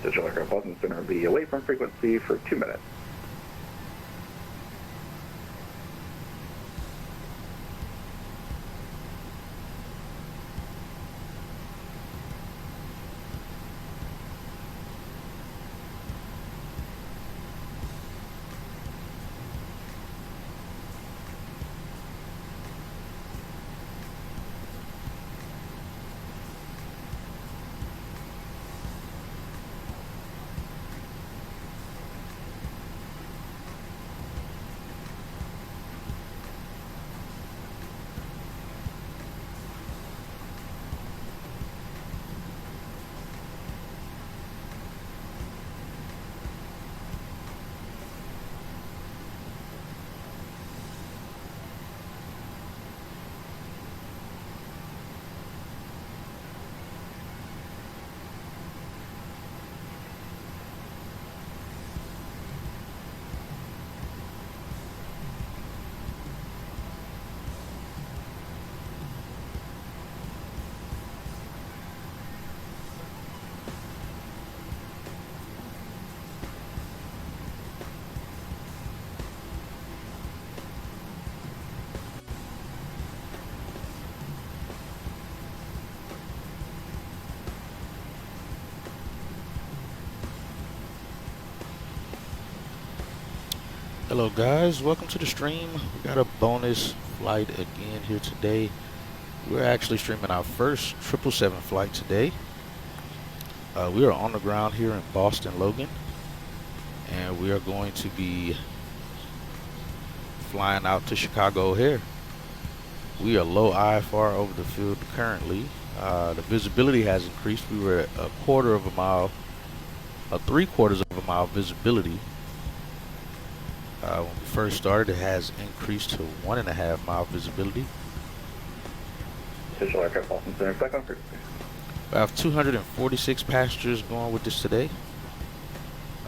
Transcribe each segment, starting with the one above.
Digital aircraft Boston Center be away from frequency for 2 minutes. Hello guys, welcome to the stream. We got a bonus flight again here today. We're actually streaming our first 777 flight today. We are on the ground here in Boston Logan, and we are going to be flying out to Chicago O'Hare. We are low IFR over the field currently. The visibility has increased. We were at a quarter of a mile, a 3/4 of a mile visibility. When we first started, it has increased to 1.5 mile visibility. Digital aircraft Boston Center, back on frequency. We have 246 passengers going with this today.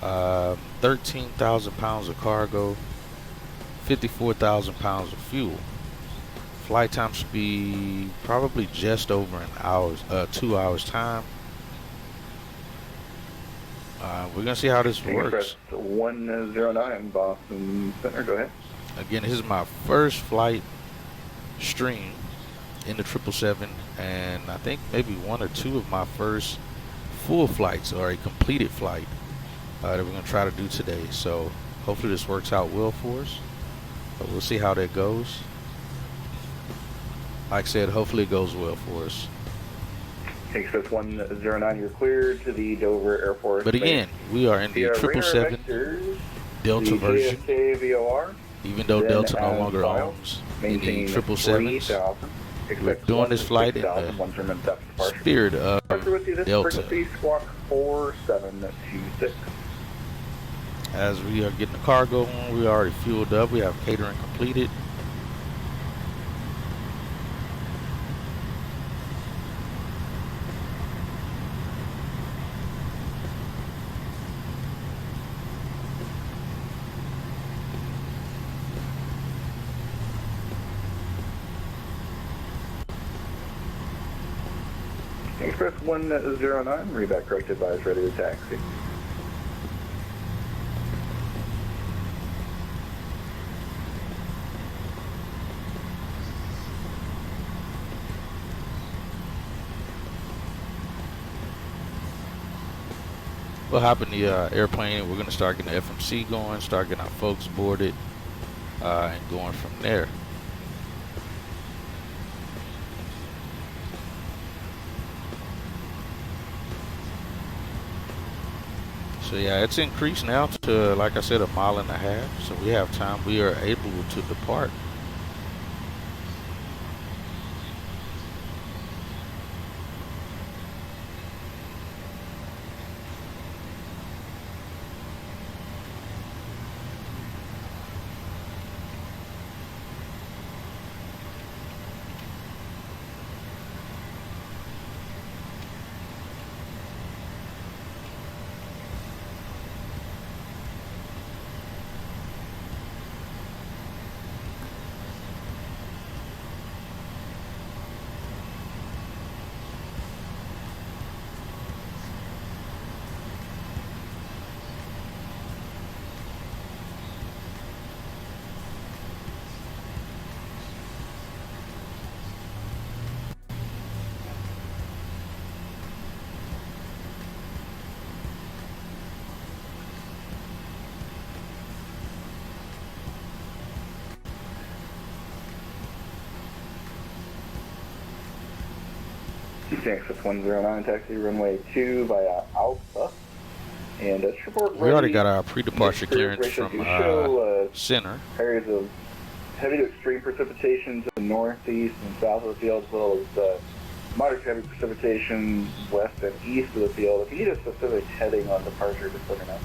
13,000 pounds of cargo, 54,000 pounds of fuel. Flight time should be probably just over an hour, 2 hours time. We're gonna see how this works. 109 Boston Center, go ahead. Again, this is my first flight stream in the 777, and I think maybe 1 or 2 of my first full flights or a completed flight that we're gonna try to do today. So hopefully this works out well for us, but we'll see how that goes. Like I said, hopefully it goes well for us. Express 109, you're cleared to the Dover Airport. But again, we are in the 777 Delta version, VOR, even though Delta no longer owns any 777s. We're doing this flight in the spirit of Delta. Squawk 4726. As we are getting the cargo on, we already fueled up. We have catering completed. Express 109, reback correct advise, ready to taxi. We'll hop in the airplane, and we're going to start getting the FMC going, start getting our folks boarded, and going from there. So yeah, it's increased now to, like I said, 1.5 miles. So we have time. We are able to depart. ASUS 109, taxi runway 2 via Alpha. And report We already ready. got our pre-departure clearance from center. Areas of heavy to extreme precipitation to the northeast and south of the field, as well as moderate to heavy precipitation west and east of the field. If you need a specific heading on departure, just let me know.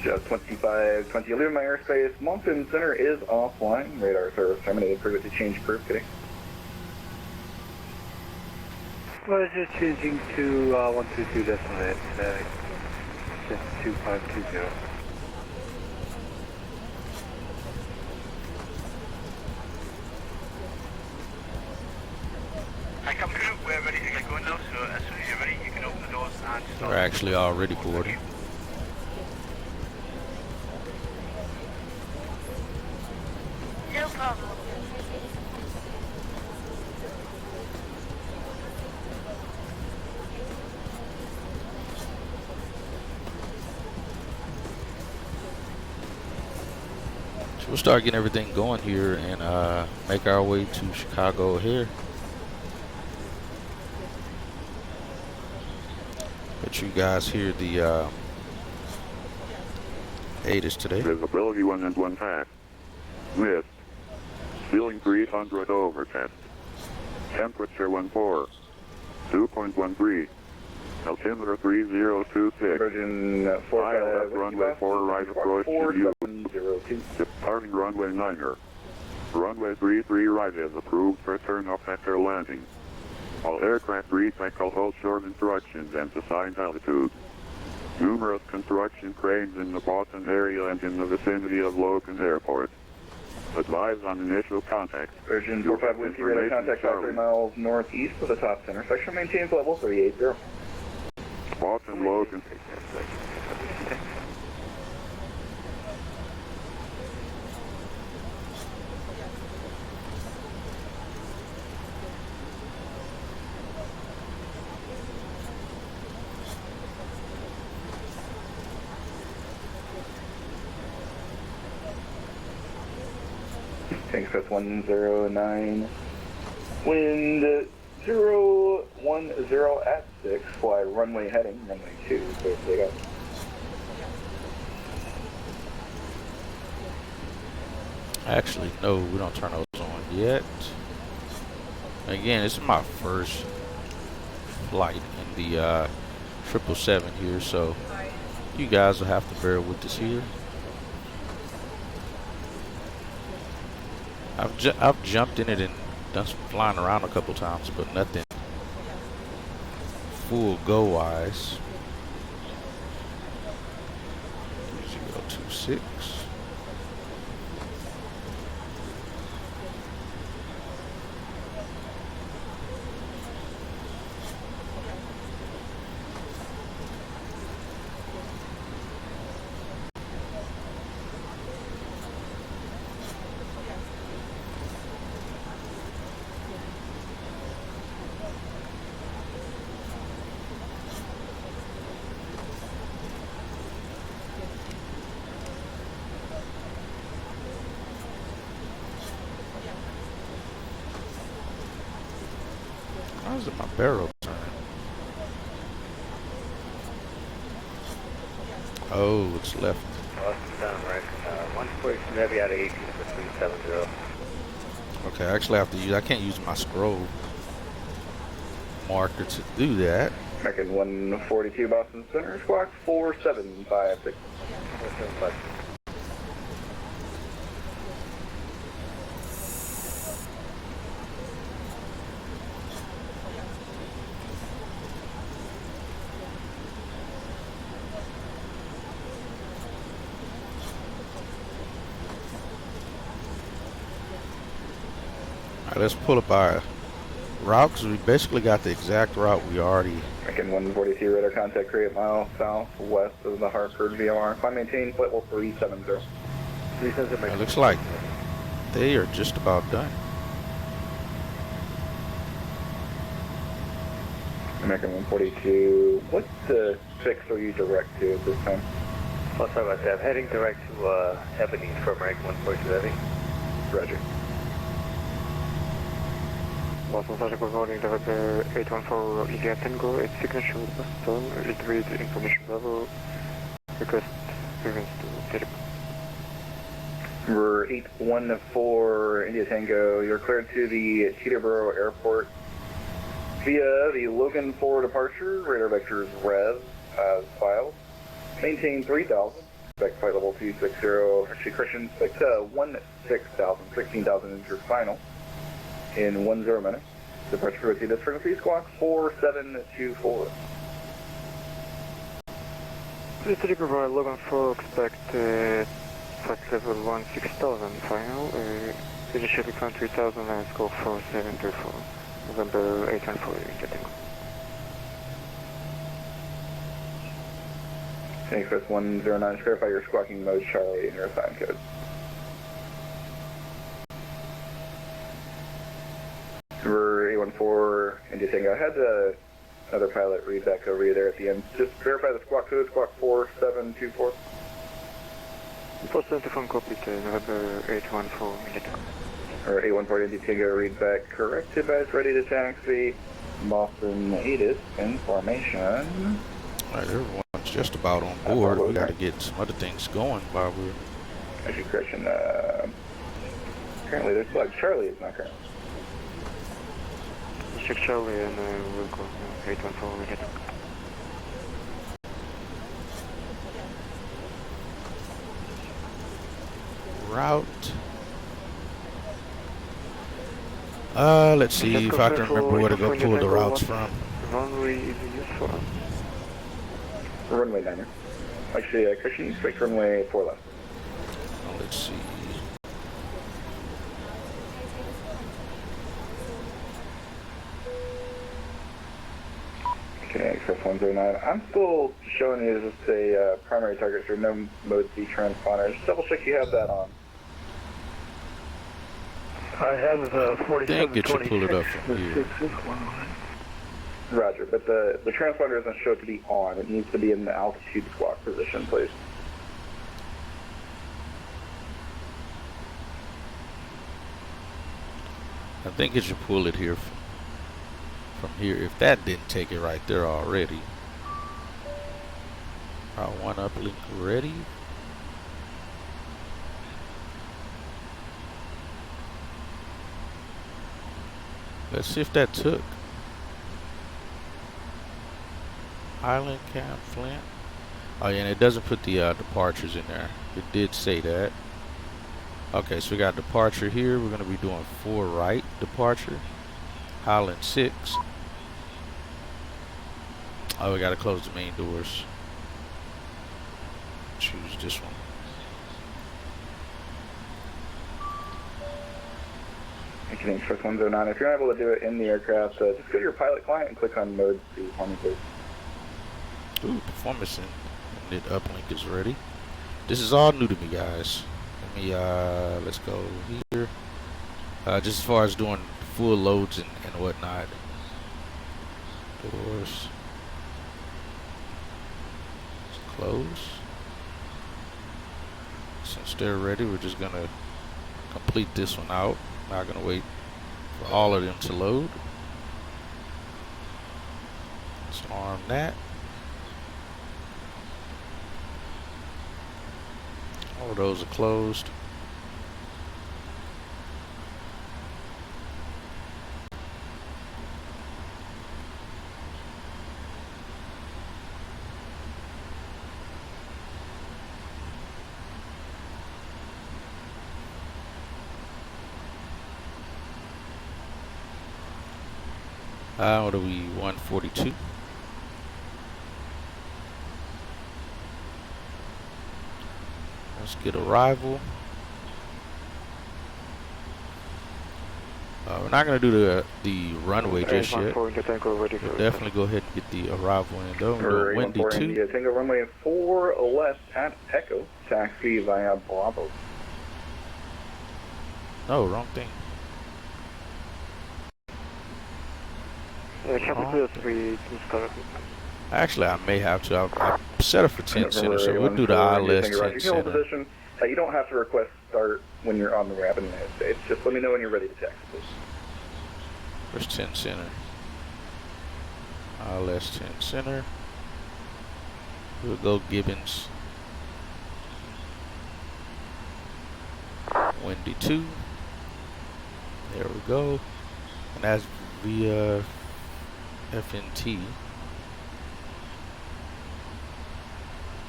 Just 2520, leaving my airspace. Mountain Center is offline. Radar service terminated. Private to change group. Getting. Well, it's just changing to 122 decimal 2520. I come through, we're ready to get going now, so as soon as you're ready, you can open the doors and start. We're actually already boarding. No problem. So we'll start getting everything going here and make our way to Chicago here. Let you guys hear the ATIS today. Visibility 1 and 1 pass. Mist. Ceiling 300 overcast. Temperature 14. 2.13. Altimeter 3026. Virgin ILS runway 4 right approach to you. 4702. Departing runway 9er. Runway 33 right is approved for turn-off after landing. All aircraft recycle hold short instructions and assigned altitude. Numerous construction cranes in the Boston area and in the vicinity of Logan Airport. Advise on initial contact. Virgin 45 Whiskey radar contact about 3 miles northeast of the top center. Section maintains level 380. Boston Logan. Tank Express 109. Wind 010 at 6. Fly runway heading, runway 2. So take up. Actually, no, we don't turn those on yet. Again, this is my first flight in the 777 here, so you guys will have to bear with us here. I've jumped in it and done some flying around a couple times, but nothing full go wise. 026. How's it my barrel turn? Oh, it's left. Down right. 142 heavy out of 18 for 370. Okay, I actually have to use, I can't use my scroll marker to do that. American 142 Boston Center, squawk 4756. 4756. All right, let's pull up our route, because we basically got the exact route we already. Making 142 radar contact, create mile southwest of the Hartford VOR. Climb maintain, flight level 370. It looks like they are just about done. American 142, what fix are you direct to at this time? Oh, sorry about that. I'm heading direct to Ebony for American 142 Heavy. Roger. Boston Sergeant recording Director 814 India Tango, its signature Boston, it reads information level, request clearance to Telecom. Number 814 India Tango, you're cleared to the Teterboro Airport via the Logan 4 departure, radar vectors rev as filed. Maintain 3000, expect flight level 260, actually correction, expect 16,000 is your final in 10 minutes. Departure frequency, this frequency, squawk 4724. Please deliver Logan 4, expect flight level 16,000 final, initially climb 3000 and score 4724, November 814, India Tango. Express 109, verify your squawking mode, Charlie, and your assigned code. Number 814, India Tango. I had another pilot read back over you there at the end. Just verify the squawk code, squawk 4724. 4724 copy, November 814, India Tango. Or 814, India Tango, read back correct, advise ready to taxi. Boston 8 is in formation. Alright, everyone's just about on board. We gotta get some other things going while we're... Actually, correction, currently there's flag. Charlie is not current. Check Charlie and we'll go 814, India Tango. route. Let's see if I can remember where to go pull the routes from. Runway is useful. Runway 9. Actually, Christian, you expect runway 4 left. Let's see. Okay, Express 109. I'm still showing you as just a primary target for no mode C transponder. Just double check you have that on. I have 4726. Get you pull it up from here. Roger, but the transponder doesn't show it to be on. It needs to be in the altitude squawk position, please. I think it should pull it here from here. If that didn't take it right there already. Route 1 uplink ready. Let's see if that took. Island Camp Flint. Oh yeah, and it doesn't put the departures in there. It did say that. Okay, so we got departure here. We're going to be doing 4 right departure. Highland 6. Oh, we got to close the main doors. Choose this one. Okay, Express 109. If you're unable to do it in the aircraft, just go to your pilot client and click on mode C for me, please. Ooh, performance and mid uplink is ready. This is all new to me, guys. Let me let's go here. Just as far as doing full loads and whatnot. Doors. Let's close. Since they're ready, we're just gonna complete this one out. Not gonna wait for all of them to load. Let's arm that. All of those are closed. What are we, 142? Let's get arrival. We're not gonna do the runway just yet. 814 India Tango ready We'll for definitely go ahead and get the arrival in though. We're For doing windy 814 2. India Tango runway 4 left at Echo. Taxi via Bravo. No, wrong thing. Capital 3, start. Actually, I may have to. I set it for 10 center, so we'll do the ILS 10 You can hold center. position. You don't have to request start when you're on the ramp in the United States. Just let me know when you're ready to taxi, please. Where's 10 center? ILS 10 center. We'll go Gibbons. Windy 2. There we go. And that's via FNT.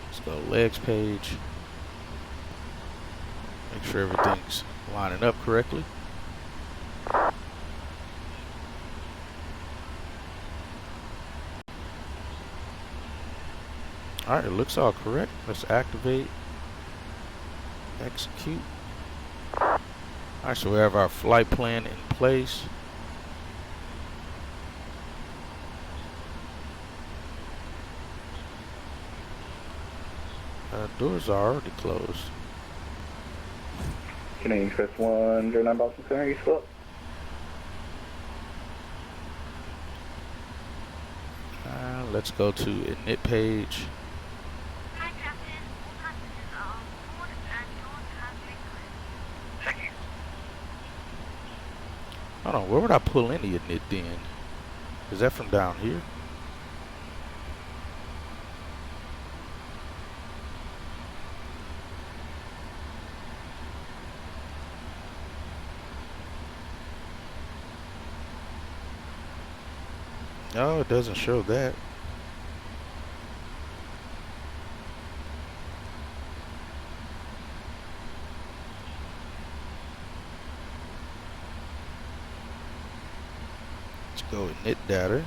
Let's go legs page. Make sure everything's lining up correctly. Alright, it looks all correct. Let's activate. Execute. Alright, so we have our flight plan in place. Doors are already closed. Canadian Express 109 Boston Center, you still up? Let's go to init page. Hi, Captain. All passengers are on board and doors have been closed. Thank you. Hold on, where would I pull in the init then? Is that from down here? No, it doesn't show that. Let's go init data.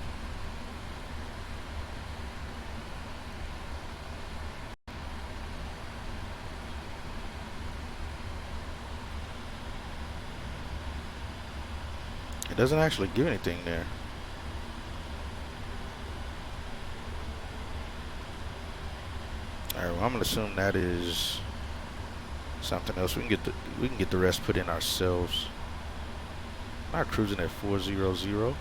It doesn't actually give anything there. Alright, well, I'm gonna assume that is something else. We can get the rest put in ourselves. Not cruising at 400.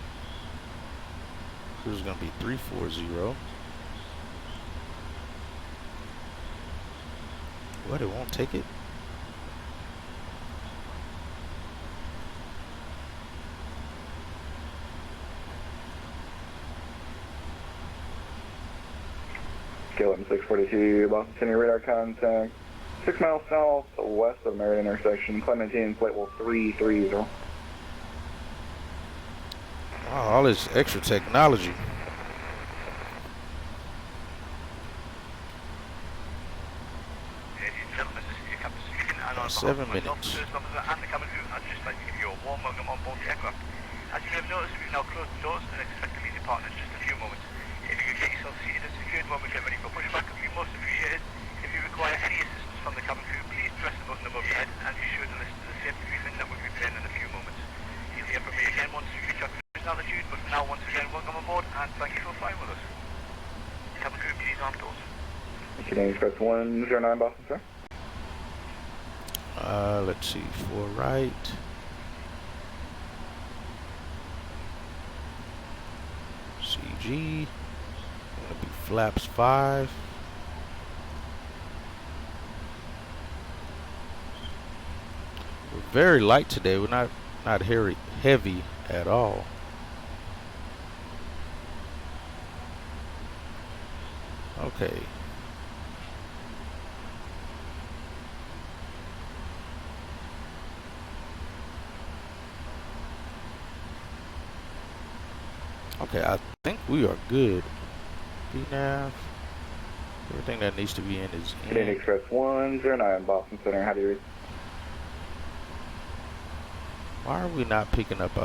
Cruise is gonna be 340. What? It won't take it? KLM 642 Boston Center radar contact. 6 miles south west of Merritt intersection. Climb maintain flight level 330. Wow, all this extra technology. Ladies and gentlemen, this is your captain speaking, and on 7 behalf of minutes. myself, first officer, and the cabin crew, I'd just like to give you a warm welcome on board the aircraft. As you may have noticed, we've now closed the doors and expect to be departing in just a few moments. If you could get yourself seated and secured while we get ready for pushback, it would be most appreciated. If you require any assistance from the cabin crew, please press the button above your head and be sure to listen to the safety briefing that we'll be playing in a few moments. You'll hear from me again once we reach our cruise altitude, but for now, once again, welcome aboard and thank you for flying with us. Cabin crew, please arm doors. Canadian Express 109 Boston Center. Let's see, 4 right. CG. Gonna be flaps 5. We're very light today. We're not heavy at all. Okay. Okay, I think we are good. VNAV. Everything that needs to be in is Canadian in. Express 109 Boston Center. How do you read? Why are we not picking up,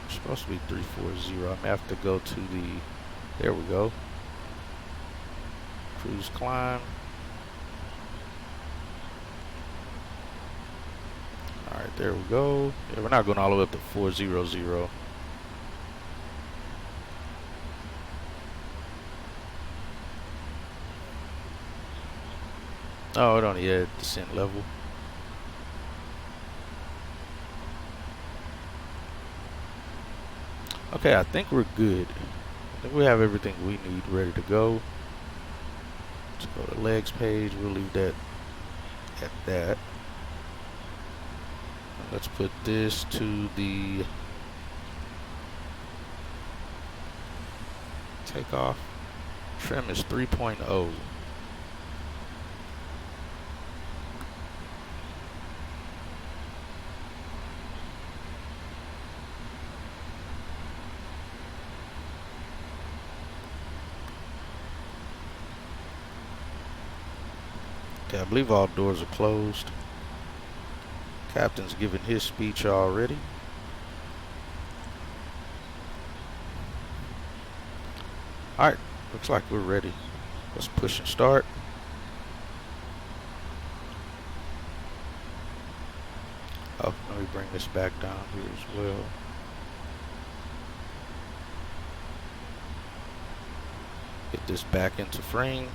it's supposed to be 340. I may have to go to the, there we go. Cruise climb. Alright, Alright, there we go. Yeah, we're not going all the way up to 400. Oh, it only had descent level. Okay, I think we're good. I think we have everything we need ready to go. Let's go to legs page. We'll leave that at that. Let's put this to the takeoff. Trim is 3.0. Okay, I believe all doors are closed. Captain's giving his speech already. Alright, looks like we're ready. Let's push and start. Oh, let me bring this back down here as well. Get this back into frame.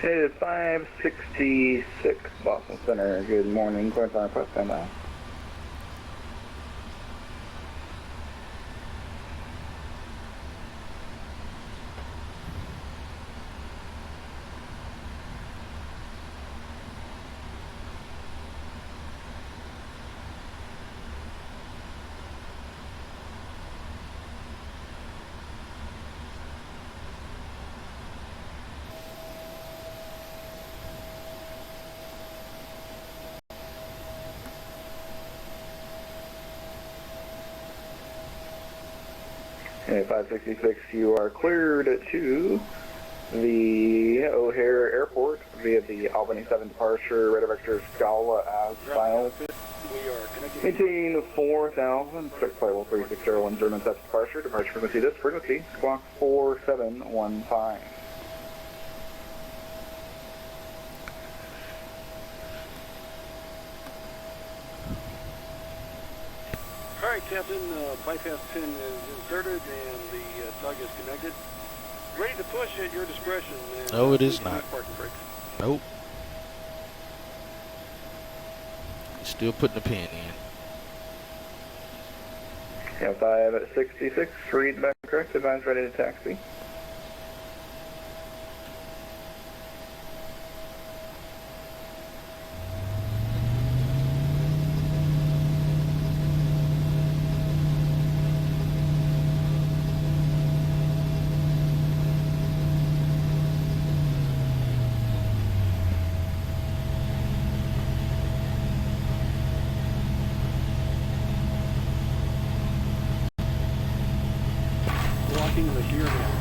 It is 566 Boston Center. Good morning. Quarter press standby. Okay, 566, you are cleared to the O'Hare Airport via the Albany 7 departure, radar vector Scala as filed. Maintain 4000, expect flight level 3601, German 7 departure frequency, this frequency, squawk 4715. Alright, Captain, bypass pin is inserted and the tug is connected. Ready to push at your discretion. No, it is not. Nope. Still putting the pin in. Yeah, 566, read back correct, advise ready to taxi. Blocking the gear now.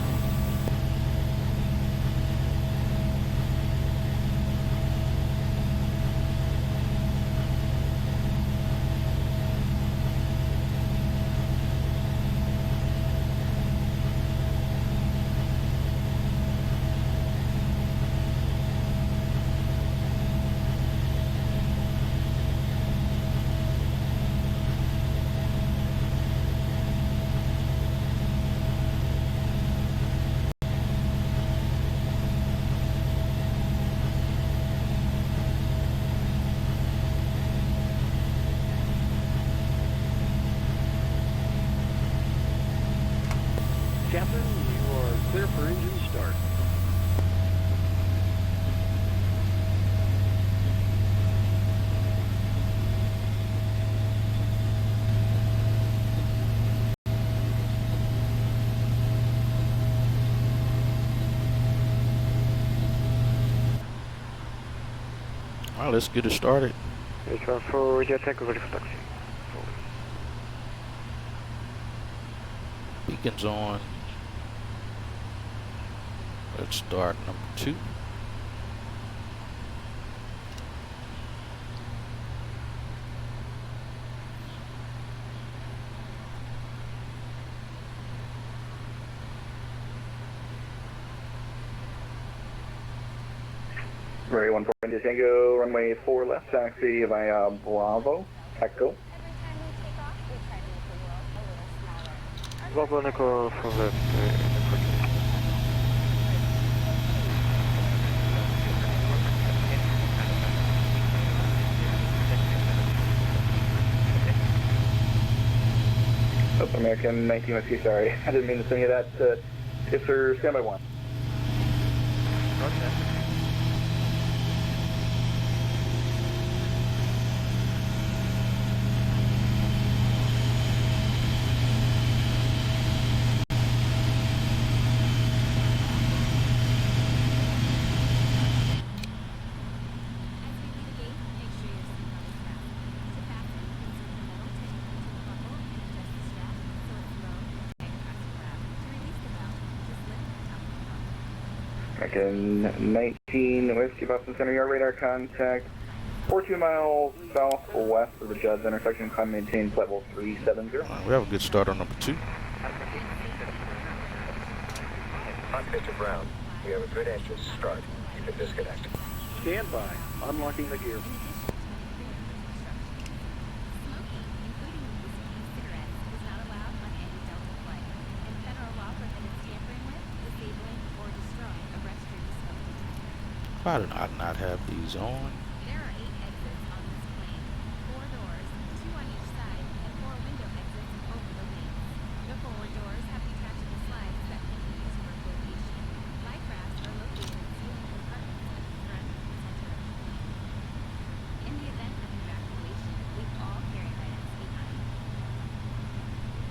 Captain, you are clear for engine start. Alright, let's get it started. 814, radio attack over for taxi. Beacon's on. Let's start number 2. Runway 14 India Tango, runway 4 left, taxi via Bravo, Echo. Bravo Echo for left. South American 19 Whiskey, sorry. I didn't mean to send you that. Yes, sir, standby 1. Okay. American 19 Whiskey, Boston Center, your radar contact. 42 miles southwest of the Judds intersection, climb maintain flight level 370. We have a good start on number 2. On Mr. Brown, we have a good engine start. You can disconnect. Stand by. Unlocking the gear. Why do I not have these on? There are 8 exits on this plane. 4 doors, 2 on each side, and 4 window exits over the wings. The forward doors have detachable slides that can be used for flotation. Life rafts are located in ceiling compartments at the front and center of the plane. In the event of evacuation, leave all carry items behind.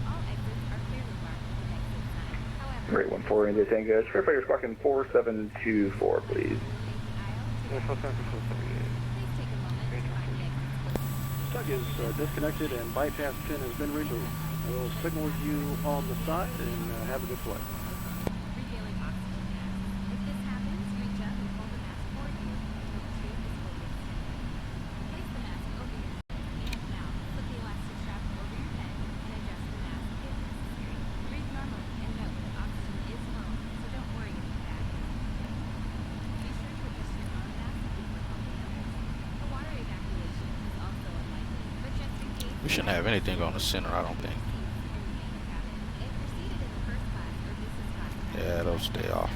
All exits are clearly marked with an exit sign. However, Rate 14 India Tango, Firefighter Squawking 4724, please. please take a moment to find the exit. Tug is disconnected and bypass pin has been removed. We'll signal you on the side and have a good flight. Refilling oxygen mask. If this happens, reach up and hold the mask for you until the tube is fully extended. Place the mask over your nose and mouth. Slip the elastic strap over your head and adjust the mask if necessary. Breathe normally and note that oxygen is low, so don't worry about that. Be sure to adjust your own mask before helping others. A water evacuation is also unlikely, but just in case... We shouldn't have anything on the center, I don't think. Yeah, they'll stay off.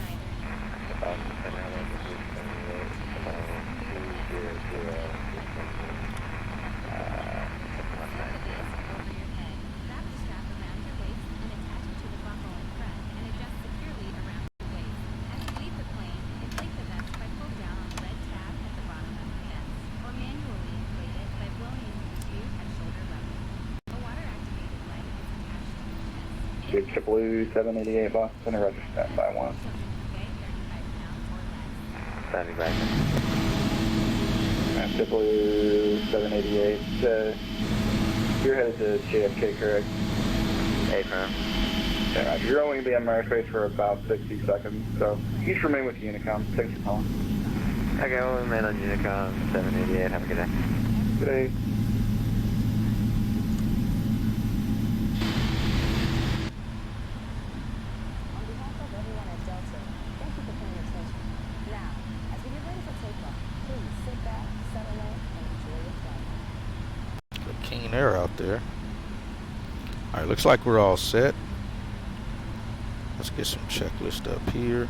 Good JetBlue 788 Boston Center, register standby 1. Standing back. JetBlue 788, you're headed to JFK, correct? Affirm. Yeah, roger. You're only going to be on airspace for about 60 seconds, so you should remain with Unicom. Thanks for calling. Okay, we'll remain on Unicom 788. Have a good day. Good day. Keen air out there. Alright, looks like we're all set. Let's get some checklist up here.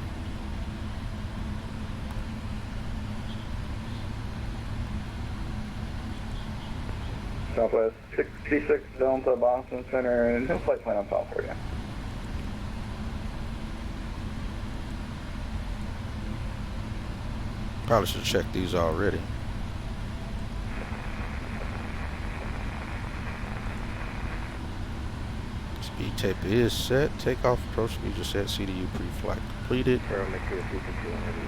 Southwest 66 Delta Boston Center, and no flight plan on South for you. Probably should check these already. Speed tape is set. Takeoff approach speed just set. CDU pre-flight completed.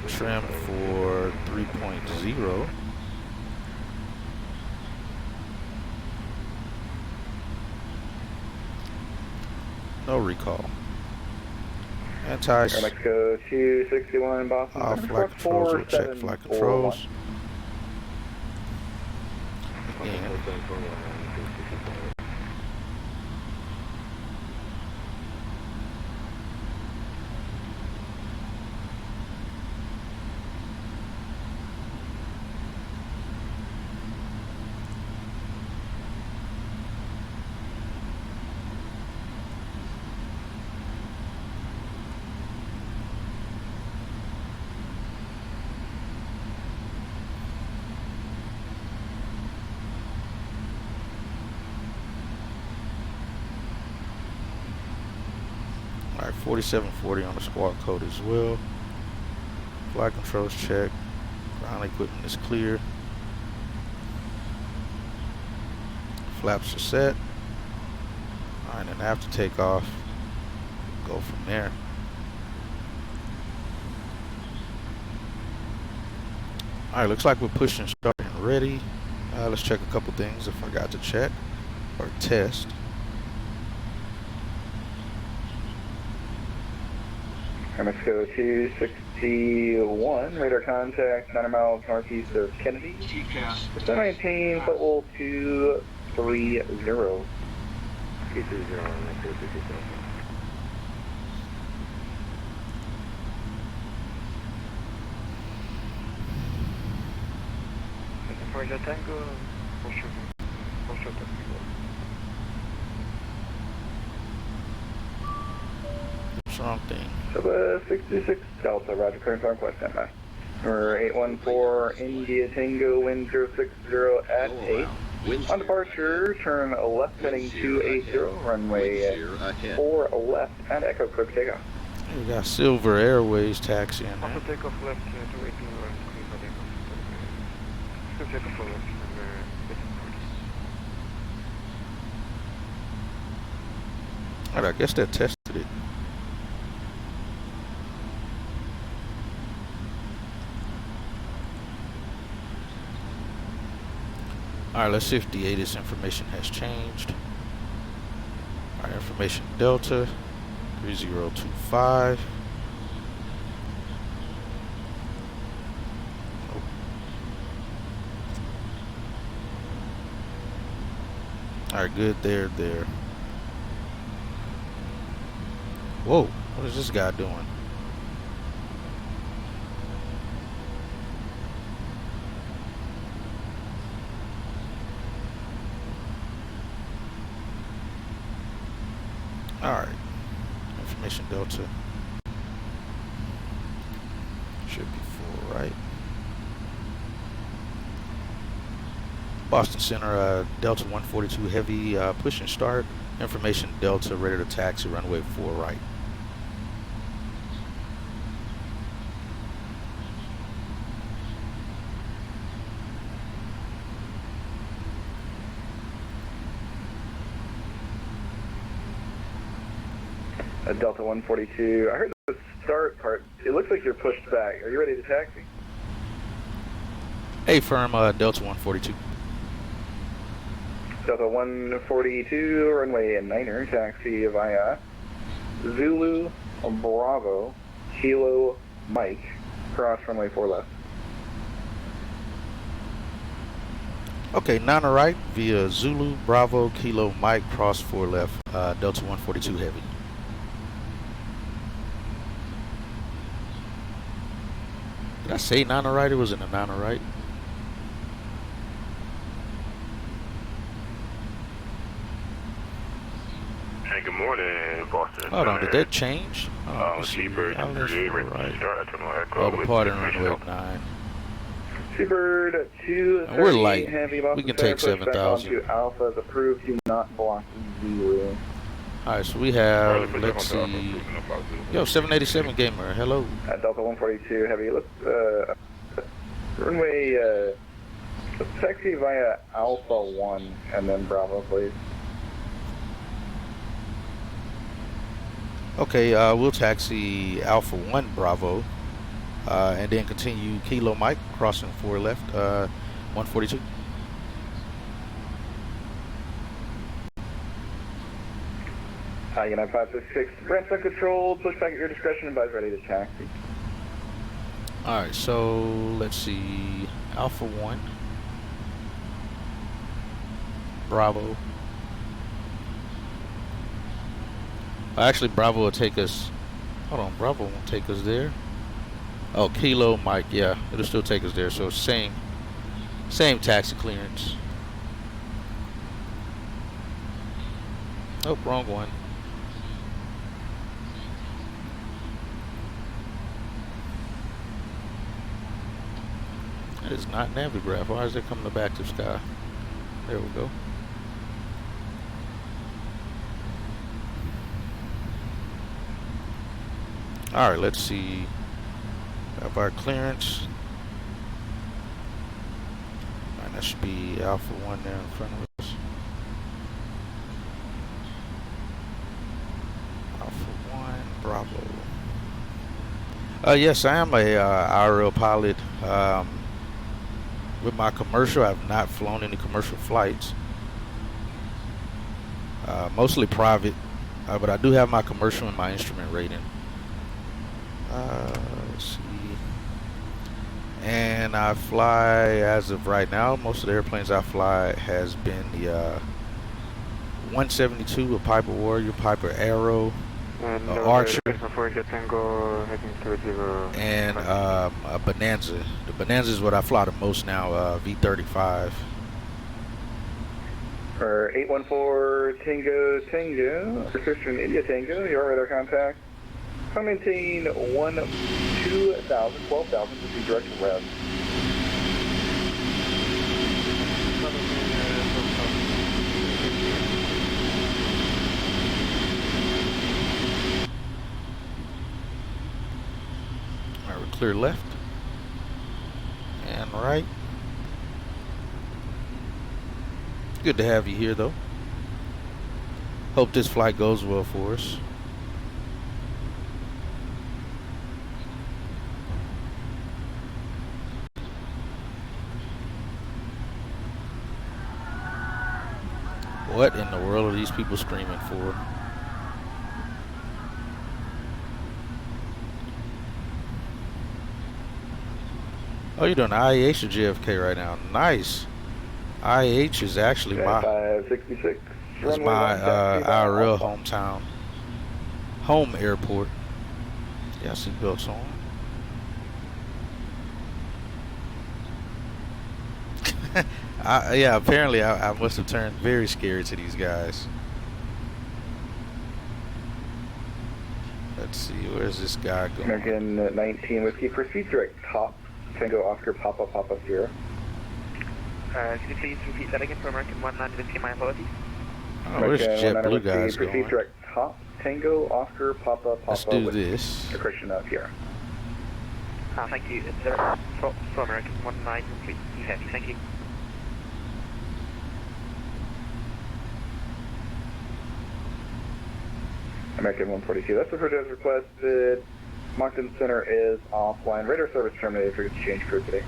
Trim for 3.0. No recall. Anti. Air Mexico 261 Boston. All flight controls. We'll check flight controls. Again. Alright, 4740 on the squawk code as well. Flight controls check. Ground equipment is clear. Flaps are set. Alright, and after takeoff, go from there. Alright, looks like we're pushing start and ready. Let's check a couple things if I got to check or test. Air Mexico 261, radar contact 9 miles northeast of Kennedy. Percent maintain, footwall 230. 230 on Mexico 260. Roger Tango, Wrong thing. 66 Delta, Roger, current northwest standby. Number 814, India Tango, wind 060 at 8. On departure, turn left heading 280, runway 4 left at Echo, quick takeoff. We got Silver Airways taxi in there. also take off left 280 and clear for takeoff. Still take off left, Alright, I guess that tested it. Alright, let's see if the ATIS information has changed. Alright, information Delta 3025. Alright, good there. Whoa, what is this guy doing? Alright, information Delta should be full, right? Boston Center, Delta 142 heavy, push and start. Information Delta, ready to taxi, runway 4 right. Delta 142, I heard the start part. It looks like you're pushed back. Are you ready to taxi? Hey, firm, Delta 142. Delta 142, runway 9er, taxi via Zulu Bravo Kilo Mike, cross runway 4 left. Okay, 9 right via Zulu Bravo Kilo Mike, cross 4 left, Delta 142 heavy. Did I say 9 right? It wasn't a 9 right. Hey, good morning, Boston. Hold on, did that change? Seabird, right. Oh, departing runway 9. Seabird 230, we're light. heavy Boston We can take Center, push back 7,000. onto Alpha is approved, do not block 0. Alright, so we have, let's see. Yo, 787 Gamer, hello. Delta 142, heavy, look, runway, taxi via Alpha 1 and then Bravo, please. Okay, we'll taxi Alpha 1 Bravo, and then continue Kilo Mike, crossing 4 left, 142. United 566, branch uncontrolled, push back at your discretion, advise ready to taxi. Alright, so let's see. Alpha 1. Bravo. Actually, Bravo will take us. Hold on, Bravo won't take us there. Oh, Kilo Mike, yeah, it'll still take us there. So same taxi clearance. Oh, wrong one. That is not Navigraph. Why is it coming to back to sky? There we go. Alright, let's see. Have our clearance. Alright, that should be Alpha 1 there in front of us. Alpha 1, Bravo. Yes, I am a IRL pilot. With my commercial, I have not flown any commercial flights. Mostly private, but I do have my commercial and my instrument rating. Let's see. And I fly, as of right now, most of the airplanes I fly has been the 172, a Piper Warrior, Piper Arrow, And Archer, and a Bonanza. The Bonanza is what I fly the most now, V35. For 814 Tango, Christian India Tango, your radar contact. I'll maintain 12,000 to be direct west. Alright, we're clear left and right. Good to have you here, though. Hope this flight goes well for us. What in the world are these people screaming for? Oh, you're doing IH or JFK right now? Nice. IH is actually my 566. is my IRL hometown, home airport. Yeah, seatbelts on. Yeah, apparently I must have turned very scary to these guys. Let's see, where's this guy going? American 19 Whiskey, proceed direct top, Tango Oscar Papa Papa Sierra. Could you please repeat that again for American 19 Whiskey? My apologies. Oh, where's JetBlue guys proceed going? direct top, Tango Oscar Papa Papa. Let's do this. Christian Sierra. Thank you. Is there for American 19, please? Heavy, thank you. American 142, that's referred to as requested. Moncton Center is offline. Radar service terminated for exchange crew today.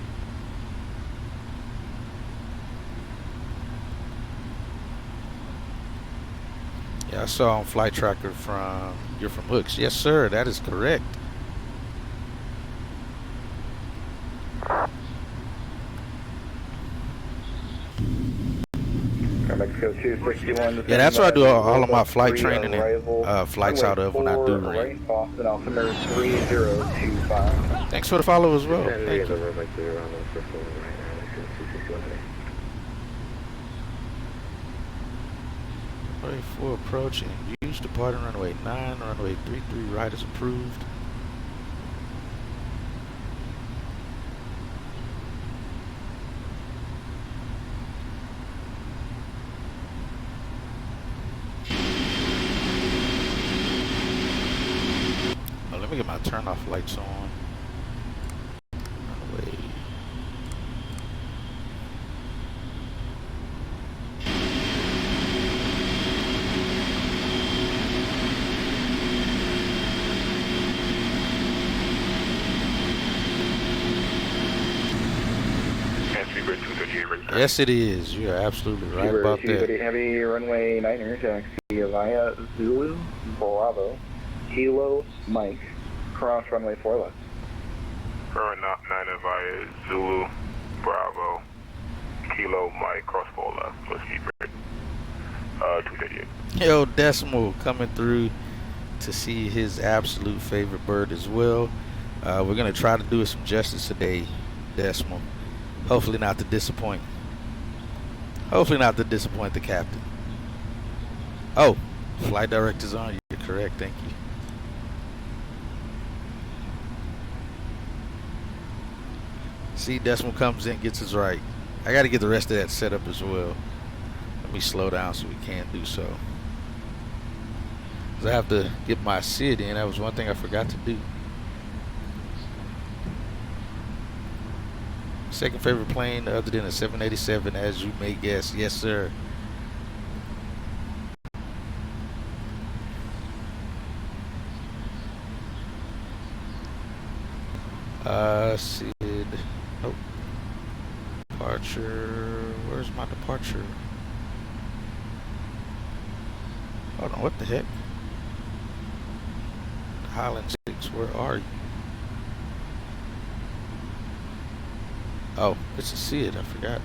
Yeah, I saw on Flight Tracker you're from Hooks. Yes, sir, that is correct. Mexico 261. Yeah, that's where I do all of my flight training and flights out of when I do rain. Boston Altimeter 3025. Thanks for the follow as well. Thank you. 34 approaching. Use departing runway 9, runway 33 right is approved. Oh, let me get my turn off lights on. Runway. Yes, it is. You're absolutely right Uber about 230 that. Heavy, runway 9er, taxi via Zulu, Bravo, Kilo, Mike, cross runway 4 left. Current 9 via Zulu, Bravo, Kilo, Mike, cross 4 left. Let's keep it. 238. Yo, Decimal coming through to see his absolute favorite bird as well. We're going to try to do it some justice today, Decimal. Hopefully not to disappoint. Hopefully not to disappoint the captain. Oh, flight director's on. You're correct. Thank you. See, Decimal comes in, gets us right. I got to get the rest of that set up as well. Let me slow down so we can do so. 'Cause I have to get my SID in. That was one thing I forgot to do. Second favorite plane other than a 787, as you may guess. Yes, sir. SID. Nope. Departure. Where's my departure? Hold on, what the heck? Highland 6, where are you? Oh, it's a SID, I forgot.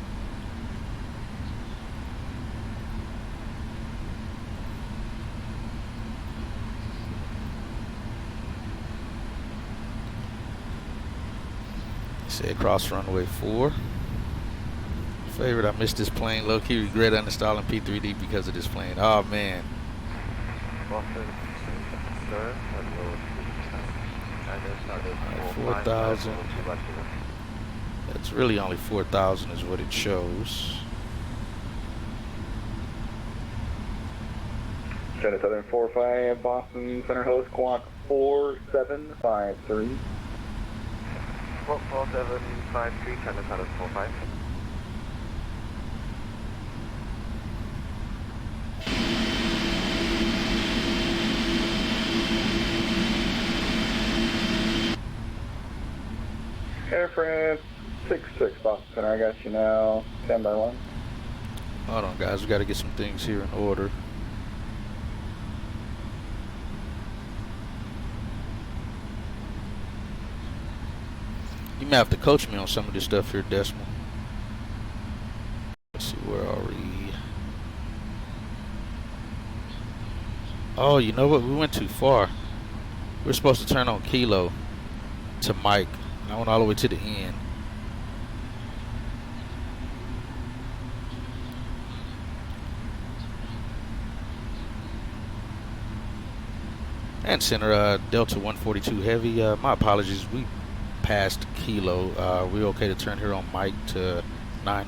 Say cross runway 4. Favorite, I missed this plane. Low-key regret uninstalling P3D because of this plane. Oh man. Boston, sir, 4,000. That's really only 4,000 is what it shows. China Southern 45, Boston Center host clock 4753. 4753, China Southern 45. Air France 66, Boston Center, I got you now. Stand by 1. Hold on, guys. We got to get some things here in order. You may have to coach me on some of this stuff here, Decimal. Let's see, where are we? Oh, you know what? We went too far. We're supposed to turn on Kilo to Mike. I went all the way to the end. And center Delta 142 Heavy. My apologies. We passed Kilo. We okay to turn here on Mike to 9?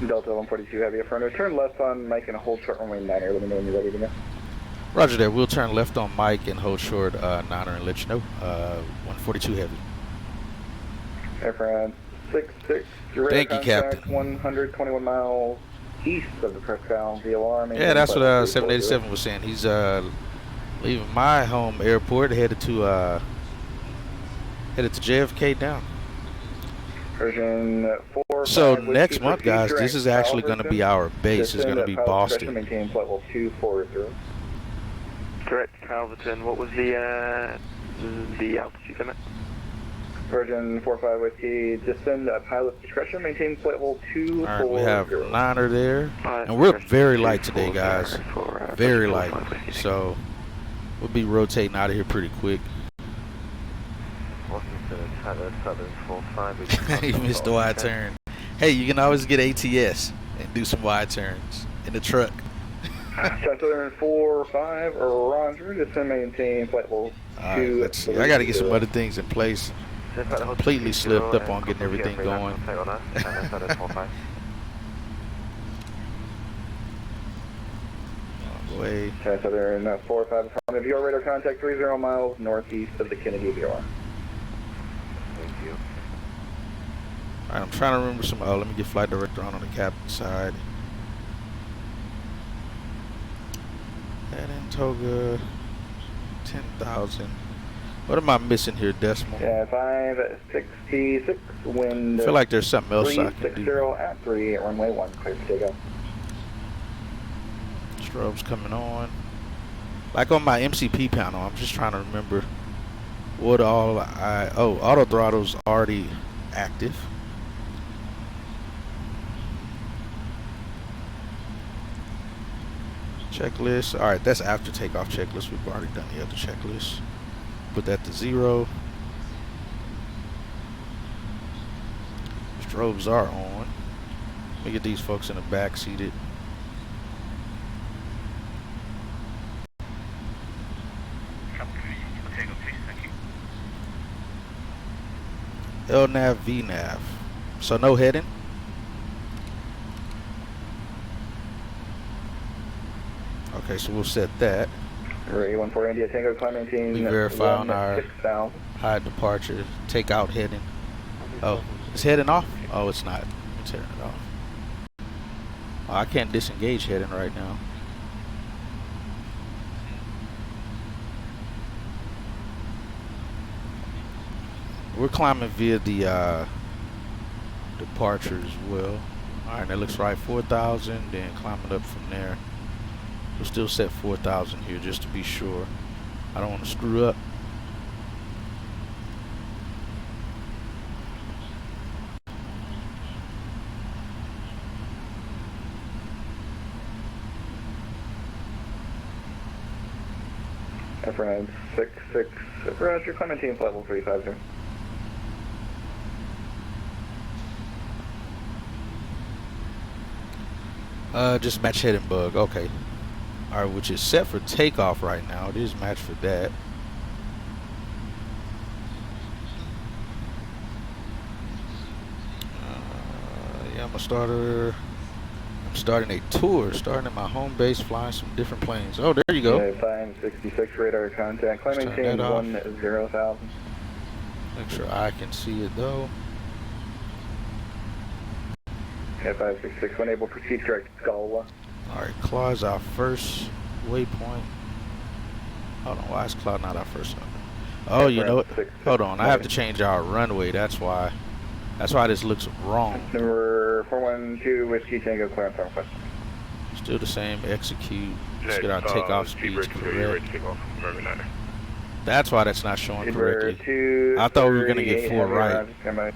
Delta 142 Heavy, affirmative. Turn left on Mike and hold short runway 9er. Let me know when you're ready to go. Roger that. We'll turn left on Mike and hold short 9er and let you know. 142 Heavy. Air France 66. Thank you, Captain. 121 miles east of the Prescal VLR. Yeah, that's what 787 was saying. He's leaving my home airport, headed to JFK down. Version 4. So next month, guys, this is actually going to be our base. It's going to be Boston. Maintain flight level 240. Correct, Calverton. What was the altitude limit? Virgin 45 Whiskey, descend at pilot's discretion, maintain flight level 240. Alright, we have 9er there. And we're very light today, guys. Very light. So we'll be rotating out of here pretty quick. You missed the wide turn. Hey, you can always get ATS and do some wide turns in the truck. Southern 45, Roger, descend, maintain flight level 2. Let's see. I got to get some other things in place. Completely slipped up on getting everything going. Way. Southern 45, affirmative. Your radar contact 30 miles northeast of the Kennedy VOR. Thank you. Alright, I'm trying to remember some. Oh, let me get flight director on the captain side. And in Toga, 10,000. What am I missing here, Decimal? Yeah, 566, wind. I feel like there's something else I can 360 do. at 3, runway 1, clear for takeoff. Strobes coming on. Like on my MCP panel, I'm just trying to remember what all oh, auto throttle's already active. Checklist. Alright, that's after takeoff checklist. We've already done the other checklist. Put that to 0. Strobes are on. Let me get these folks in the back seated. LNAV, VNAV. So no heading. Okay, so we'll set that. Ray 14 India Tango, climb maintain. We verify on our 6,000. high departure, take out heading. Oh, it's heading off? Oh, it's not. It's heading it off. Oh, I can't disengage heading right now. We're climbing via the departure as well. Alright, that looks right. 4,000, then climbing up from there. We'll still set 4,000 here just to be sure. I don't want to screw up. F966, Roger, climb maintain level 350. Just match heading bug. Okay. Alright, which is set for takeoff right now. It is matched for that. Yeah, I'm starting a tour, starting at my home base, flying some different planes. Oh, there you go. Yeah, 566 radar contact. Climb Let's maintain turn that off. 10,000. Make sure I can see it though. Yeah, 566, unable to proceed correct, Galwa. Alright, Claw's our first waypoint. Hold on, why is Claw not our first one? Oh, you know what? Hold on, I have to change our runway. That's why this looks wrong. Number 412 Whiskey Tango, clearance on request. Still the same, execute. Let's get our takeoff speeds correct. That's why that's not showing correctly. I thought we were going to get 4 right.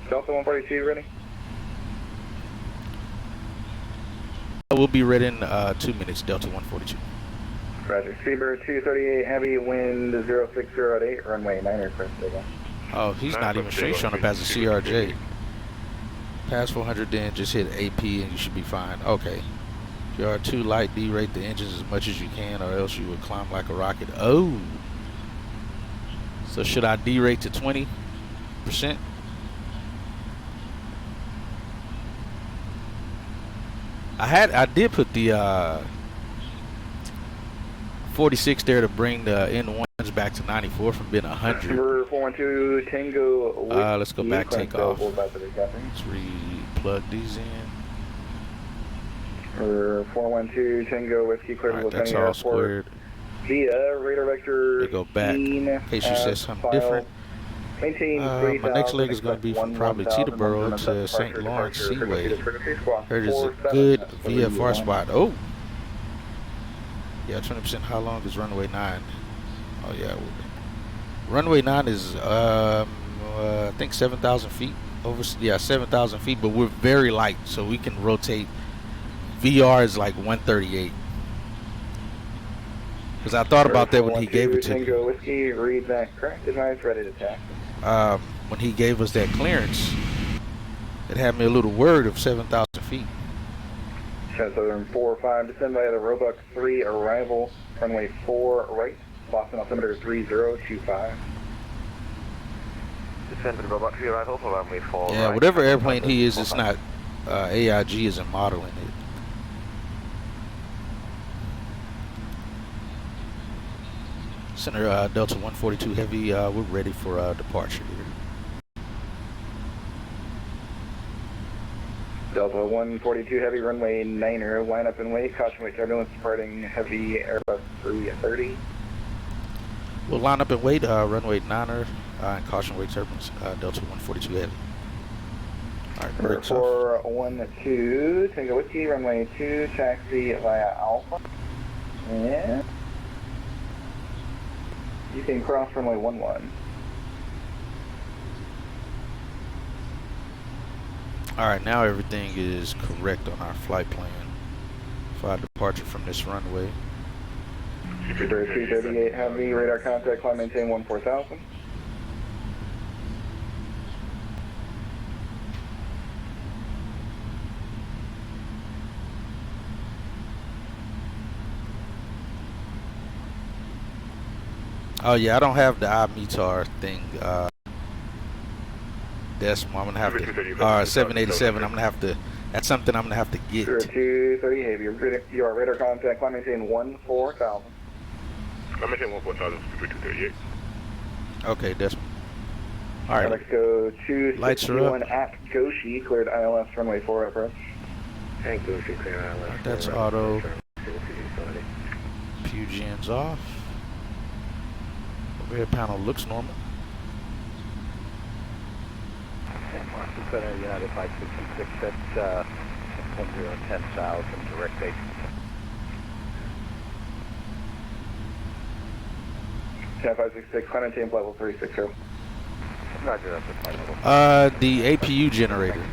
Delta 142 ready? We'll be ready in 2 minutes, Delta 142. Roger. Speedbird 238 heavy, wind 060 runway 9 request takeoff. Oh, he's not even straight showing up as a CRJ. Pass 400 then, just hit AP and you should be fine. Okay. If you are too light, derate the engines as much as you can or else you would climb like a rocket. Oh! So should I derate to 20%? I did put the 46 there to bring the N1s back to 94 from being 100. Number 412 Tango. Let's go back, take off. Let's re-plug these in. Number 412 Tango Whiskey, clear to That's all squared. Via radar vector. They go back in case you said something different. My next leg is going to be from probably Teterboro to St. Lawrence Seaway. Heard it's a good VFR spot. Oh! Yeah, 20%. How long is runway 9? Oh, yeah. Runway 9 is, I think 7,000 feet. Yeah, 7,000 feet, but we're very light, so we can rotate. VR is like 138. Because I thought about that when he gave it to me. Tango Whiskey, read that correct. Advise, ready to taxi. When he gave us that clearance, it had me a little worried of 7,000 feet. Southern 45, descend via the Roebuck 3 arrival, runway 4 right, Boston altimeter 3025. Descend to the Roebuck 3 arrival for runway 4 yeah, right. whatever airplane he is, it's not, AIG isn't modeling it. Center Delta 142 Heavy, we're ready for departure here. Delta 142 Heavy, runway 9er, line up and wait, caution wait turbulence departing Heavy Airbus 330. We'll line up and wait. Runway 9er and caution wake turbulence. Delta 142 heavy. All right, brakes off. 412, Tango Whiskey, runway 2, taxi via Alpha. And you can cross runway 11. All right, now everything is correct on our flight plan for our departure from this runway. Super 338 Heavy, radar contact, climb maintain 14,000. Oh yeah, I don't have the IMETAR thing. Decimal, I'm gonna have to. 787. I'm gonna have to. That's something I'm gonna have to get. 230 Heavy, your radar contact, climb maintain 14,000. Climb maintain 14,000, Super 238. Okay, decimal. All right. Let's go Lights are up. 261 at Goshi, cleared ILS runway 4 approach. And Goshi, clear ILS. That's auto. PUGN's off. Rear panel looks normal. United 566, that's 10 south and direct base. Ten 566, climb maintain level 360. Roger, that's the flight level. The APU generator.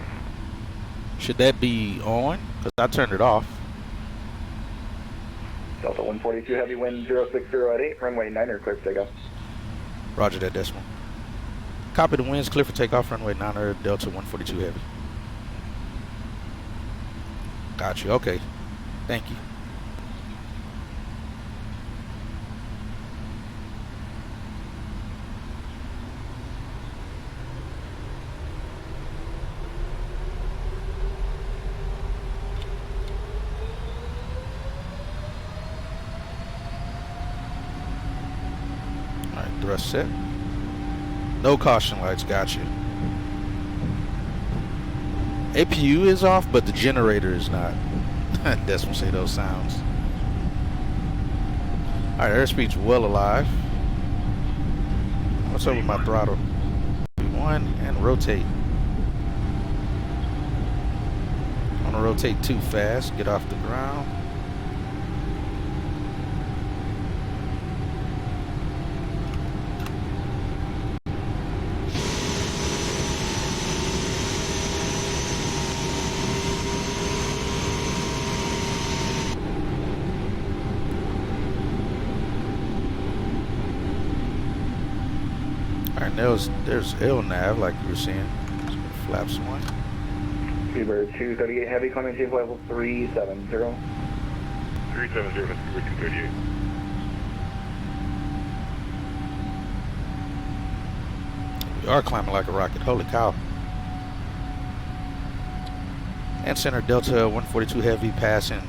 Should that be on? Because I turned it off. Delta 142 Heavy, wind 060 at 8, runway 9er, clear for takeoff. Roger that, decimal. Copy, the winds clear for takeoff, runway 9er, Delta 142 Heavy. Got you, okay. Thank you. All right, thrust set. No caution lights, got you. APU is off, but the generator is not. Decimal say those sounds. Alright, airspeed's well alive. What's up with my throttle? One and rotate. I want to rotate too fast, get off the ground. Alright, there's LNAV like you were seeing. Flaps one. Seabird 238 Heavy, climb maintain level 370. 370, that's Super 238. We are climbing like a rocket, holy cow. And center Delta 142 Heavy passing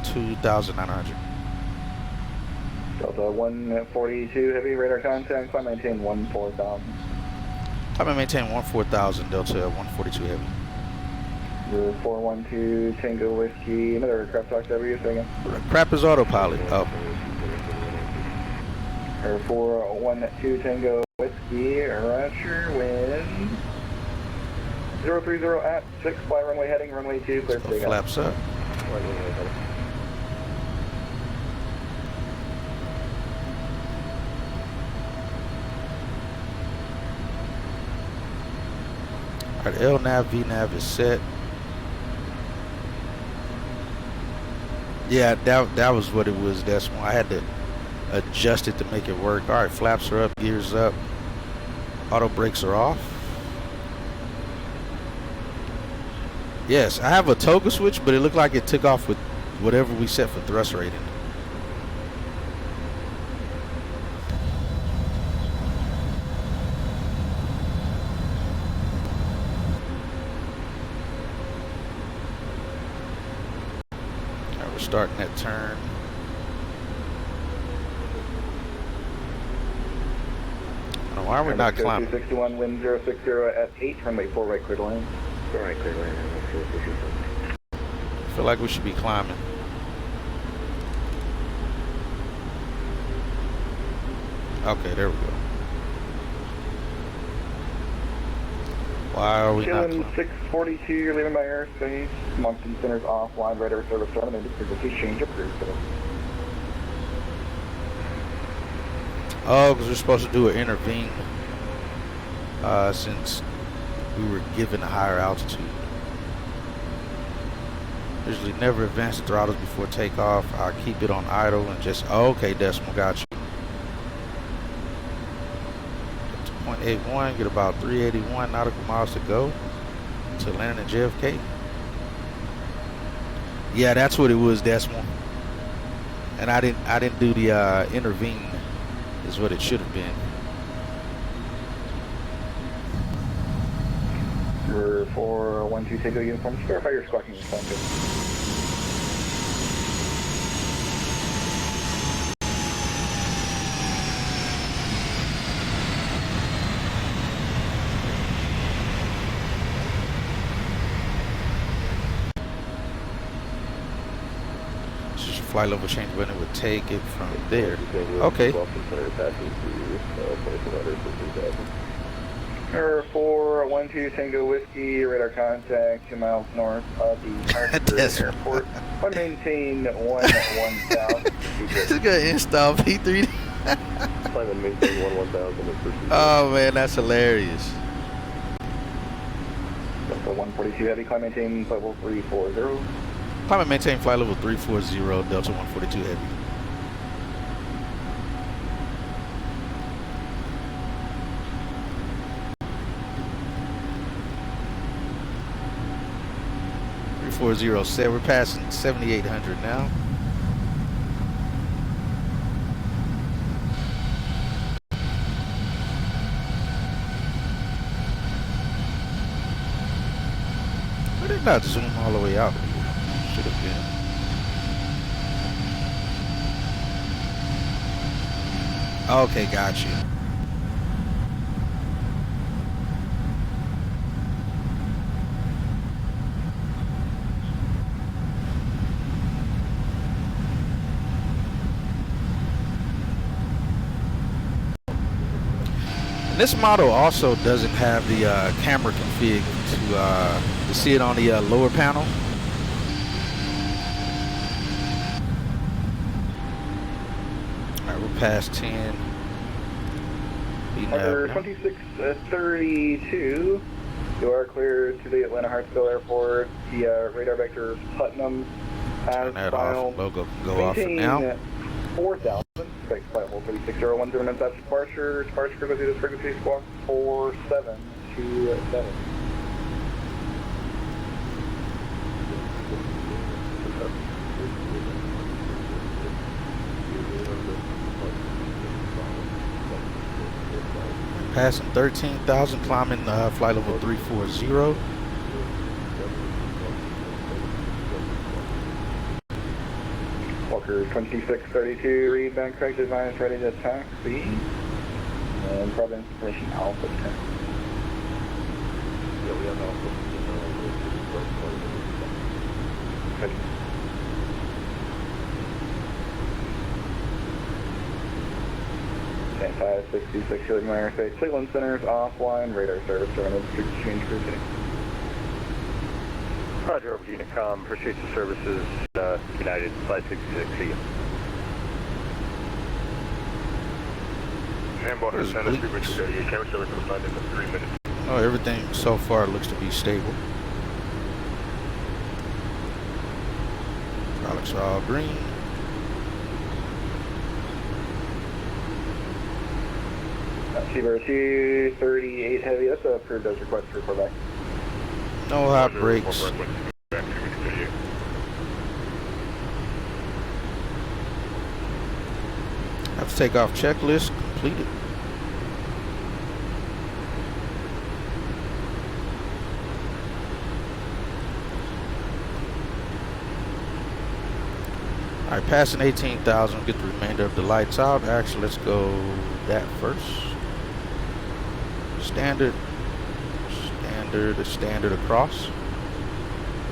2,900. Delta 142 Heavy, radar contact, climb maintain 14,000. I'm gonna maintain 14,000 Delta 142 Heavy. 412 Tango Whiskey, another aircraft talk W, say again. Crap is autopilot. Oh. 412 Tango Whiskey, roger, wind 030 at 6, fly runway heading, runway 2, clear for takeoff. Flaps up. Alright, LNAV, VNAV is set. Yeah, that was what it was. That's why I had to adjust it to make it work. Alright, flaps are up, gears up. Auto brakes are off. Yes, I have a toggle switch, but it looked like it took off with whatever we set for thrust rating. Alright, we're starting that turn. Why are we not climbing? 261, wind 060 at 8, runway 4 right, clear to land. Right, clear land. I feel like we should be climbing. Okay, there we go. Why are we not? Chilling 642, you're leaving by airspace. Moncton Center's offline, radar service terminated. Frequency change approved. Oh, because we're supposed to do an intervene since we were given a higher altitude. Usually never advance the throttles before takeoff. I keep it on idle and just, oh, okay, decimal, got you. 0.81, get about 381 nautical miles to go to land in JFK. Yeah, that's what it was, decimal. And I didn't do the intervene, is what it should have been. Number 412 Tango uniform, just verify your squawking responsive. Flight level change when it would take it from there. Okay. Number 412 Tango Whiskey, radar contact 2 miles north of the Hartford Airport. Want to maintain 1000. This is gonna install P3. Climb and maintain 1000. Oh man, that's hilarious. Delta 142 Heavy, climb maintain level 340. Climb and maintain flight level 340, Delta 142 Heavy. We're passing 7,800 now. I did not zoom all the way out. Should have been. Okay, got you. And this model also doesn't have the camera config to see it on the lower panel. Alright, we're past 10. Number 2632, you are clear to the Atlanta Hartsville Airport. The radar vector is Putnam. Turn that off. Logo can go off for now. 4,000. Expect flight level 36010 and that's departure. Departure frequency this frequency squawk 4727. Passing 13,000, climbing flight level 340. Walker 2632, read bank correct design is ready to taxi. And Providence Information Alpha 10. Yeah, we have Alpha. Good. Stand 566, shielding my airspace. Cleveland Center's offline, radar service, terminal, exchange cruising. Roger, over to Unicom, appreciate the services, United 566, see you. Handball has sent us frequency 38, camera service will start in 3 minutes. Oh, everything so far looks to be stable. Products are all green. Seabird 238 Heavy, that's approved as requested to report back. No hot brakes. Have to take off checklist completed. Alright, passing 18,000, get the remainder of the lights out. Actually, let's go that first. Standard across.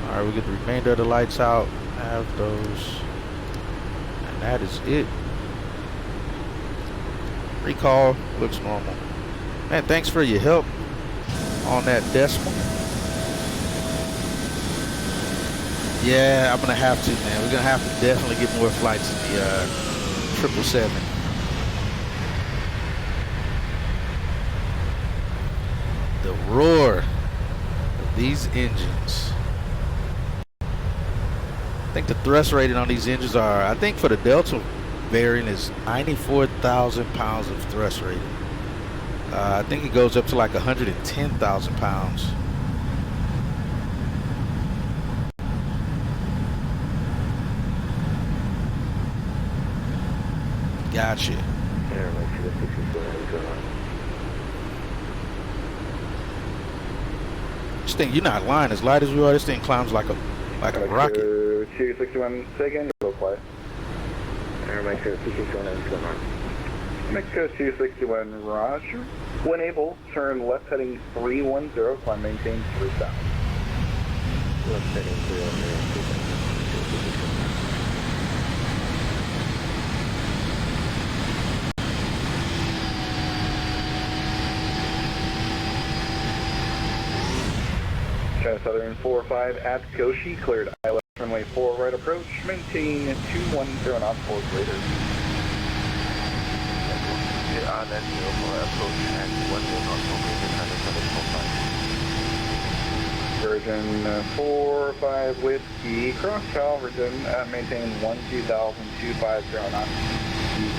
Alright, we get the remainder of the lights out. Have those. And that is it. Recall looks normal. Man, thanks for your help on that decimal. Yeah, I'm gonna have to, man. We're gonna have to definitely get more flights in the 777. The roar of these engines. I think the thrust rating on these engines are, I think for the Delta variant is 94,000 pounds of thrust rating. I think it goes up to like 110,000 pounds. Gotcha. This thing, you're not lying. As light as we are, this thing climbs like a rocket. 261 second, low flight. Mexico 261, roger. When able, turn left heading 310, climb maintain 3000. Left heading 310. China Southern 45 at Goshi, cleared ILS runway 4 right approach, maintain 210 knots for greater. ILS 04 approach and 10 knots for greater, Virgin 45 Whiskey, cross Calverton, maintain 12,250 knots.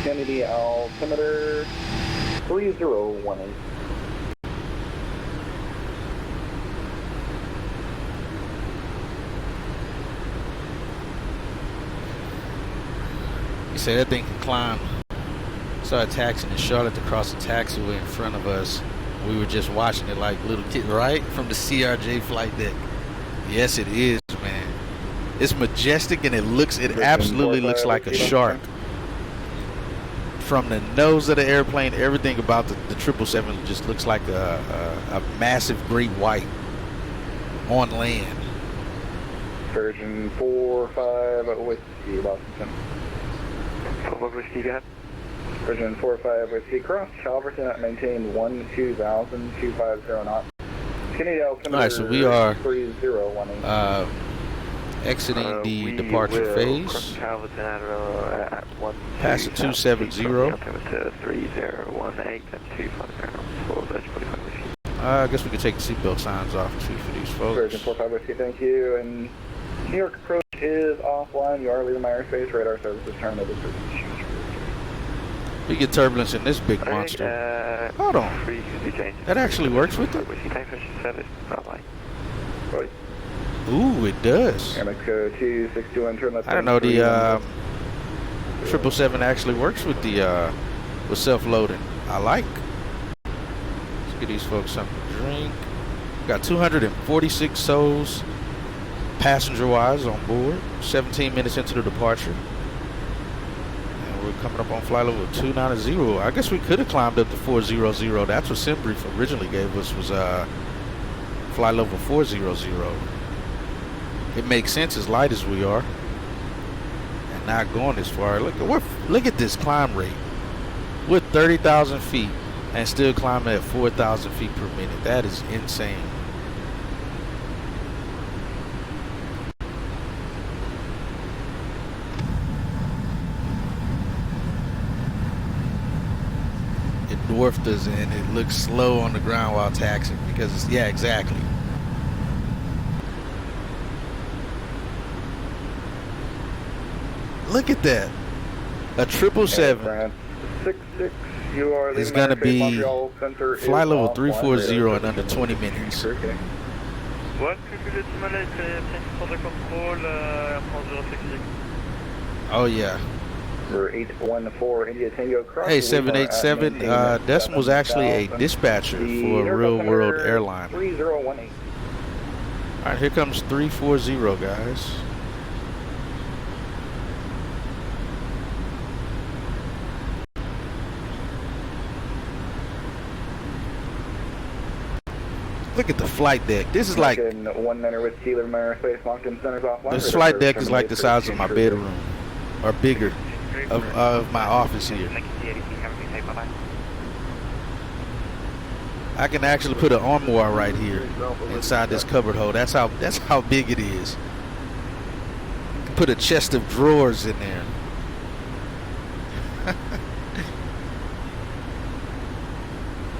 Kennedy altimeter 3018. He said that thing can climb. Started taxiing in Charlotte to cross the taxiway in front of us. We were just watching it like little kid, right from the CRJ flight deck. Yes, it is, man. It's majestic and it absolutely looks like a shark. From the nose of the airplane, everything about the 777 just looks like a massive great white on land. Virgin 45 Whiskey, Washington. Whiskey, go ahead. Virgin 45 Whiskey, cross Calverton, maintain 12,250 knots. Kennedy altimeter. All right, so we are 3018. Exiting the departure phase. Past the 270. I guess we could take the seatbelt signs off too for these folks. Virgin 45 Whiskey, thank you. And New York approach is offline. You are leaving my airspace. Radar services turn over to we get turbulence in this big monster. Hold on. That actually works with it? Ooh, it does. Mexico 261, turn left. I don't know, the 777 actually works with the with self-loading. I like. Let's get these folks something to drink. Got 246 souls passenger-wise on board. 17 minutes into the departure. We're coming up on flight level 290. I guess we could have climbed up to 400. That's what SimBrief originally gave us, was flight level 400. It makes sense as light as we are and not going this far. Look at this climb rate. We're 30,000 feet and still climbing at 4,000 feet per minute. That is insane. Dwarfed us and it looks slow on the ground while taxiing because it's, yeah, exactly. Look at that. A 777 is going to be flight level 340 in under 20 minutes. Oh yeah. For 814 India Tango cross. Hey, 787, Decimal's actually a dispatcher for a real world airline. 3018. Alright, here comes 340, guys. Look at the flight deck. This is like, this flight deck is like the size of my bedroom, or bigger, of my office here. I can actually put an armoire right here inside this cupboard hole. That's how big it is. Put a chest of drawers in there.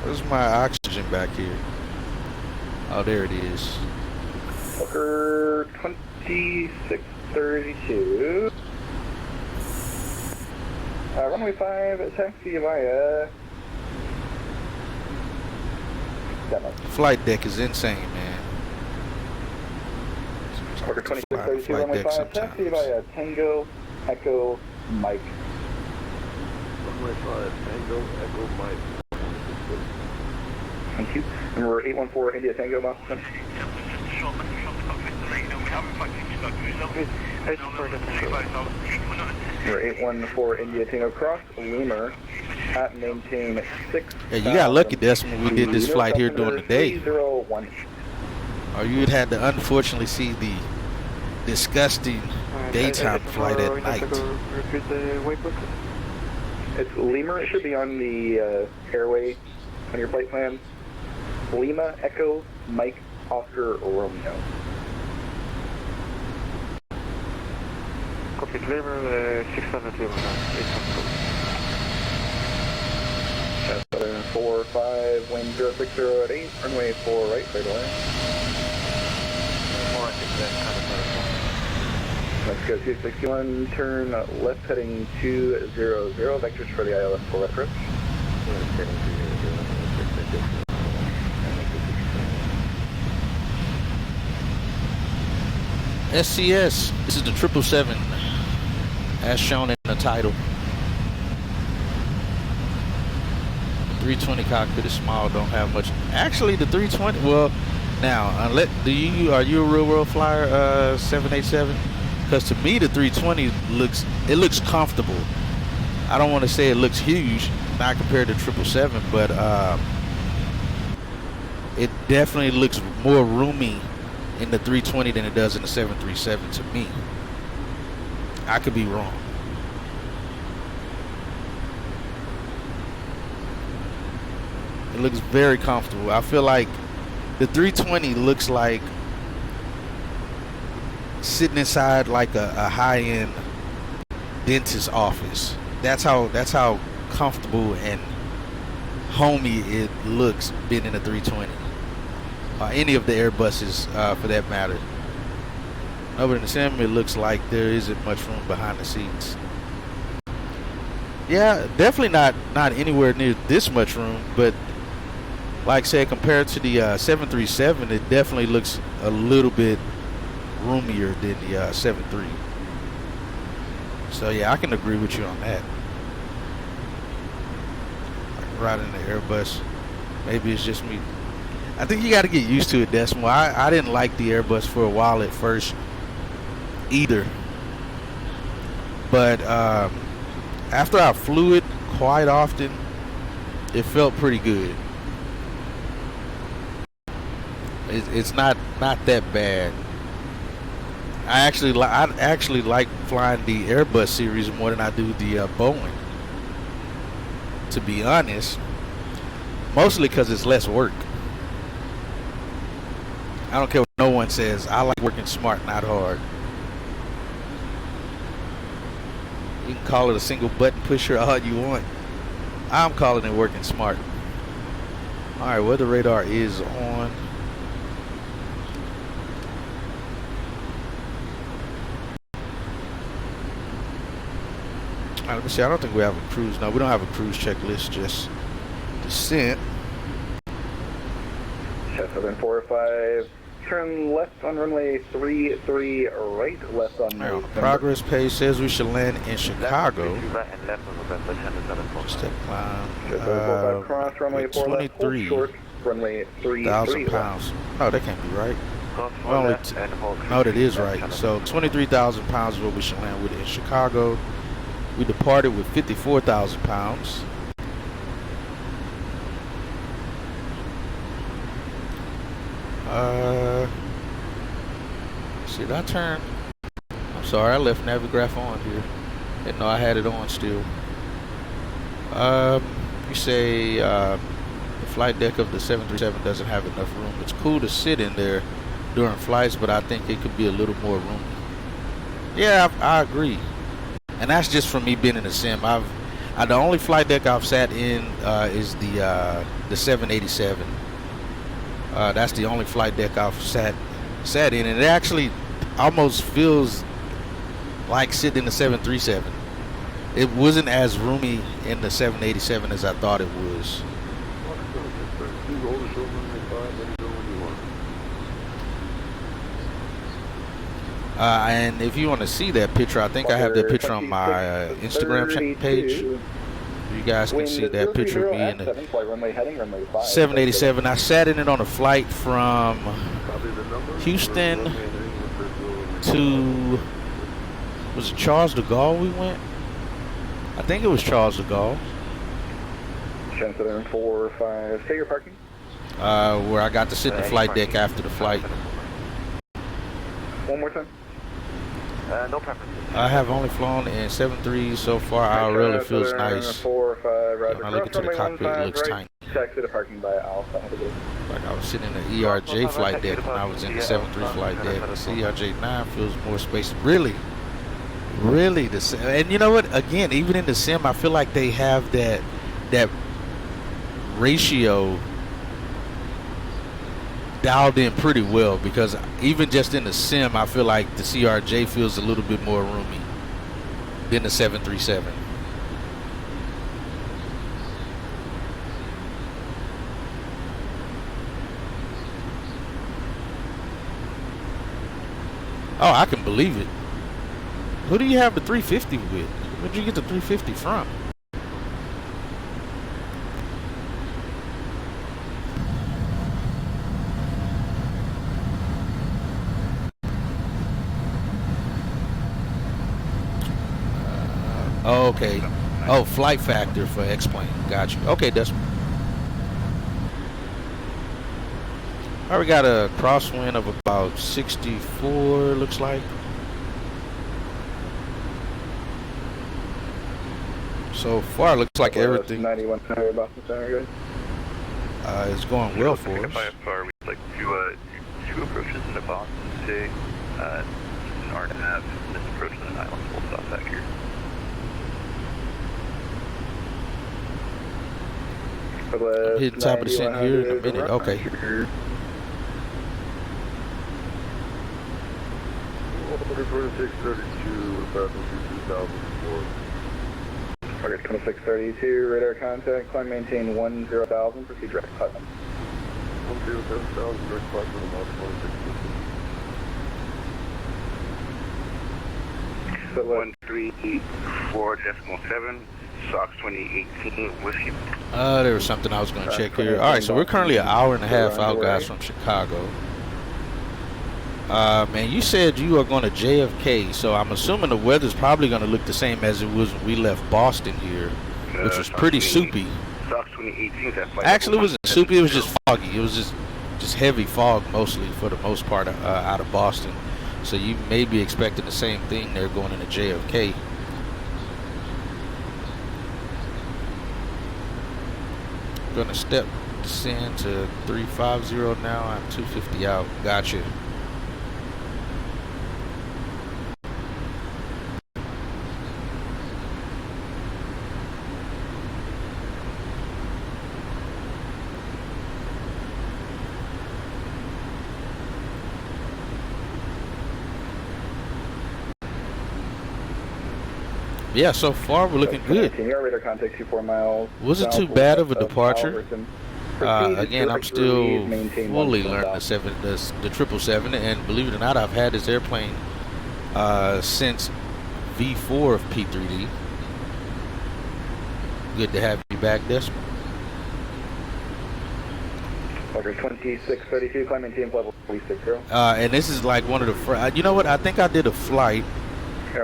Where's my oxygen back here? Oh, there it is. Fokker 2632. Runway 5, taxi via demo. Flight deck is insane, man. Fokker 2632, runway 5, taxi via Tango, Echo, Mike. Runway 5, Tango, Echo, Mike. Thank you. Number 814, India Tango, Boston. Number 814, India Tango, cross Lemur at maintain 6. Yeah, you got lucky, Decimal. We did this flight here during the day. 301. Or you'd had to unfortunately see the disgusting daytime flight at night. Repeat the waypoint. It's Lemur. It should be on the airway on your flight plan. Lima, Echo, Mike, Oscar, Romeo. Copy, Lemur, 600 745, wind 060 at 8, runway 4 right, straight away. Let's go 261, turn left heading 200, vectors for the ILS 4 approach. SCS, this is the 777, as shown in the title. 320 cockpit is small, don't have much. Actually, the 320, well, now, are you a real world flyer, 787? Because to me, the 320 looks comfortable. I don't want to say it looks huge, not compared to 777, but it definitely looks more roomy in the 320 than it does in the 737 to me. I could be wrong. It looks very comfortable. I feel like the 320 looks like sitting inside like a high-end dentist's office. That's how comfortable and homey it looks being in a 320. Any of the Airbuses, for that matter. Over in the sim, it looks like there isn't much room behind the seats. Yeah, definitely not anywhere near this much room, but like I said, compared to the 737, it definitely looks a little bit roomier than the 73. So yeah, I can agree with you on that. Like riding the Airbus, maybe it's just me. I think you got to get used to it, Decimal. I didn't like the Airbus for a while at first either, but after I flew it quite often, it felt pretty good. It's not that bad. I actually like flying the Airbus series more than I do the Boeing, to be honest. Mostly because it's less work. I don't care what no one says. I like working smart, not hard. You can call it a single button pusher all you want. I'm calling it working smart. Alright, weather radar is on. Alright, let me see. I don't think we have a cruise. No, we don't have a cruise checklist, just descent. 745, turn left on runway 33 right, left on progress page says we should land in Chicago. Step climb. Cross runway 4 left, hold short, runway 3,000 pounds. Oh, that can't be right. No, that is right. So 23,000 pounds is what we should land with in Chicago. We departed with 54,000 pounds. Did I turn? I'm sorry, I left Navigraph on here. Didn't know I had it on still. You say the flight deck of the 737 doesn't have enough room. It's cool to sit in there during flights, but I think it could be a little more roomy. Yeah, I agree. And that's just from me being in the sim. The only flight deck I've sat in is the 787. That's the only flight deck I've sat in, and it actually almost feels like sitting in the 737. It wasn't as roomy in the 787 as I thought it was. And if you want to see that picture, I think I have that picture on my Instagram page. You guys can see that picture of me in the 787. I sat in it on a flight from Houston to, was it Charles de Gaulle we went? I think it was Charles de Gaulle. 10-745, stay your parking. Where I got to sit in the flight deck after the flight. One more time. No preference. I have only flown in 7.3 so far. It really feels nice. 4-5, Roger. When I look into the cockpit, it looks tiny. Taxi to parking by Alpha. Like I was sitting in the ERJ flight deck when I was in the 7.3 flight deck. The ERJ-9 feels more space. Really, the sim. And you know what? Again, even in the sim, I feel like they have that ratio dialed in pretty well, because even just in the sim, I feel like the CRJ feels a little bit more roomy than the 737. Oh, I can believe it. Who do you have the 350 with? Where'd you get the 350 from? Okay. Oh, flight factor for X-Plane. Got you. Okay, that's. I already got a crosswind of about 64, looks like. So far, looks like everything 9100 Boston Center, good. Is going well for us. We'd like to two approaches into Boston today. An hour and a half. This approach to an island. We'll stop back here. I'm hitting top of the descent here in a minute. Okay. Target 2632, radar contact, climb maintain 10,000, proceed direct Putnam. 10,000, direct Putnam, about 134.7, SOX 2018, whiskey. There was something I was going to check here. All right, so we're currently an hour and a half out, guys, from Chicago. Man, you said you are going to JFK, so I'm assuming the weather's probably going to look the same as it was when we left Boston here, which was pretty soupy. SOX 2018, Actually, it wasn't soupy. It was just foggy. It was just heavy fog mostly for the most part out of Boston. So you may be expecting the same thing there going into JFK. Going to step descend to 350 now. I'm 250 out. Gotcha. Yeah, so far we're looking good. Radar contact 24 miles. Wasn't too bad of a departure. Again, I'm still fully learning the 777, and believe it or not, I've had this airplane since V4 of P3D. Good to have you back, Decimal. 2632, climb maintain level 360. And this is like one of the first. You know what? I think I did a flight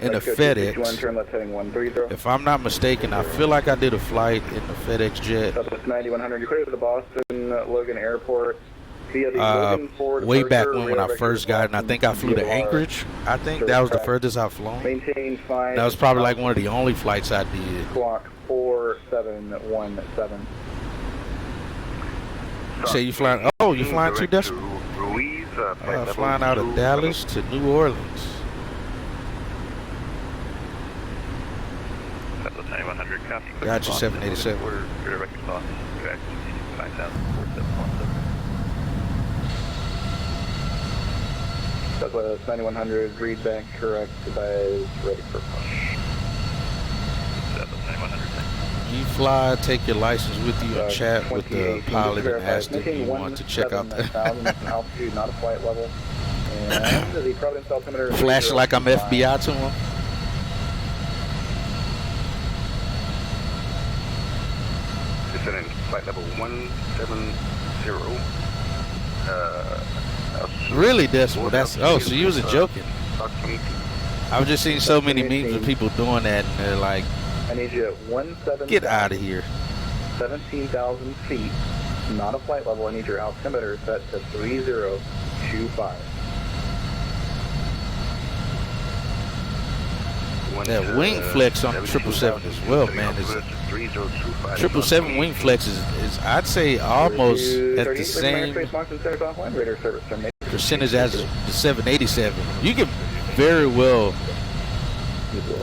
in a FedEx. If I'm not mistaken, I feel like I did a flight in the FedEx jet. Southwest 9100, you clear to the Boston Logan Airport via the Logan Ford way back when I first got it, and I think I flew to Anchorage. I think that was the furthest I've flown. Maintain 5. That was probably like one of the only flights I did. Squawk 4717. Say you flying? Oh, you flying 2 decimal? Ruiz, Flying out of Dallas to New Orleans. That's the 9100 copy. Gotcha, 787. Order direct response. Direct 5047. Southwest 9100, read back correct, goodbye, ready for push. Southwest 9100. You fly, take your license with you and chat with the pilot and ask them you want to check out the altitude, not a flight level. And the Providence altimeter. flashing like I'm FBI to him. Descending flight level 170. Really, Decimal? That's so you wasn't joking. I've just seen so many memes of people doing that, and they're like, I need you at 17. "Get out of here." 17,000 feet, not a flight level. I need your altimeter set to 3025. That wing flex on the 777 as well, man. Is 777 wing flex is I'd say almost at the same percentage as the 787. You can very well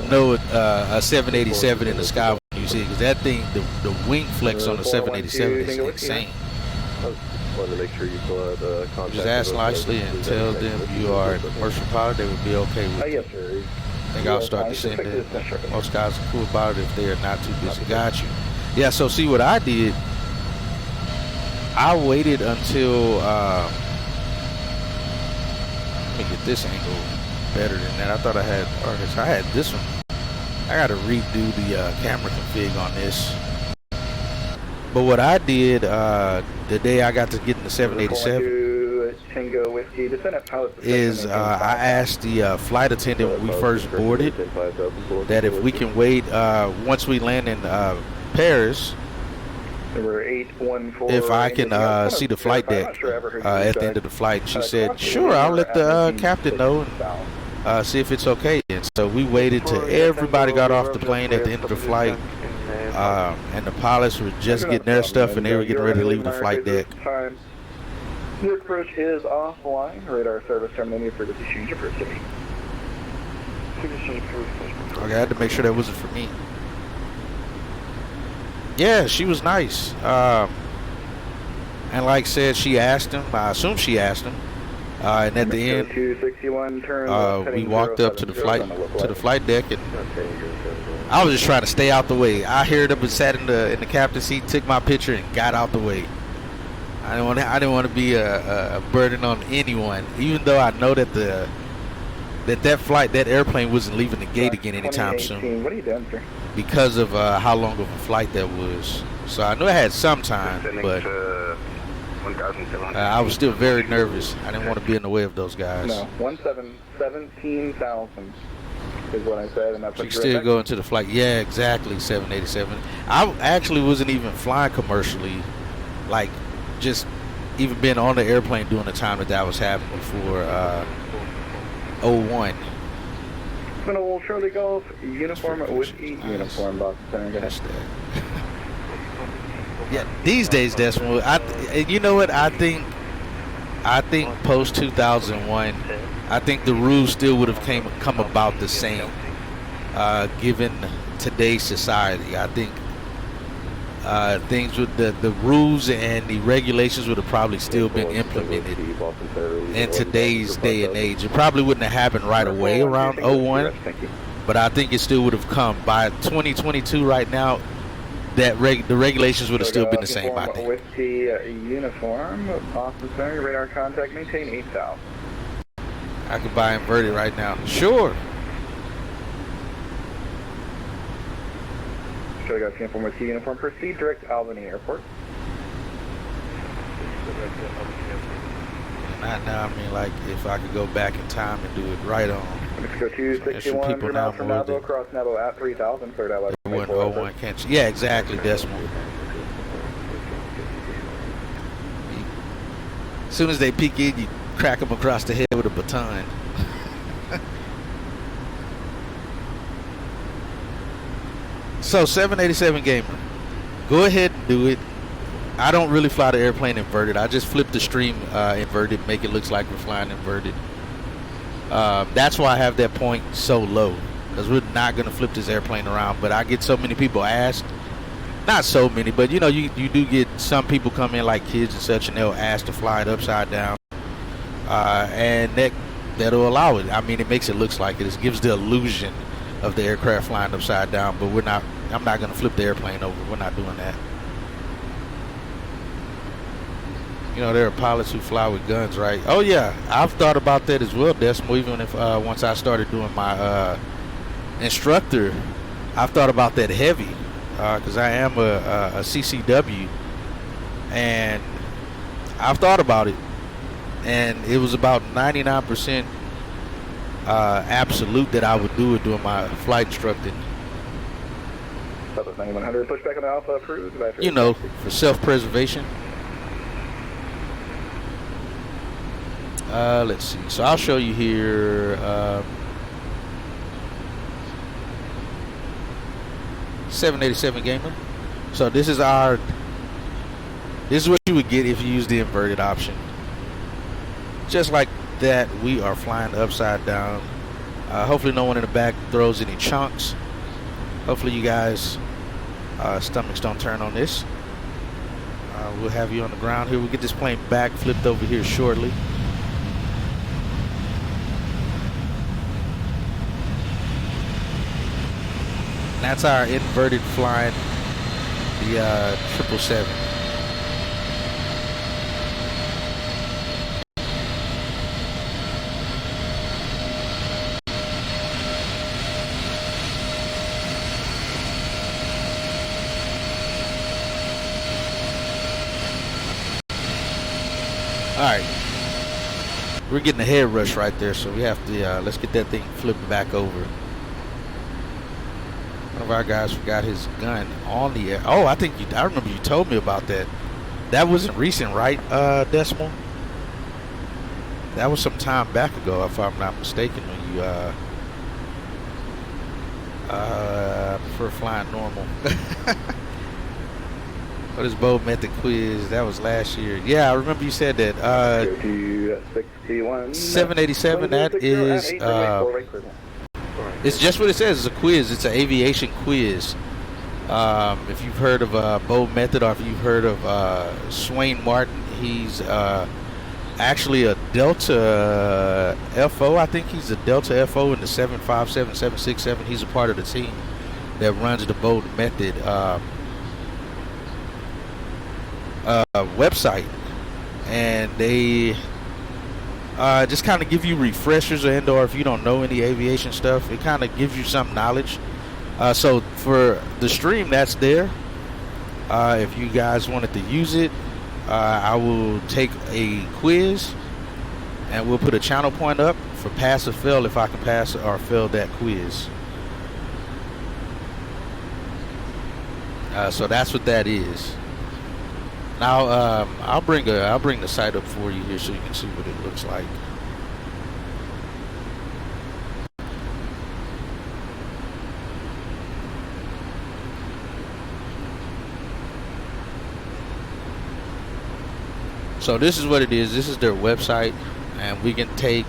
know a 787 in the sky when you see it, because that thing, the wing flex on the 787 is insane. Wanted to make sure you still had contact. Just ask nicely and tell them you are a commercial pilot. They would be okay with it. Yes, sir. I think I'll start descending. Most guys are cool about it if they are not too busy. Got you. Yeah, so see what I did. I waited until let me get this angle better than that. I thought I had this one. I gotta redo the camera config on this. But what I did the day I got to get in the 787 is I asked the flight attendant when we first boarded that if we can wait once we land in Paris, if I can see the flight deck at the end of the flight. She said, sure, I'll let the captain know and see if it's okay. And so we waited till everybody got off the plane at the end of the flight, and the pilots were just getting their stuff and they were getting ready to leave the flight deck. Your approach is offline. Radar service terminated for this change approach to me. Okay, I had to make sure that wasn't for me. Yeah, she was nice. And like I said, she asked him. I assume she asked him. And at the end, we walked up to the flight deck, and I was just trying to stay out the way. I heard up and sat in the captain's seat, took my picture, and got out the way. I didn't want to be a burden on anyone, even though I know that that airplane wasn't leaving the gate again anytime soon. What are you doing, sir? Because of how long of a flight that was. So I knew I had some time, but I was still very nervous. I didn't want to be in the way of those guys. No, 17,000 is what I said, and that's what you still going to the flight. Yeah, exactly, 787. I actually wasn't even flying commercially, like just even been on the airplane during the time that was happening before 01. It's been a little Charlie Golf uniform whiskey uniform box center. Go ahead. Yeah, these days, Decimal. You know what? I think post 2001, I think the rules still would have come about the same, given today's society. I think things with the rules and the regulations would have probably still been implemented in today's day and age. It probably wouldn't have happened right away around 01, but I think it still would have come by 2022 right now. That the regulations would have still been the same, I think. Whiskey uniform, Boston Center, radar contact, maintain 8,000. I could buy inverted right now. Sure. Charlie Golf uniform, whiskey uniform, proceed direct to Albany Airport. Not now. I mean, like if I could go back in time and do it right on. Mexico 261, 3 miles from Nabo, cross Nabo at 3,000, cleared out. Yeah, exactly, Decimal. As soon as they peek in, you crack them across the head with a baton. So 787 gamer, go ahead and do it. I don't really fly the airplane inverted. I just flip the stream inverted, make it look like we're flying inverted. That's why I have that point so low, because we're not going to flip this airplane around. But I get so many people ask, not so many, but you know, you do get some people come in like kids and such, and they'll ask to fly it upside down, and that'll allow it. I mean, it makes it look like it. It gives the illusion of the aircraft flying upside down, but I'm not going to flip the airplane over. We're not doing that. You know, there are pilots who fly with guns, right? Oh yeah, I've thought about that as well, Decimal. Even if once I started doing my instructor, I've thought about that heavy, because I am a CCW, and I've thought about it, and it was about 99% absolute that I would do it doing my flight instructing. 9100, push back on the Alpha, approved. You know, for self-preservation. Let's see. So I'll show you here. 787 gamer. So this is what you would get if you use the inverted option. Just like that, we are flying upside down. Hopefully no one in the back throws any chunks. Hopefully you guys stomachs don't turn on this. We'll have you on the ground here. We'll get this plane back flipped over here shortly. That's our inverted flying, the 777. All right, we're getting a head rush right there, so we have to let's get that thing flipped back over. One of our guys forgot his gun on the air. Oh, I remember you told me about that. That wasn't recent, right, Decimal? That was some time back ago, if I'm not mistaken, when you prefer flying normal. What is Bold Method quiz? That was last year. Yeah, I remember you said that. 787, that is it's just what it says. It's a quiz. It's an aviation quiz. If you've heard of Bold Method, or if you've heard of Swain Martin, he's actually a Delta FO. I think he's a Delta FO in the 757, 767. He's a part of the team that runs the Bold Method website, and they just kind of give you refreshers, or if you don't know any aviation stuff, it kind of gives you some knowledge. So for the stream, that's there. If you guys wanted to use it, I will take a quiz and we'll put a channel point up for pass or fail, if I can pass or fail that quiz. So that's what that is. Now I'll bring the site up for you here so you can see what it looks like. So this is what it is. This is their website, and we can take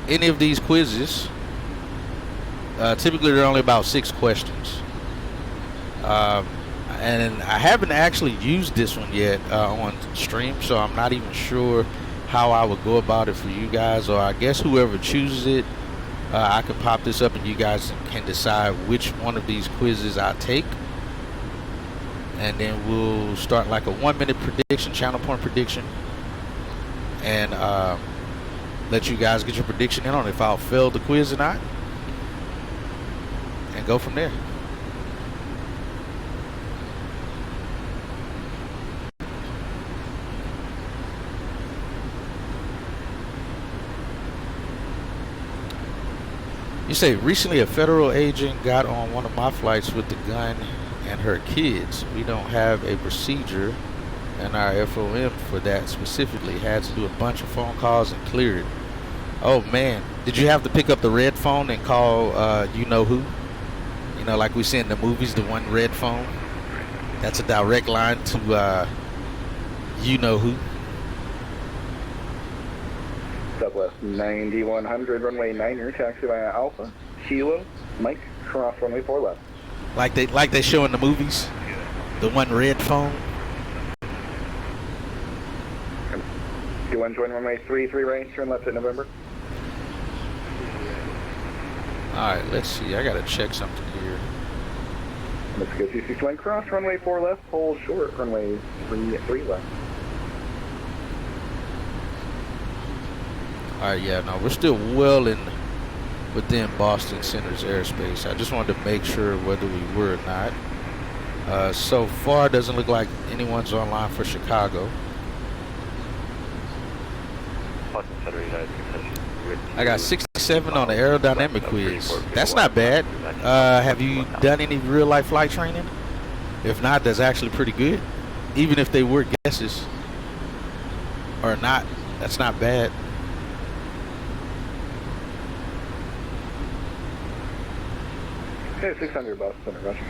any of these quizzes. Typically they're only about 6 questions. And I haven't actually used this one yet on stream, so I'm not even sure how I would go about it for you guys, or I guess whoever chooses it, I can pop this up and you guys can decide which one of these quizzes I take, and then we'll start like a 1-minute prediction, channel point prediction, and let you guys get your prediction in on if I'll fail the quiz or not, and go from there. You say, recently a federal agent got on one of my flights with the gun and her kids. We don't have a procedure in our FOM for that specifically. Had to do a bunch of phone calls and clear it. Oh man, did you have to pick up the red phone and call you know who? You know, like we see in the movies, the one red phone. That's a direct line to you know who. Southwest 9100, runway 9er, taxi via Alpha, Kilo, Mike, cross runway 4 left. Like they show in the movies, the one red phone. Q1 join runway 33 right, turn left at November. Alright, let's see. I gotta check something here. Let's go 261, cross runway 4 left, hold short, runway 3 left. Alright, yeah, no, we're still well within Boston Center's airspace. I just wanted to make sure whether we were or not. So far, it doesn't look like anyone's online for Chicago. I got 67 on the aerodynamic quiz. That's not bad. Have you done any real life flight training? If not, that's actually pretty good. Even if they were guesses or not, that's not bad. Okay, 600 Boston Center, Roger.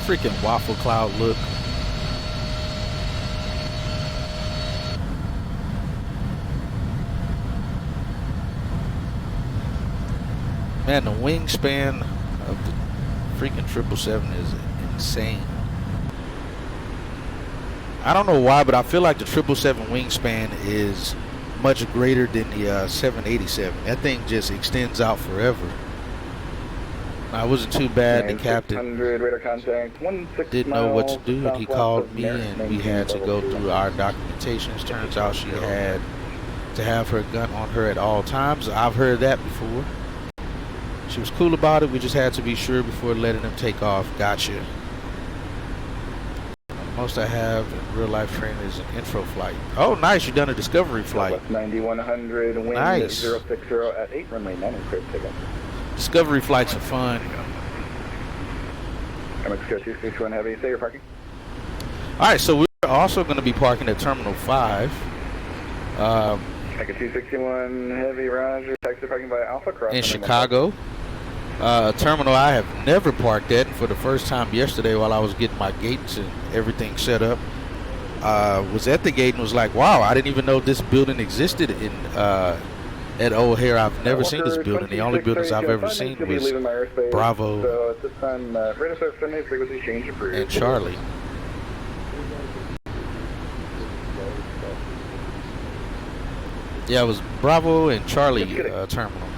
Freaking waffle cloud look. Man, the wingspan of the freaking 777 is insane. I don't know why, but I feel like the 777 wingspan is much greater than the 787. That thing just extends out forever. Now, it wasn't too bad. The captain radar contact, didn't know what to do, and he called me, and we had to go through our documentations. Turns out she had to have her gun on her at all times. I've heard that before. She was cool about it. We just had to be sure before letting them take off. Gotcha. Most I have in real life training is an intro flight. Oh, nice. You done a discovery flight. 9100, wind nice. 060 at 8, runway 9, clear to take off. Discovery flights are fun. MX 261 heavy, stay your parking. Alright, so we're also going to be parking at Terminal 5. Take a 261 heavy, roger, taxi parking by Alpha Cross. In Chicago. A terminal I have never parked at, and for the first time yesterday while I was getting my gates and everything set up, was at the gate and was like, wow, I didn't even know this building existed in at O'Hare. I've never seen this building. The only buildings I've ever seen was Bravo so at this time, radar service terminated, frequency change approved. and Charlie. Yeah, it was Bravo and Charlie terminal.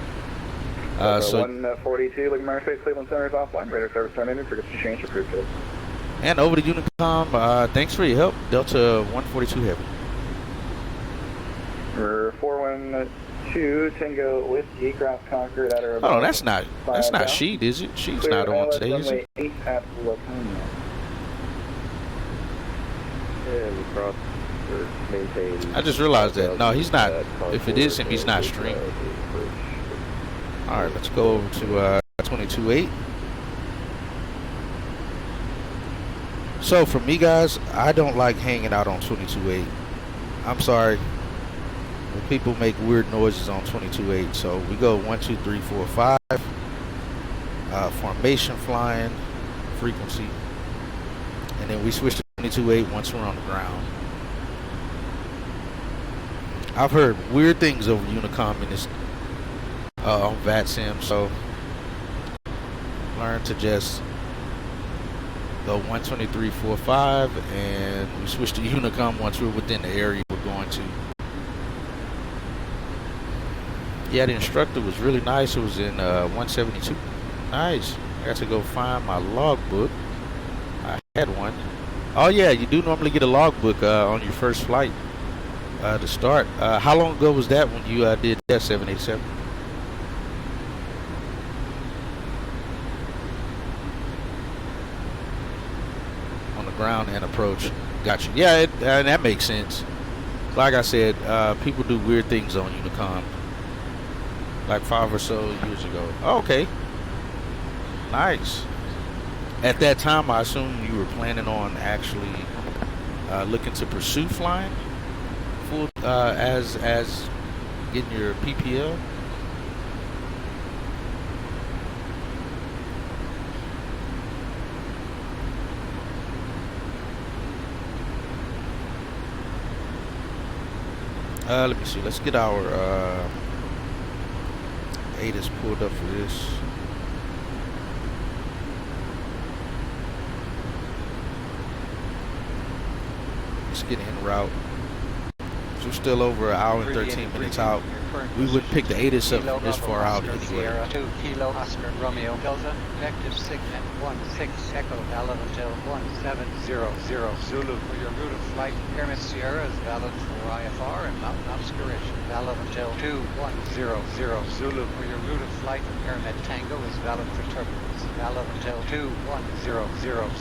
So 142, looking at airspace, Cleveland Center is offline. Radar service terminated, frequency change approved. And over to Unicom, thanks for your help. Delta 142 heavy. We're 412 Tango Whiskey, Cross Concord at our. Oh, that's not Sheet, is it? Sheet's not on today, is it? 8 at Laconia. And we cross or maintain. I just realized that. No, he's not. If it is him, he's not streaming. All right, let's go over to 22.8. So for me, guys, I don't like hanging out on 22.8. I'm sorry. People make weird noises on 22.8. So we go 1, 2, 3, 4, 5. Formation flying, frequency, and then we switch to 22.8 once we're on the ground. I've heard weird things over Unicom in this on VATSIM, so learn to just go 123.45 and we switch to Unicom once we're within the area we're going to. Yeah, the instructor was really nice. It was in 172. Nice. I got to go find my logbook. I had one. Oh yeah, you do normally get a logbook on your first flight to start. How long ago was that when you did that 787? Ground and approach. Gotcha. Yeah, that makes sense. Like I said, people do weird things on Unicom. Like 5 or so years ago. Oh, okay. Nice. At that time, I assume you were planning on actually looking to pursue flying full as getting your PPL. Let me see. Let's get our ATIS pulled up for this. Let's get en route. So we're still over an hour and 13 minutes out. We would pick the ATIS up from this far out anyway. Sierra 2 Kilo Oscar Romeo Delta, Vective Signet 16 Echo Valid until 1700 Zulu for your route of flight. Hermit Sierra is valid for IFR and mountain obscuration. Valid until 2100 Zulu for your route of flight. Hermit Tango is valid for turbulence. Valid until 2100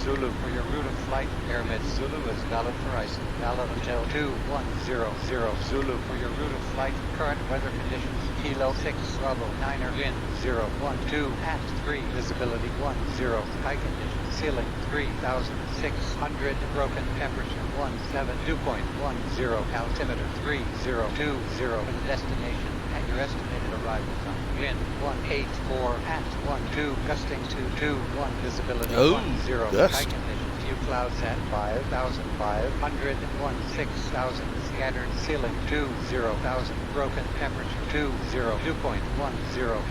Zulu for your route of flight. Hermit Zulu is valid for ice. Valid until 2100 Zulu for your route of flight. Current weather conditions. Kilo 6 Bravo 9er wind 012 at 3 visibility 10 high conditions ceiling 3600 broken temperature 17.10 altimeter 3020 and destination at your estimated arrival time. Wind 184 at 12 gusting to 21 visibility 10 high conditions. Few clouds at 5,500 16,000 scattered ceiling 20,000 broken temperature 2.10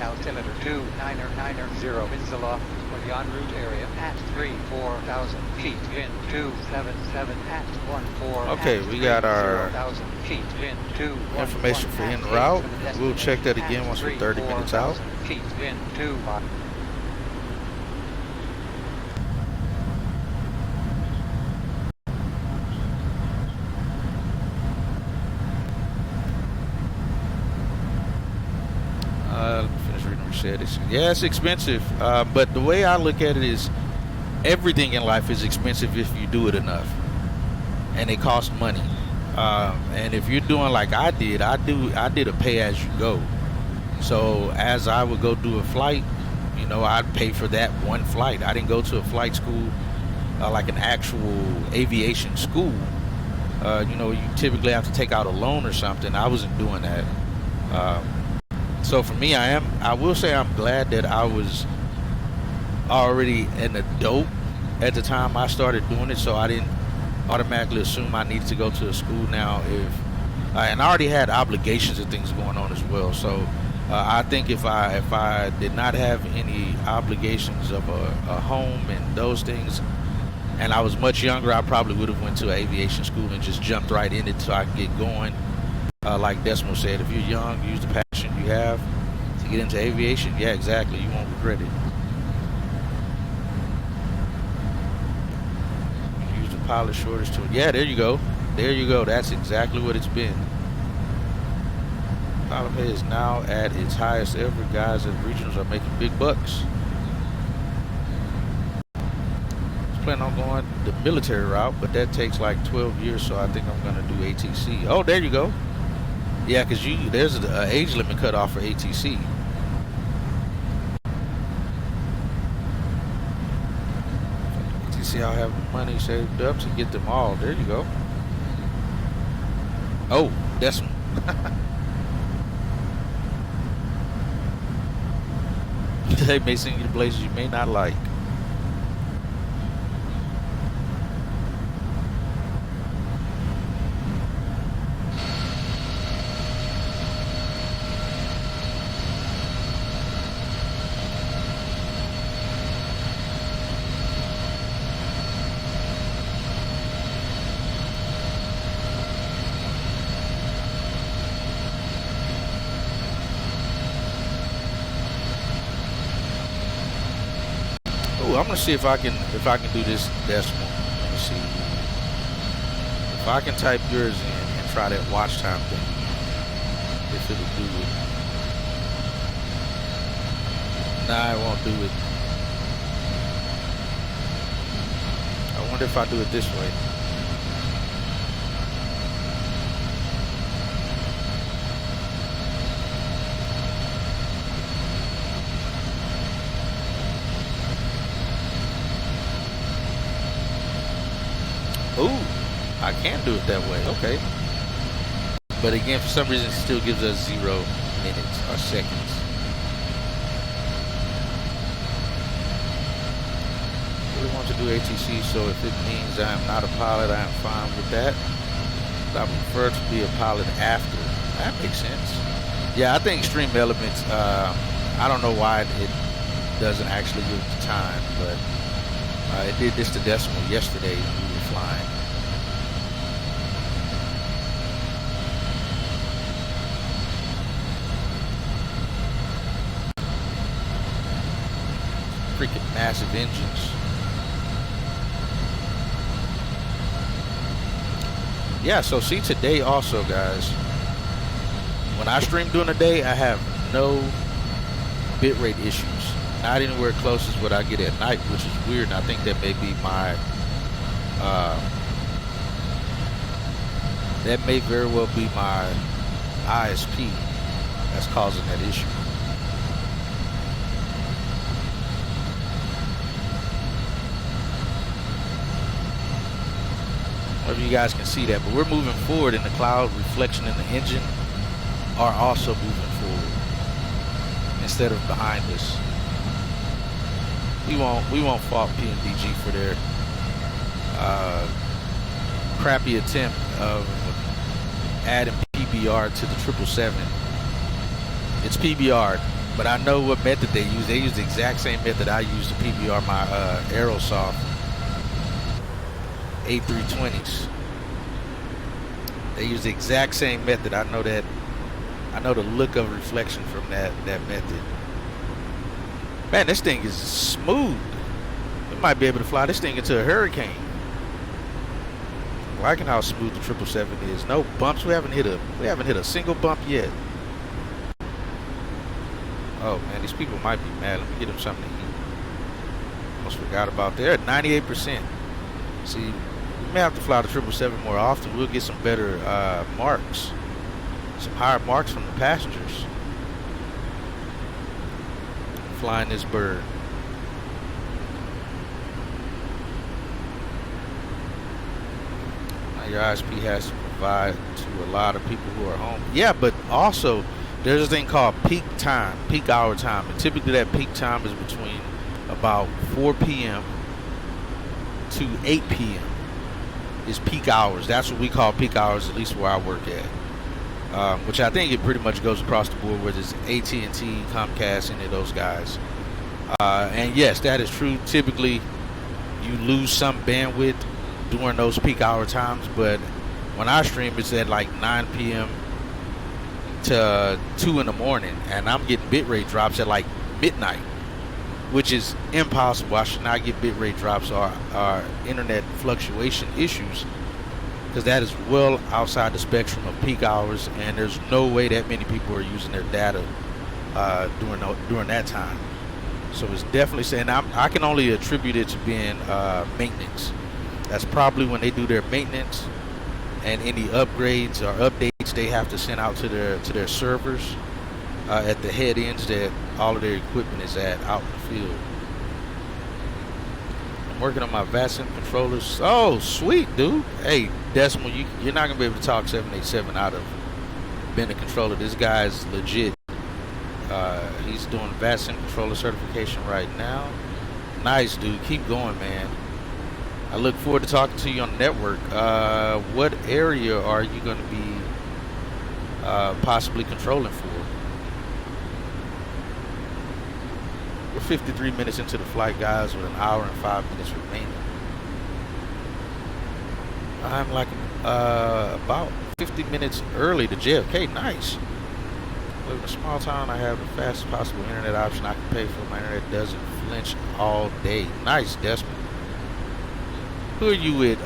altimeter 2990 winds aloft for the en route area at 4,000 feet wind 277 at 14. Okay, we got our feet wind 2 information for en route. We'll check that again once we're 30 minutes out. Feet wind 2. Let me finish reading what you said. Yeah, it's expensive, but the way I look at it is everything in life is expensive if you do it enough, and it costs money. And if you're doing like I did a pay as you go. So as I would go do a flight, you know, I'd pay for that one flight. I didn't go to a flight school like an actual aviation school. You know, you typically have to take out a loan or something. I wasn't doing that. So for me, I will say I'm glad that I was already an adult at the time I started doing it, so I didn't automatically assume I needed to go to a school now. And I already had obligations and things going on as well. So I think if I did not have any obligations of a home and those things, and I was much younger, I probably would have went to an aviation school and just jumped right in it so I could get going. Like Decimal said, if you're young, use the passion you have to get into aviation. Yeah, exactly. You won't regret it. Use the pilot shortage tool. Yeah, there you go. There you go. That's exactly what it's been. Pilot pay is now at its highest ever. Guys at regionals are making big bucks. I was planning on going the military route, but that takes like 12 years, so I think I'm going to do ATC. Oh, there you go. Yeah, because there's an age limit cut off for ATC. ATC, I'll have the money saved up to get them all. There you go. Oh, that's they may send you to places you may not like. I'm gonna see if I can do this decimal. Let me see. If I can type yours in and try that watch time thing, if it'll do it. Nah, it won't do it. I wonder if I do it this way. Ooh, I can do it that way. Okay. But again, for some reason, it still gives us 0 minutes or seconds. I really want to do ATC, so if it means I am not a pilot, I am fine with that. But I prefer to be a pilot after That makes sense. Yeah, I think Extreme Elements, I don't know why it doesn't actually give the time, but it did this to decimal yesterday when we were flying. Freaking massive engines. Yeah, so see today also, guys, when I stream during the day, I have no bitrate issues. Not anywhere close as what I get at night, which is weird, and I think that may be my that may very well be my ISP that's causing that issue. Maybe you guys can see that, but we're moving forward, and the cloud reflection in the engine are also moving forward instead of behind us. We won't fault PMDG for their crappy attempt of adding PBR to the 777. It's PBR, but I know what method they use. They use the exact same method I use to PBR my Aerosoft A320s. They use the exact same method. I know that. I know the look of reflection from that method. Man, this thing is smooth. We might be able to fly this thing into a hurricane. I'm liking how smooth the 777 is. No bumps. We haven't hit a single bump yet. Oh man, these people might be mad. Let me get them something to eat. Almost forgot about that. They're at 98%. See, we may have to fly the 777 more often. We'll get some better marks. Some higher marks from the passengers. Flying this bird. Now your ISP has to provide to a lot of people who are home. Yeah, but also there's a thing called peak time, peak hour time. And typically that peak time is between about 4 p.m. to 8 p.m. is peak hours. That's what we call peak hours, at least where I work at. Which I think it pretty much goes across the board, where there's AT&T, Comcast, any of those guys. And yes, that is true. Typically, you lose some bandwidth during those peak hour times, but when I stream, it's at like 9 p.m. to 2 in the morning, and I'm getting bitrate drops at like midnight, which is impossible. I should not get bitrate drops or internet fluctuation issues, because that is well outside the spectrum of peak hours, and there's no way that many people are using their data during that time. So it's definitely saying I can only attribute it to being maintenance. That's probably when they do their maintenance and any upgrades or updates they have to send out to their servers at the head ends that all of their equipment is at out in the field. Working on my VASM controllers. Oh, sweet, dude. Hey, Decimal, you're not going to be able to talk 787 out of being a controller. This guy's legit. He's doing VASM controller certification right now. Nice, dude. Keep going, man. I look forward to talking to you on the network. What area are you going to be possibly controlling for? We're 53 minutes into the flight, guys, with an hour and 5 minutes remaining. I'm like about 50 minutes early to JFK. Nice. Live in a small town. I have the fastest possible internet option I can pay for. My internet doesn't flinch all day. Nice, Desmond. Who are you with?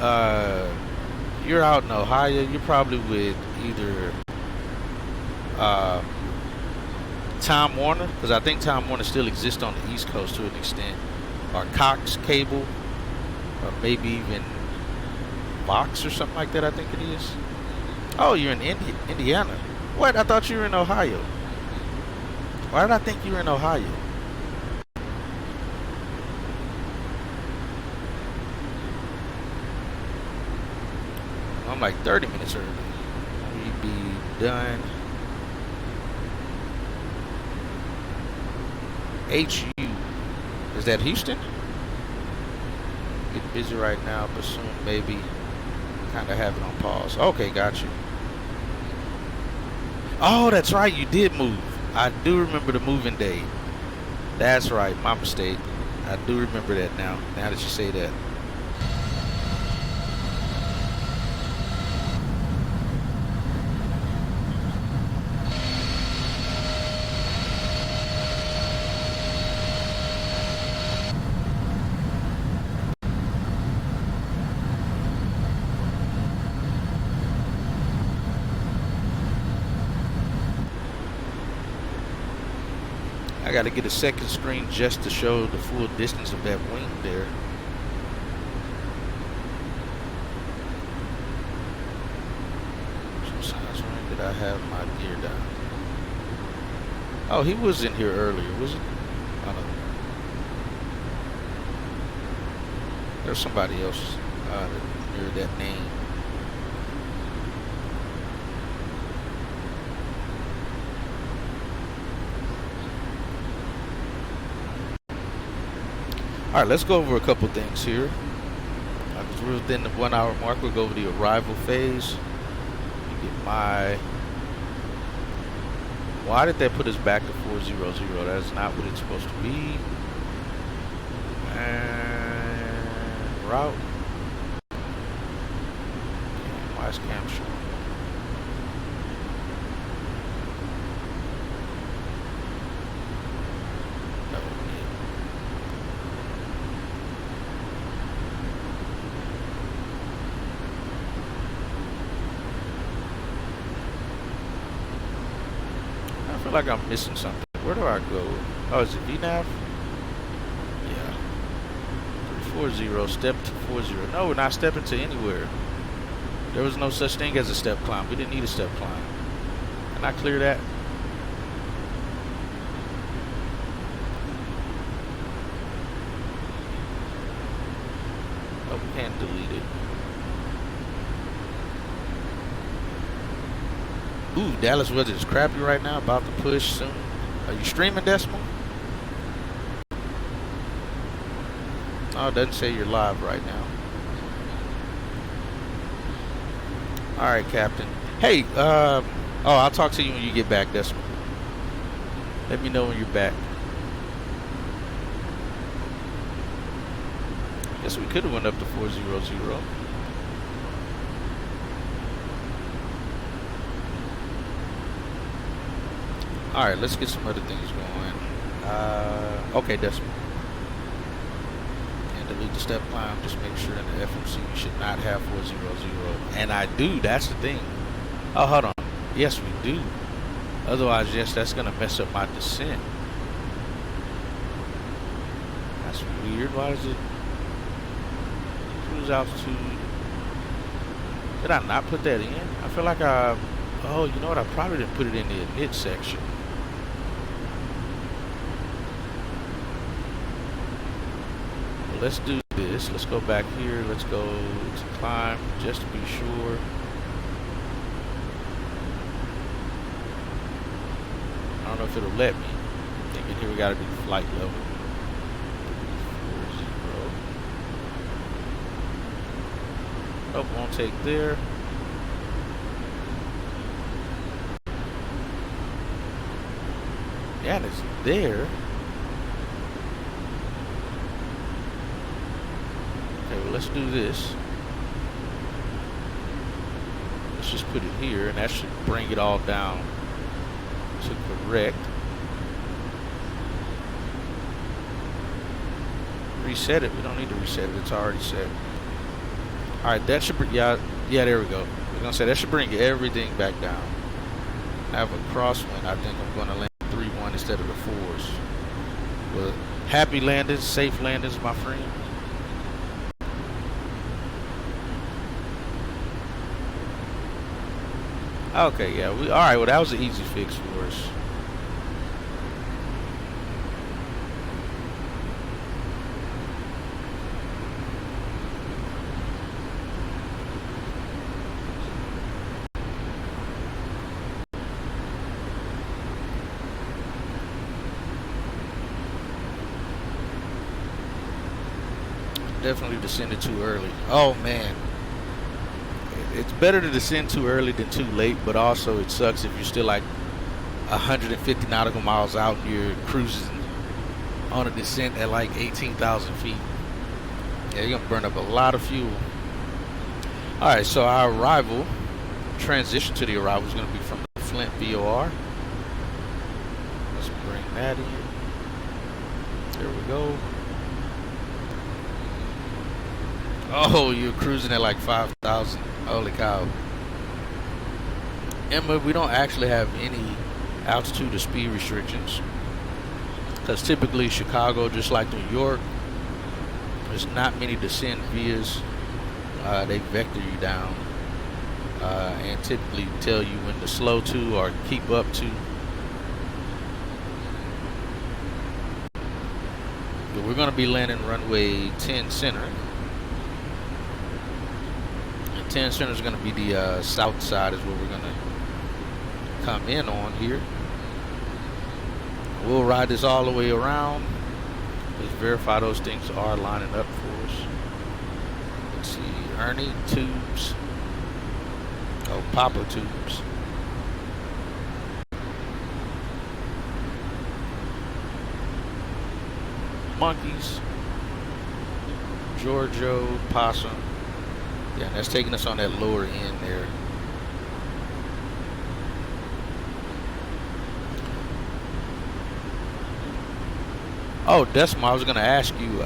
You're out in Ohio. You're probably with either Time Warner, because I think Time Warner still exists on the East Coast to an extent, or Cox Cable, or maybe even Vox or something like that. I think it is. Oh, you're in Indiana. What? I thought you were in Ohio. Why did I think you were in Ohio? I'm like 30 minutes early. We'll be done. HU. Is that Houston? Get busy right now, but soon maybe kind of have it on pause. Okay, got you. Oh, that's right. You did move. I do remember the moving day. That's right. My mistake. I do remember that now. Now that you say that. I got to get a second screen just to show the full distance of that wing there. Sometimes when did I have my gear down? Oh, he was in here earlier, was he? I don't know. There's somebody else near that name. All right, let's go over a couple things here. Because we're within the 1 hour mark, we'll go over the arrival phase. Let me get my... Why did they put us back to 400? That is not what it's supposed to be. And route. And why is cam showing? I feel like I'm missing something. Where do I go? Oh, is it VNAV? Yeah. 340, step to 40. No, we're not stepping to anywhere. There was no such thing as a step climb. We didn't need a step climb. Can I clear that? Oh, we can't delete it. Ooh, Dallas weather is crappy right now, about to push soon. Are you streaming, Decimal? Oh, it doesn't say you're live right now. Alright, Captain. Hey, oh, I'll talk to you when you get back, Decimal. Let me know when you're back. Guess we could have went up to 400. Alright, let's get some other things going. Okay, Decimal. And delete the step climb. Just make sure in the FMC you should not have 400. And I do, that's the thing. Oh, hold on. Yes, we do. Otherwise, yes, that's going to mess up my descent. That's weird. Why is it cruise altitude? Did I not put that in? I feel like I... Oh, you know what? I probably didn't put it in the init section. Well, let's do this. Let's go back here. Let's go to climb just to be sure. I don't know if it'll let me. I'm thinking here we gotta be flight level. 340. Nope, won't take there. Yeah, it's there. Okay, well, let's do this. Let's just put it here, and that should bring it all down to correct. Reset it. We don't need to reset it. It's already set. All right, that should bring. Yeah, there we go. We're gonna say that should bring everything back down. I have a crosswind. I think I'm gonna land 3-1 instead of the 4s. Well, happy landings, safe landings, my friend. Okay, yeah, all right, well, that was an easy fix for us. Definitely descended too early. Oh, man. it's better to descend too early than too late, but also it sucks if you're still like 150 nautical miles out and you're cruising on a descent at like 18,000 feet. Yeah, you're gonna burn up a lot of fuel. All right, so our arrival, transition to the arrival is gonna be from the Flint VOR. Let's bring that in. There we go. Oh, you're cruising at like 5,000. Holy cow. Emma, we don't actually have any altitude or speed restrictions, because typically Chicago, just like New York, there's not many descent vias. They vector you down and typically tell you when to slow to or keep up to. But we're going to be landing runway 10 center. And 10 center is going to be the south side is where we're going to come in on here. We'll ride this all the way around. Let's verify those things are lining up for us. Let's see, Ernie tubes. Oh, popper tubes. Monkeys. Giorgio, possum. Yeah, that's taking us on that lower end there. Oh, Decima, I was going to ask you,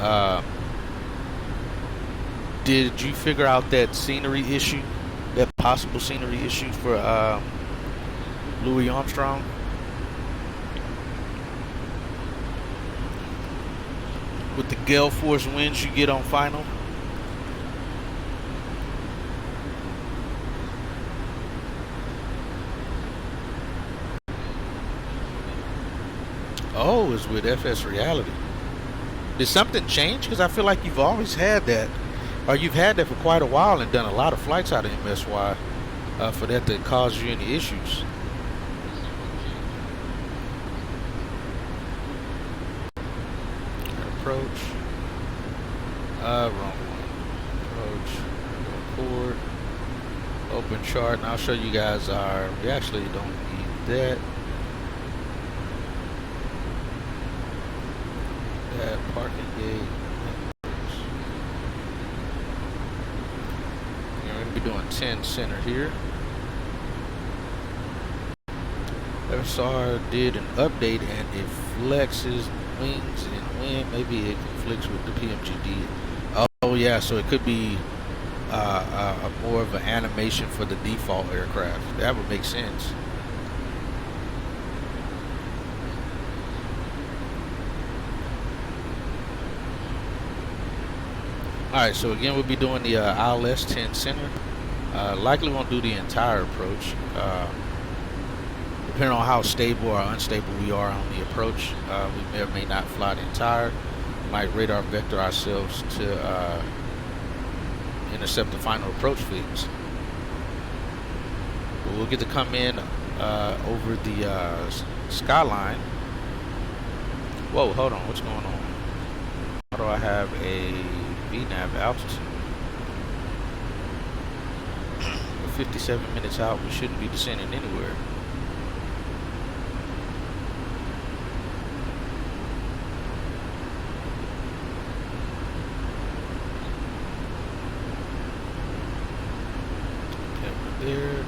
did you figure out that scenery issue, that possible scenery issue for Louis Armstrong? With the gale force winds you get on final? Oh, it's with FS Reality. Did something change? Because I feel like you've always had that, or you've had that for quite a while and done a lot of flights out of MSY for that to cause you any issues. Approach. Wrong one. Approach. Kbos-Kord. Open chart. And I'll show you guys our, we actually don't need that. Parking gate. We're going to be doing 10 center here. FSR did an update and it flexes wings and wind. Maybe it conflicts with the PMDG. Oh yeah, so it could be a more of an animation for the default aircraft. That would make sense. Alright, so again we'll be doing the ILS 10 center. Likely won't do the entire approach. Depending on how stable or unstable we are on the approach, we may or may not fly the entire. We might radar vector ourselves to intercept the final approach phase. But we'll get to come in over the skyline. Whoa, hold on, what's going on? How do I have a VNAV altitude? We're 57 minutes out, we shouldn't be descending anywhere. Okay, we're there.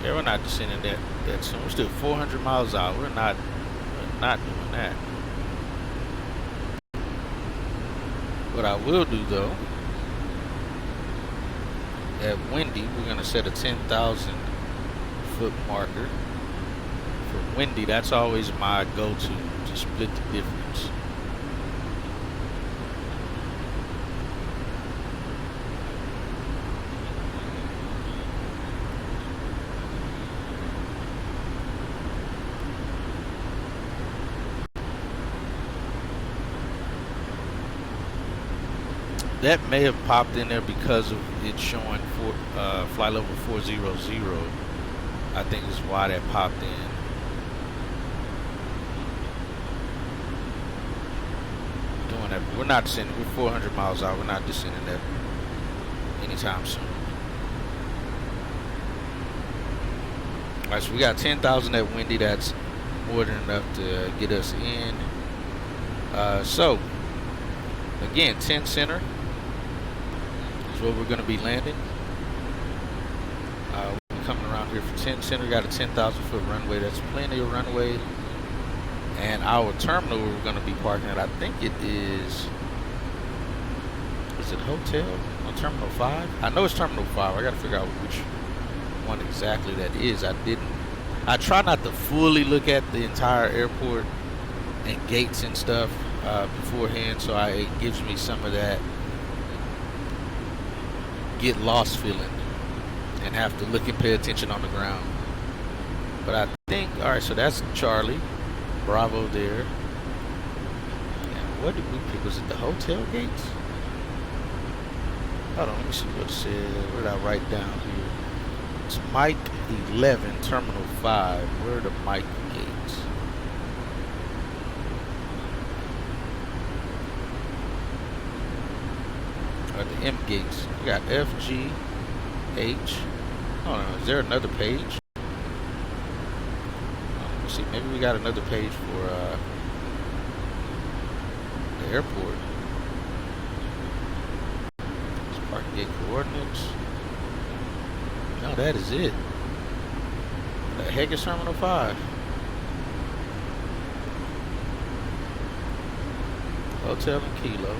Yeah, we're not descending that soon. We're still 400 miles out. We're not doing that. What I will do though, at windy, we're gonna set a 10,000 foot marker. For windy, that's always my go-to to split the difference. That may have popped in there because of it showing flight level 400. I think is why that popped in. Doing that, we're not descending. We're 400 miles out. We're not descending that anytime soon. Alright, so we got 10,000 at windy. That's more than enough to get us in. So, again, 10 center is where we're going to be landing. We're coming around here for 10 center. Got a 10,000 foot runway. That's plenty of runway. And our terminal we're going to be parking at, I think it is it hotel on Terminal 5? I know it's Terminal 5. I got to figure out which one exactly that is. I try not to fully look at the entire airport and gates and stuff beforehand, so it gives me some of that get lost feeling and have to look and pay attention on the ground. But I think, alright, so that's Charlie Bravo there. And what did we pick? Was it the hotel gates? Hold on, let me see what it said. What did I write down here? It's Mike 11, Terminal 5. Where are the Mike gates? Or the M gates. We got F, G, H. Oh no, is there another page? Let me see, maybe we got another page for the airport. Parking gate coordinates. No, that is it. The heck is Terminal 5? Hotel and Kilo.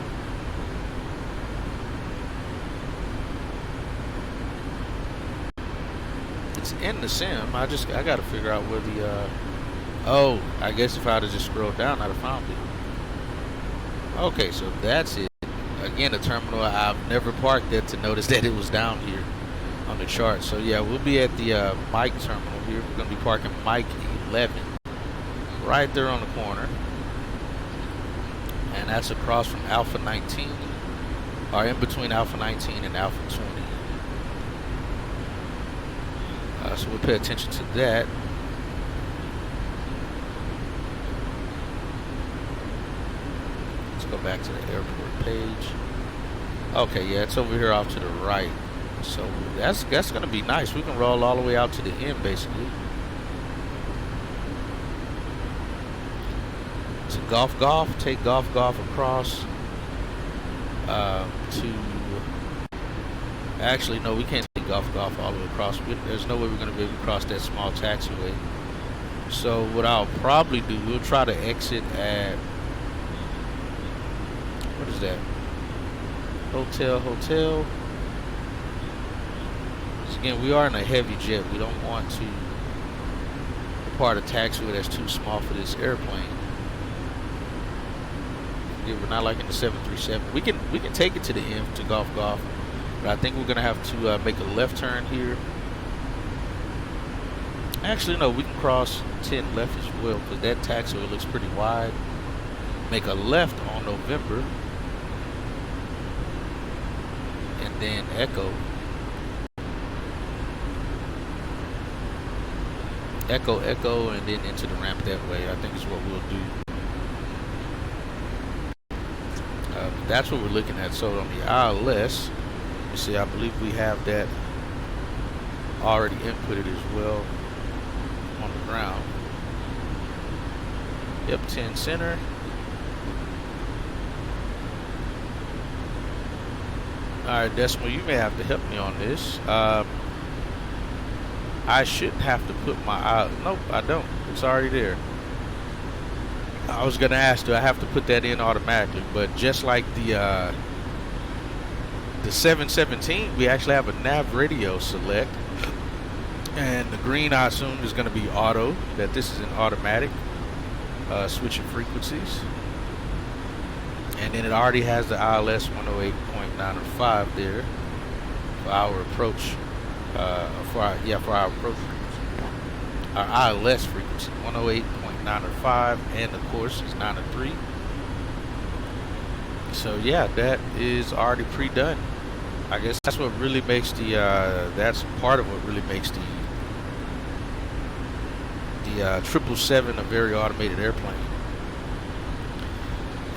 It's in the sim. I gotta figure out where the oh, I guess if I'd have just scrolled down I'd have found it. Okay, so that's it. Again, a terminal I've never parked at to notice that it was down here on the chart. So yeah, we'll be at the Mike terminal here. We're going to be parking Mike 11 right there on the corner. And that's across from Alpha 19, or in between Alpha 19 and Alpha 20. So we'll pay attention to that. Go back to the airport page. Okay, yeah, it's over here off to the right. So that's gonna be nice. We can roll all the way out to the end, basically. To Golf, take Golf across to. Actually, no, we can't take Golf all the way across. There's no way we're gonna be able to cross that small taxiway. So what I'll probably do, we'll try to exit at. What is that? Hotel. So again, we are in a heavy jet. We don't want to depart a taxiway that's too small for this airplane. Yeah, we're not like in the 737. We can take it to the end to Golf, but I think we're gonna have to make a left turn here. Actually, no, we can cross 10 left as well because that taxiway looks pretty wide. Make a left on November. Then Echo, and then into the ramp that way. I think is what we'll do. That's what we're looking at. So on the ILS, you see, I believe we have that already inputted as well on the ground. Yep, 10 center. Alright, Decimal, you may have to help me on this. I shouldn't have to put my nope, I don't. It's already there. I was gonna ask, do I have to put that in automatically? But just like the 717, we actually have a nav radio select, and the green I assume is gonna be auto. That this is an automatic switching frequencies. And then it already has the ILS 108.905 there for our approach, for our approach frequency. Our ILS frequency, 108.905, and of course it's 903. So yeah, that is already pre-done. I guess that's what really makes the, that's part of what really makes the 777 a very automated airplane.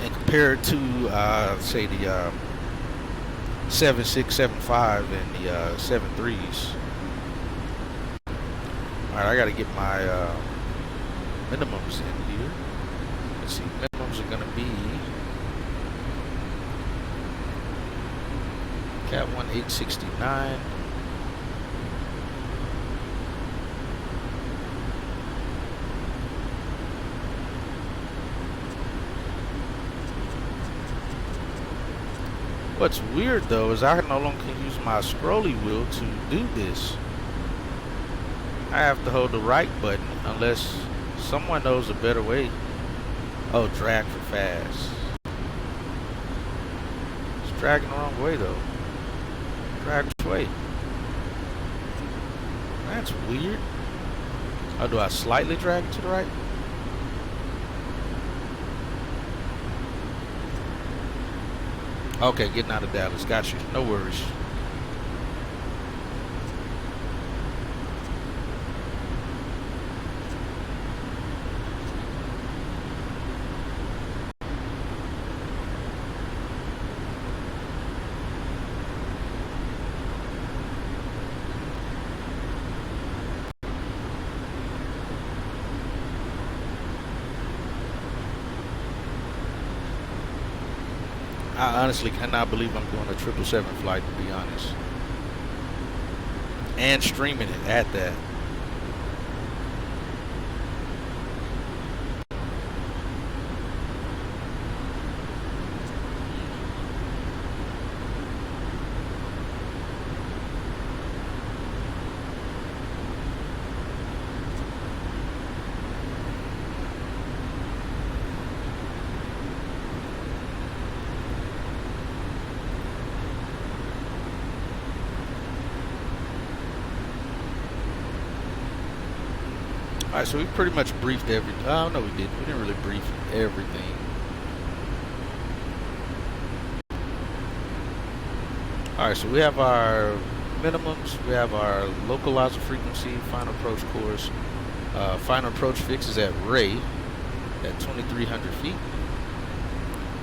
And compared to, say the 7675 and the 73s. Alright, I gotta get my minimums in here. Let's see, minimums are gonna be Cat 1 869. What's weird though is I no longer can use my scrolly wheel to do this. I have to hold the right button unless someone knows a better way. Oh, drag for fast. It's dragging the wrong way though. Drag this way. That's weird. Oh, do I slightly drag it to the right? Okay, getting out of Dallas. Got you. No worries. I honestly cannot believe I'm doing a 777 flight, to be honest. And streaming it at that. Alright, so we pretty much briefed everything. Oh, no, we didn't. We didn't really brief everything. Alright, so we have our minimums. We have our localizer frequency, final approach course. Final approach fix is at Ray at 2,300 feet.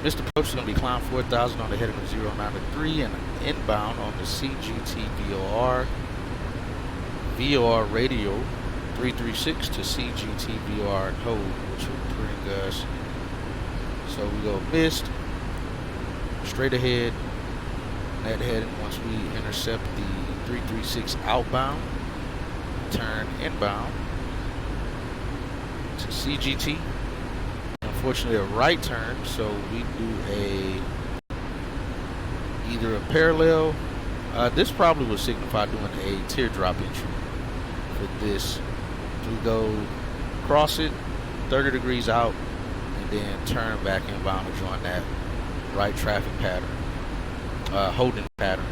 Missed approach is going to be climb 4,000 on the heading of 093 and inbound on the CGT VOR. VOR radio 336 to CGT VOR and hold, which will bring us. So we go missed, straight ahead, net heading. Once we intercept the 336 outbound, turn inbound to CGT. Unfortunately, a right turn, so we do either a parallel. This probably would signify doing a teardrop entry for this. We go cross it 30 degrees out and then turn back inbound to join that right traffic pattern, holding pattern.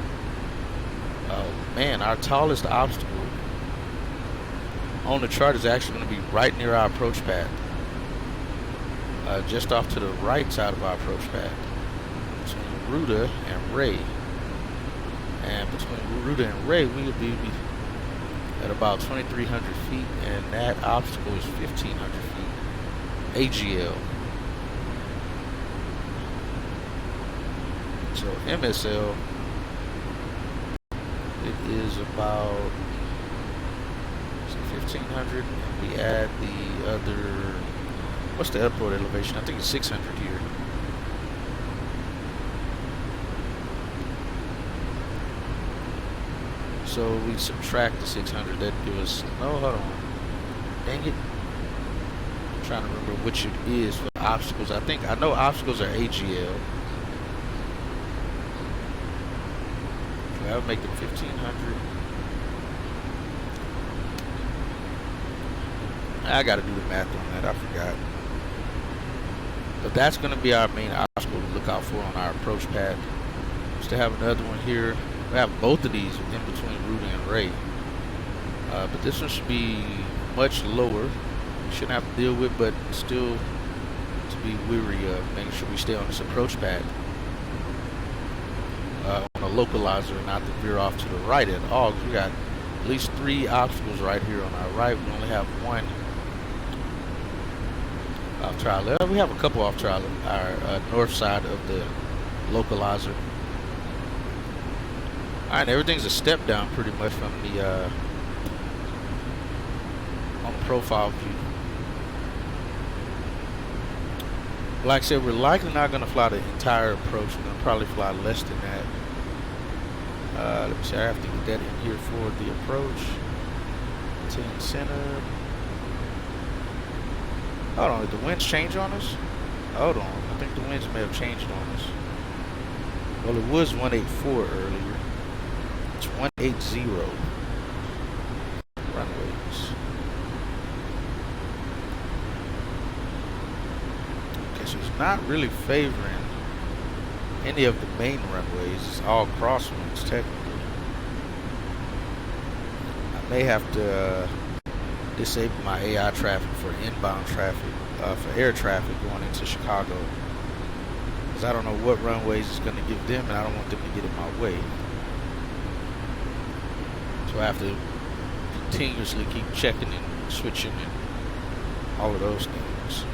Man, our tallest obstacle on the chart is actually going to be right near our approach path, just off to the right side of our approach path, between Ruta and Ray. And between Ruta and Ray, we will be at about 2,300 feet, and that obstacle is 1,500 feet. AGL. So MSL, it is about 1,500, and we add the other. What's the airport elevation? I think it's 600 here. So we subtract the 600, that gives us, no, hold on, dang it, I'm trying to remember which it is for obstacles. I know obstacles are AGL. So that would make them 1,500. I gotta do the math on that, I forgot. But that's gonna be our main obstacle to look out for on our approach path. Just to have another one here. We have both of these in between Ruta and Ray. But this one should be much lower. We shouldn't have to deal with, but still to be weary of making sure we stay on this approach path. On a localizer, not to veer off to the right at all. We got at least 3 obstacles right here on our right. We only have one off trial. We have a couple off trial. Our north side of the localizer. Alright, everything's a step down pretty much from the on the profile view. Like I said, we're likely not going to fly the entire approach. We're going to probably fly less than that. Let me see, I have to get that in here for the approach. 10 center. Hold on, did the winds change on us? Hold on, I think the winds may have changed on us. Well, it was 184 earlier. It's 180. Runways. Okay, so it's not really favoring any of the main runways. It's all crosswinds technically. I may have to disable my AI traffic for inbound traffic, for air traffic going into Chicago. Because I don't know what runways it's going to give them, and I don't want them to get in my way. So I have to continuously keep checking and switching and all of those things.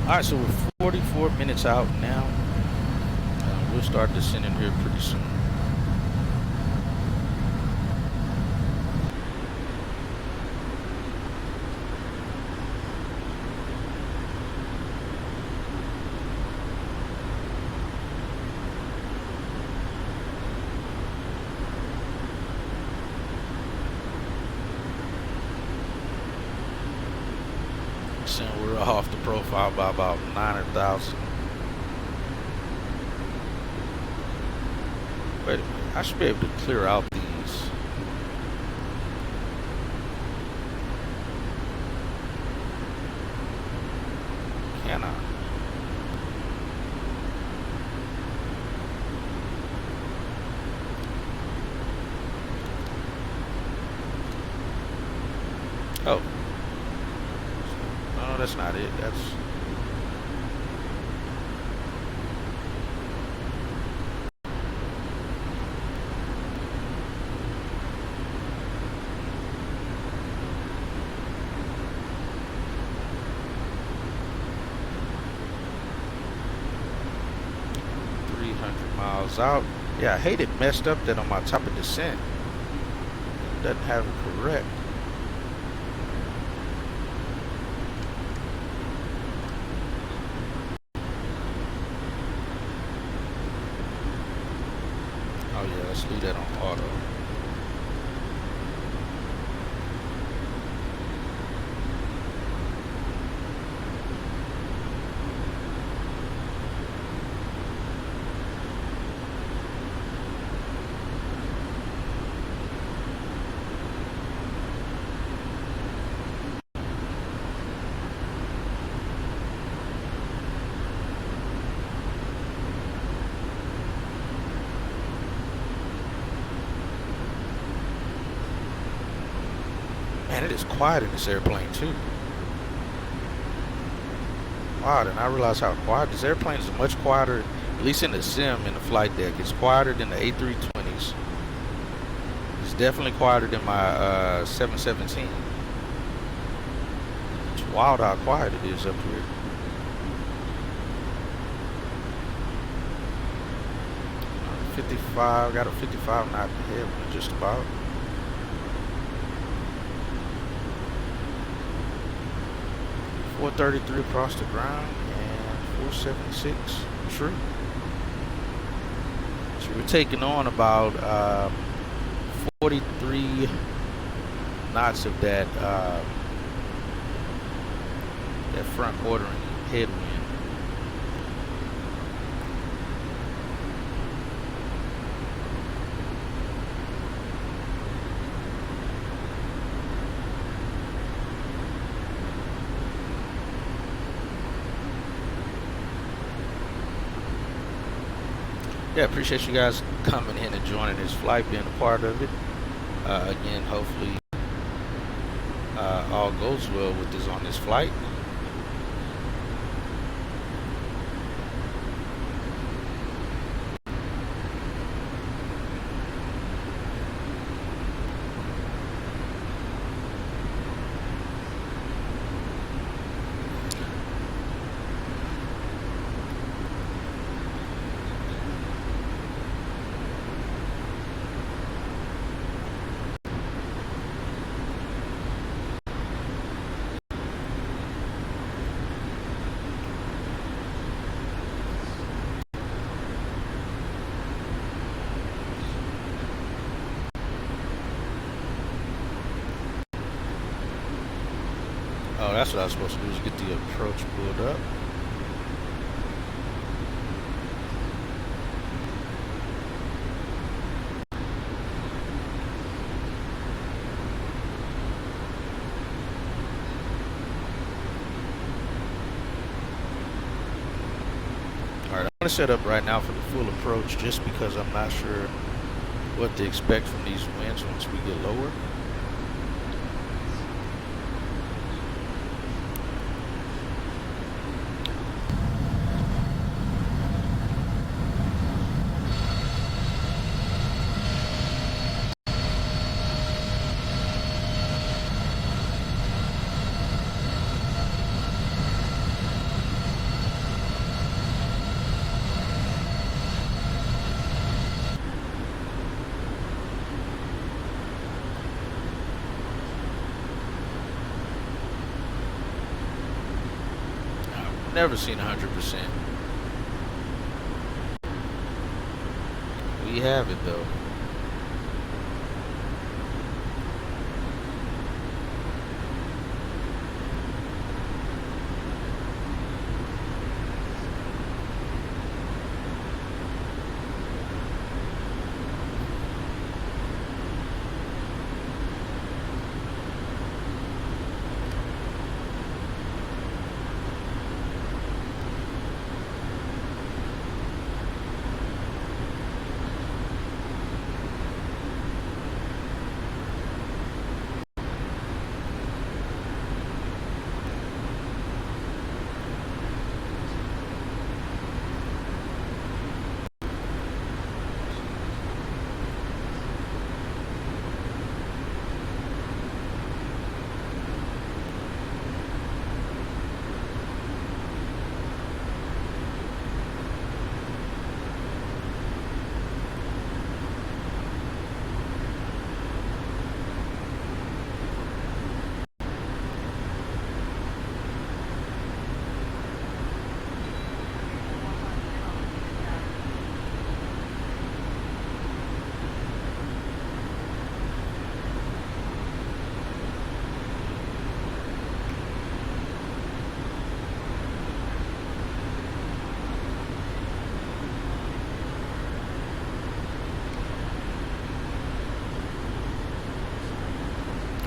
Alright, so we're 44 minutes out now. We'll start descending here pretty soon. We're off the profile by about 900,000. Wait a minute, I should be able to clear out these. Can I? Oh. No, that's not it. That's... miles out. Yeah, I hate it messed up that on my top of descent. It doesn't have it correct. Oh yeah, let's leave that on auto. is quiet in this airplane too. Wow, and I realize how quiet this airplane is. Much quieter, at least in the sim, in the flight deck. It's quieter than the A320s. It's definitely quieter than my 717. It's wild how quiet it is up here. Uh, 55, got a 55 knot headwind just about. .433 across the ground and 476 true. So we're taking on about 43 knots of that that front quartering headwind. Yeah, appreciate you guys coming in and joining this flight, being a part of it. Again, hopefully all goes well with this on this flight. Oh, that's what I was supposed to do, is get the approach pulled up. Alright, I'm going to set up right now for the full approach just because I'm not sure what to expect from these winds once we get lower. Never seen 100%. We have it though.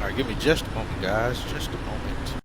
Alright, give me just a moment, guys. Just a moment.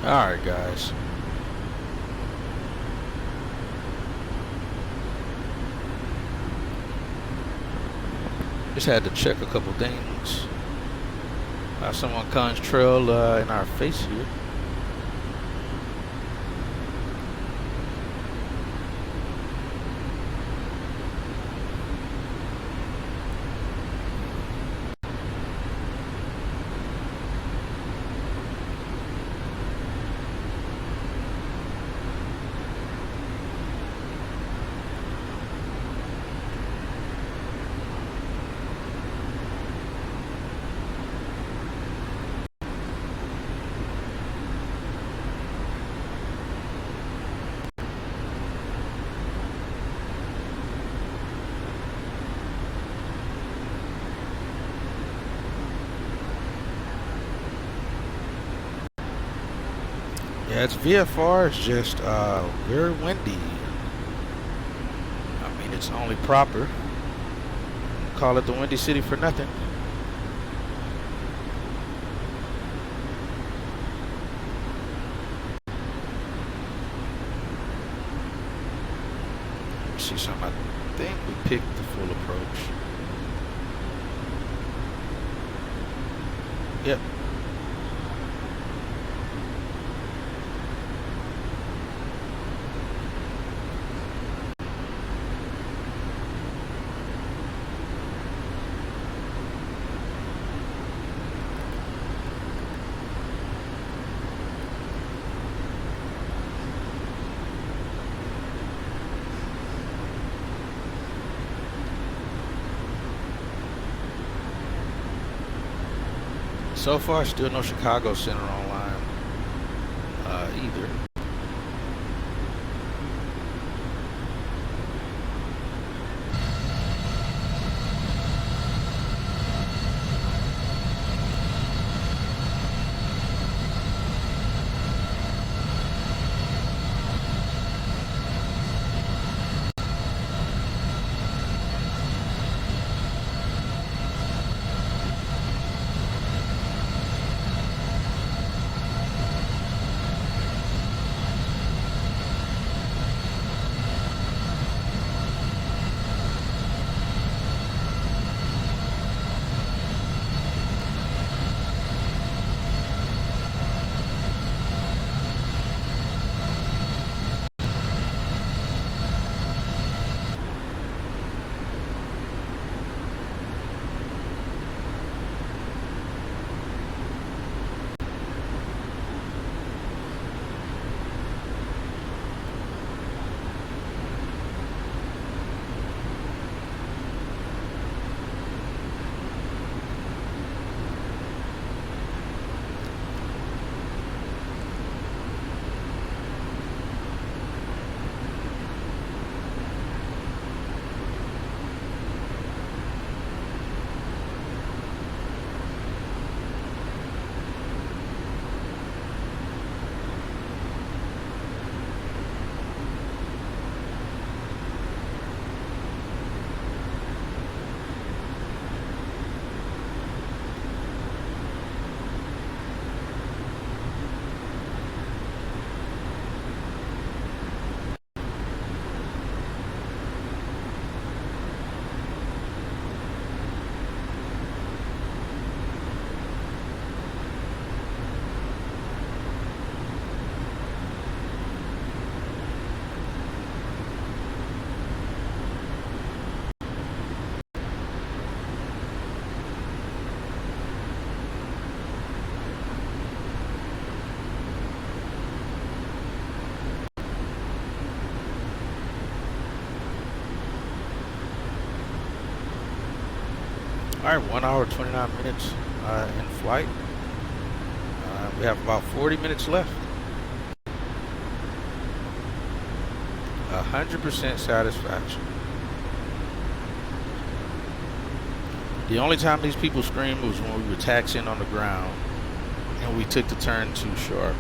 Alright, guys. Just had to check a couple things. Someone comes trail in our face here. Yeah, it's VFR. It's just very windy. I mean, it's only proper. Call it the Windy City for nothing. Let me see something. I think we picked the full approach. Yep. So far, still no Chicago Center online either. Alright, 1 hour 29 minutes in flight. We have about 40 minutes left. 100% satisfaction. The only time these people screamed was when we were taxiing on the ground and we took the turn too sharp.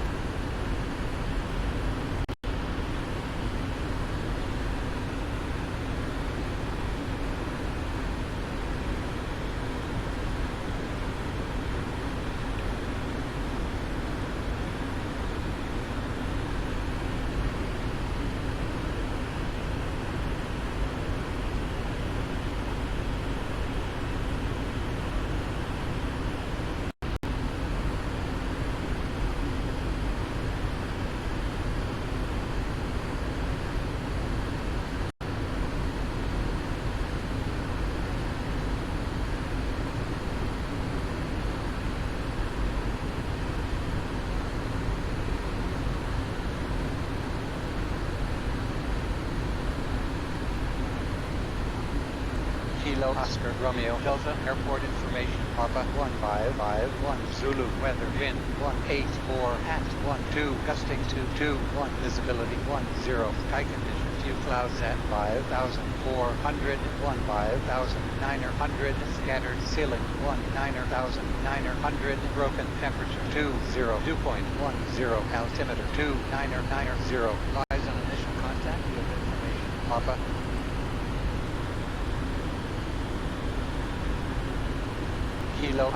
Kilo Oscar Romeo Delta Airport Information Papa 1551 Zulu Weather Wind 184 at 12 gusting 221 visibility 10 sky condition few clouds at 5,400 5,900 scattered ceiling 19,900 broken temperature 2.10 altimeter 2990 lies on initial contact with information Papa Kilo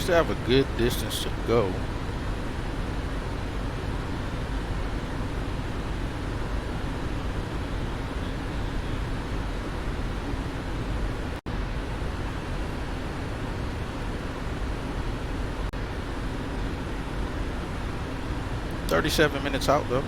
still have a good distance to go. "37 minutes out though."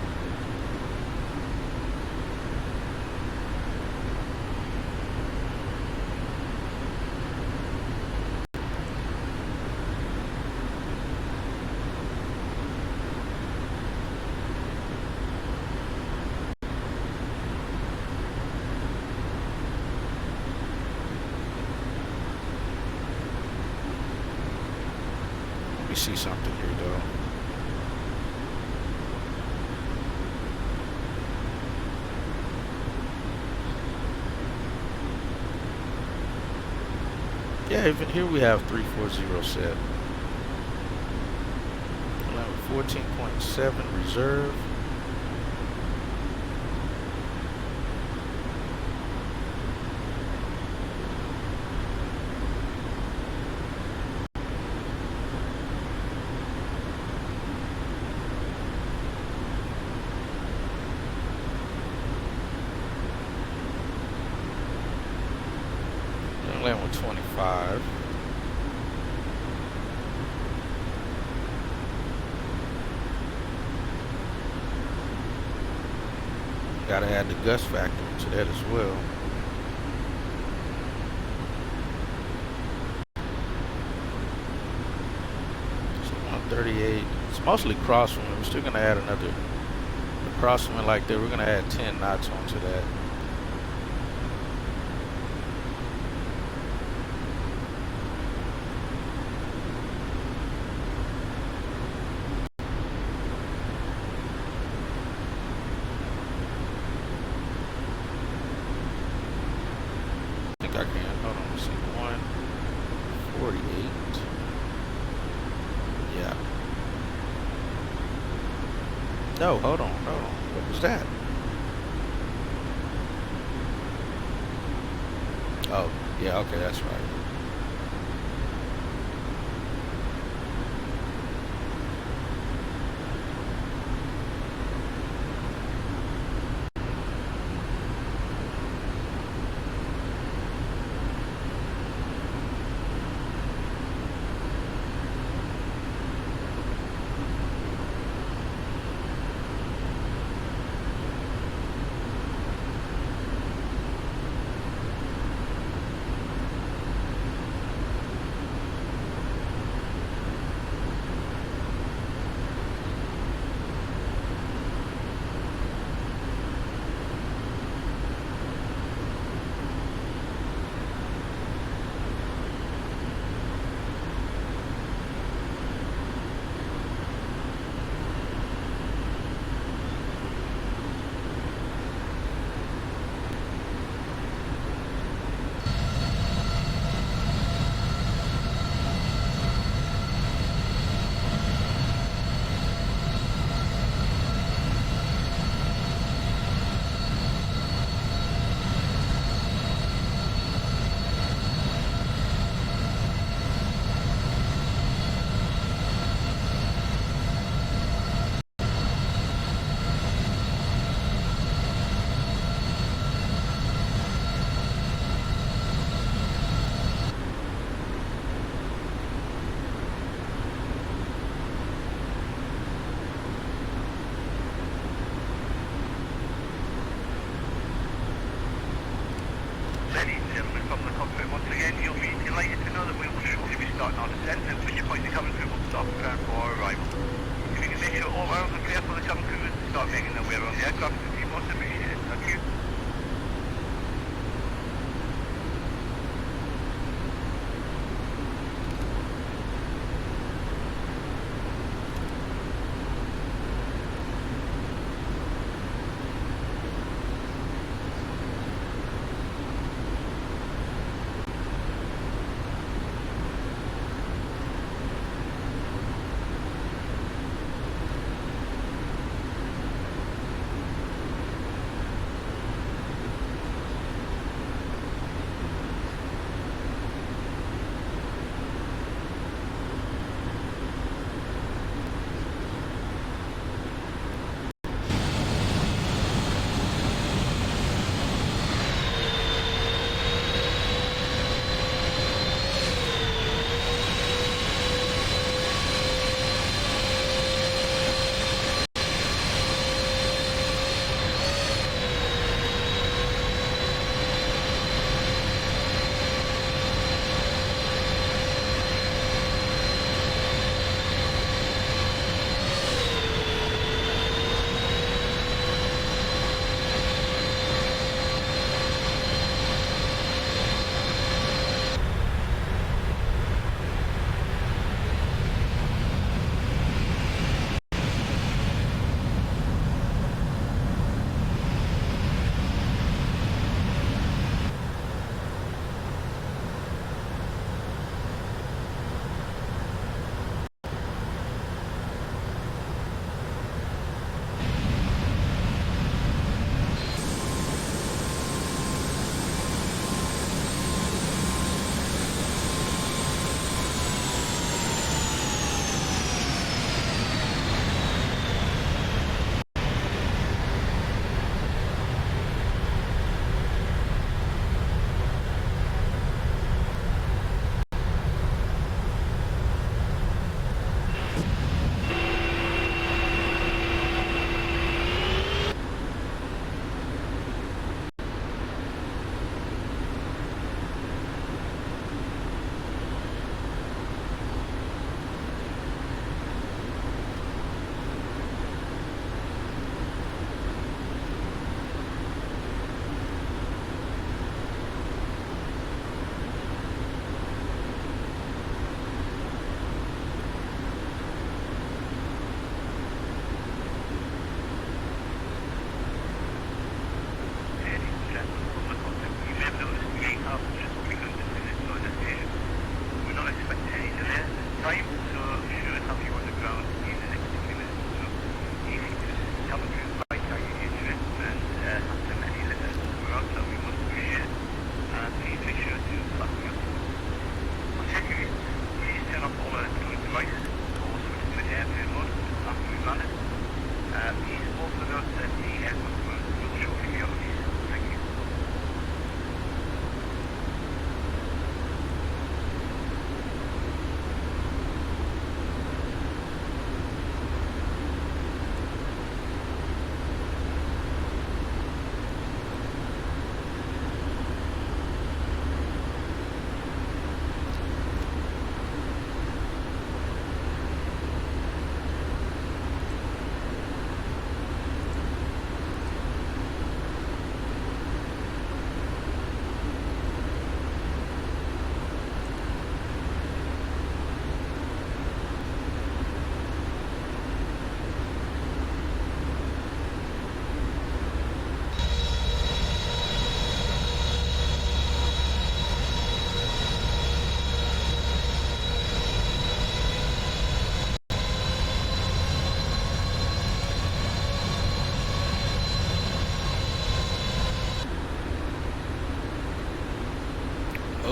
Let me see something here though. Yeah, even here we have 340 set. 14.7 reserve. Land with 25. Gotta add the gust factor to that as well. So 138. It's mostly crosswind. We're still gonna add another crosswind like that. We're gonna add 10 knots onto that. think I can. Hold on, let's see. 148. Yeah. No, hold on. What was that? Oh, yeah, okay, that's right.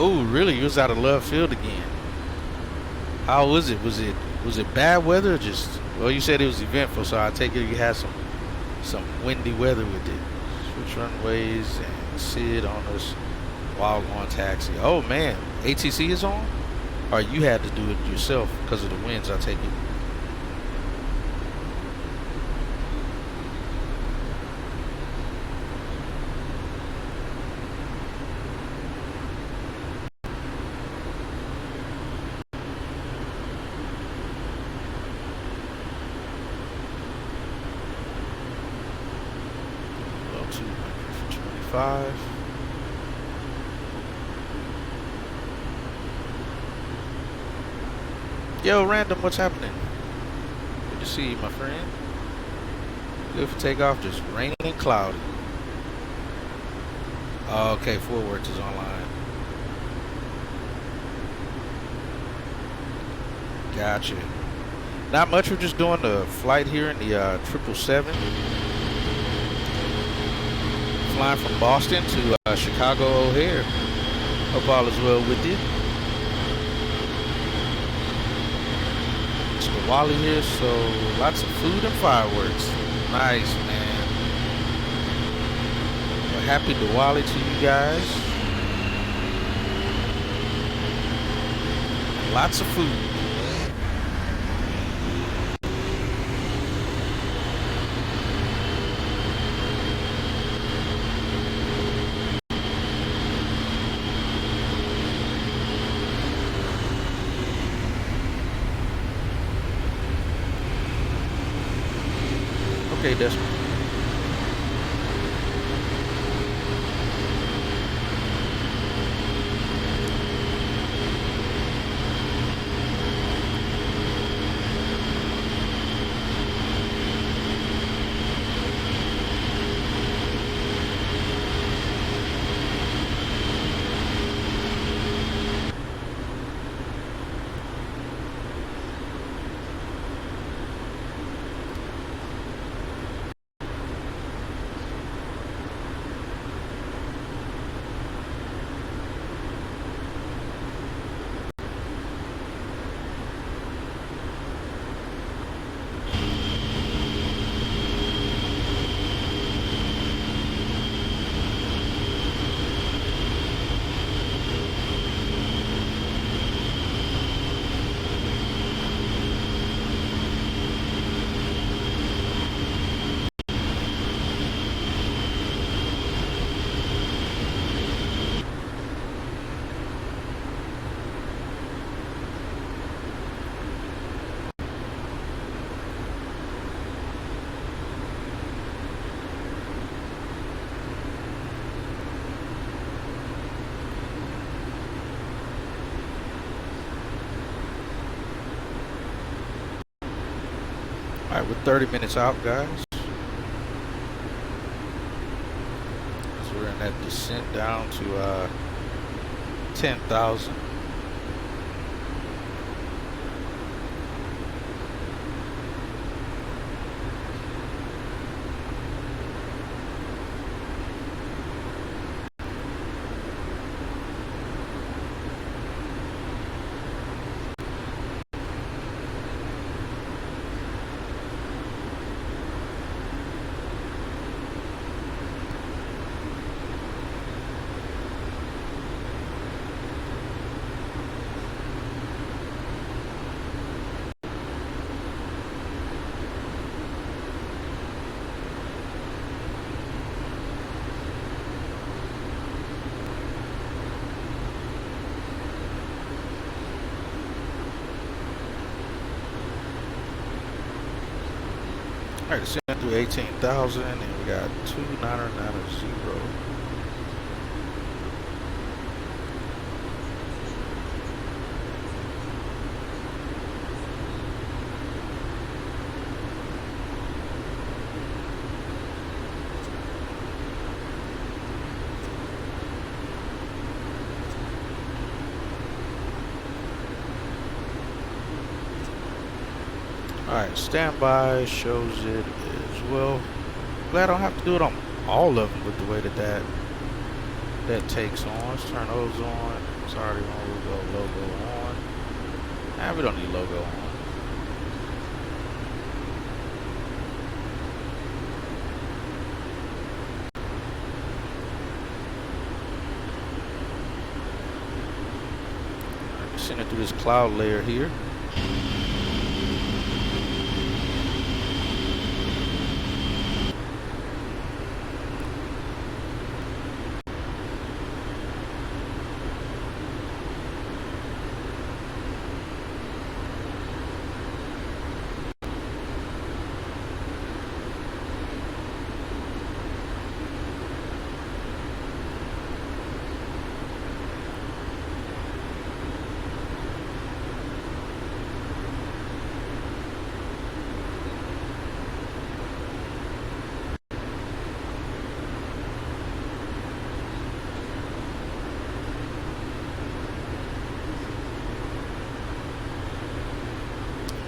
Oh, really? You was out of love field again. How was it? Was it bad weather or just? Well, you said it was eventful, so I take it you had some windy weather with it. Switch runways and sit on us while on taxi. Oh man, ATC is on? Or you had to do it yourself because of the winds, I take it. Well, 225. Yo, Random, what's happening? Good to see you, my friend. Good for takeoff, just raining and cloudy. Okay, Fort Worth is online. Gotcha. Not much, we're just doing the flight here in the 777. Flying from Boston to Chicago O'Hare. Hope all is well with you. Wally here, so lots of food and fireworks. Nice, man. Well, happy Diwali to you guys. Lots of food. Okay, Desmond. Alright, we're 30 minutes out, guys. As we're in that descent down to 10,000. Alright, descend through 18,000 and we got 2990. Alright, standby shows it as well. Glad I don't have to do it on all of them with the way that that takes on. Let's turn those on. It's already on. We'll go logo on. Nah, we don't need logo on. Send it through this cloud layer here.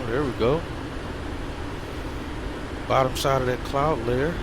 There we go. Bottom side of that cloud layer.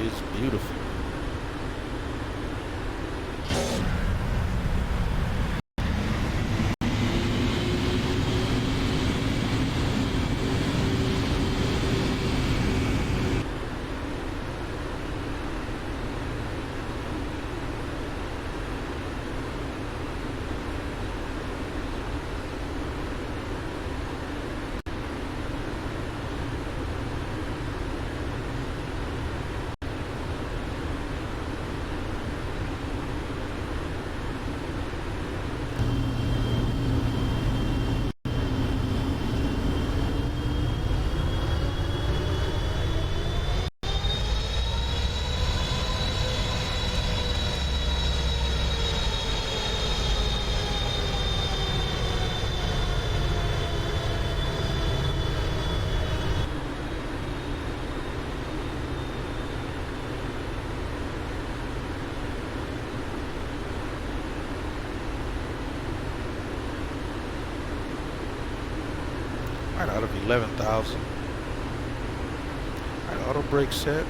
It's beautiful. Right out of 11,000. All right, auto brake set.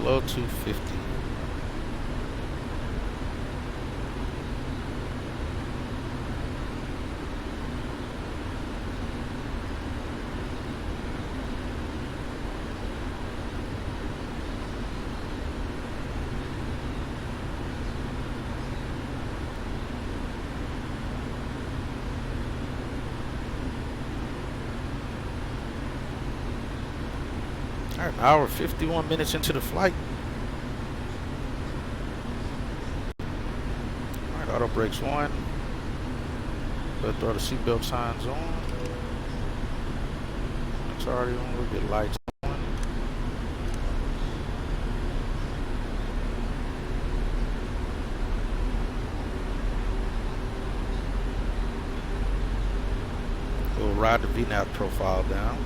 Below 250. All right, hour 51 minutes into the flight. Auto brakes on. Let's throw the seatbelt signs on. It's already on. We'll get lights on. We'll ride the VNAV profile down.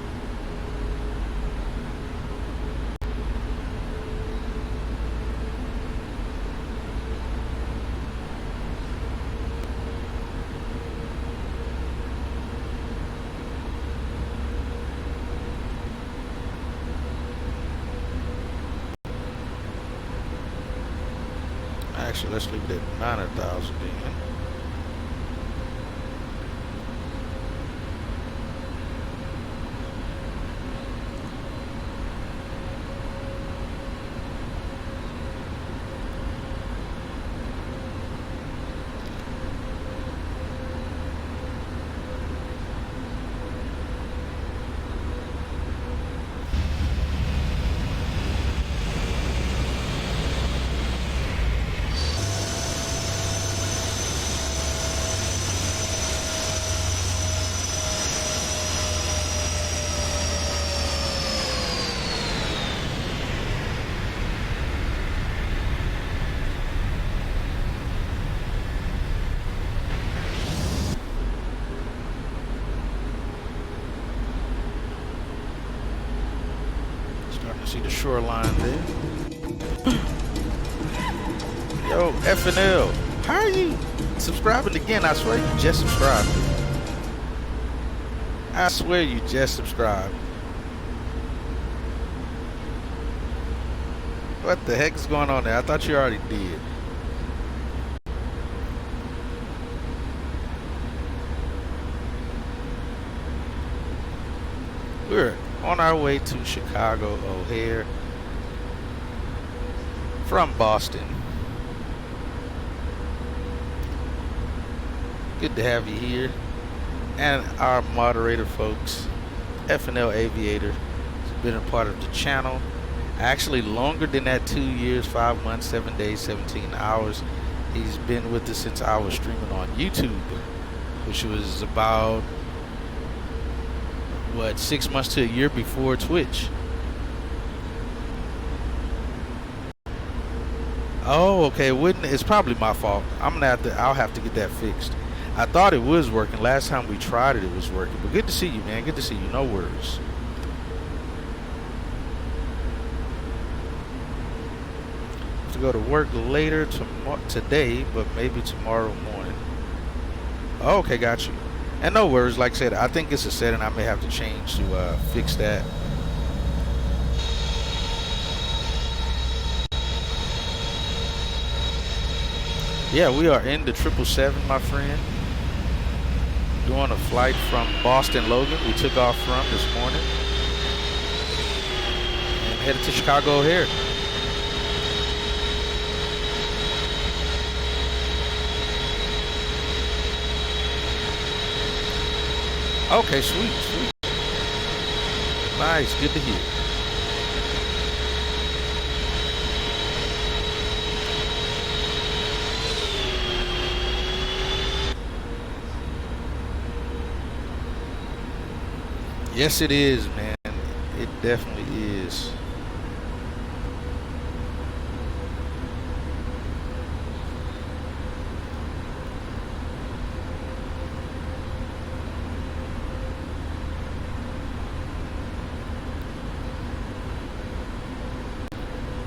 Actually, let's leave it at 9,000 then. See the shoreline there. Yo, FNL, how are you subscribing again? I swear you just subscribed. I swear you just subscribed. What the heck is going on there? I thought you already did. We're on our way to Chicago O'Hare from Boston. Good to have you here. And our moderator, folks, FNL Aviator, has been a part of the channel actually longer than that, 2 years, 5 months, 7 days, 17 hours. He's been with us since I was streaming on YouTube, which was about, what, 6 months to a year before Twitch. Oh, okay. It's probably my fault. I'll have to get that fixed. I thought it was working. Last time we tried it, it was working. But good to see you, man. Good to see you. No worries. Have to go to work later today, but maybe tomorrow morning. Oh, okay, got you. And no worries. Like I said, I think it's a setting I may have to change to fix that. Yeah, we are in the 777, my friend. Doing a flight from Boston Logan. We took off from this morning. And headed to Chicago O'Hare. Okay, sweet, sweet. Nice, good to hear. Yes, it is, man. It definitely is.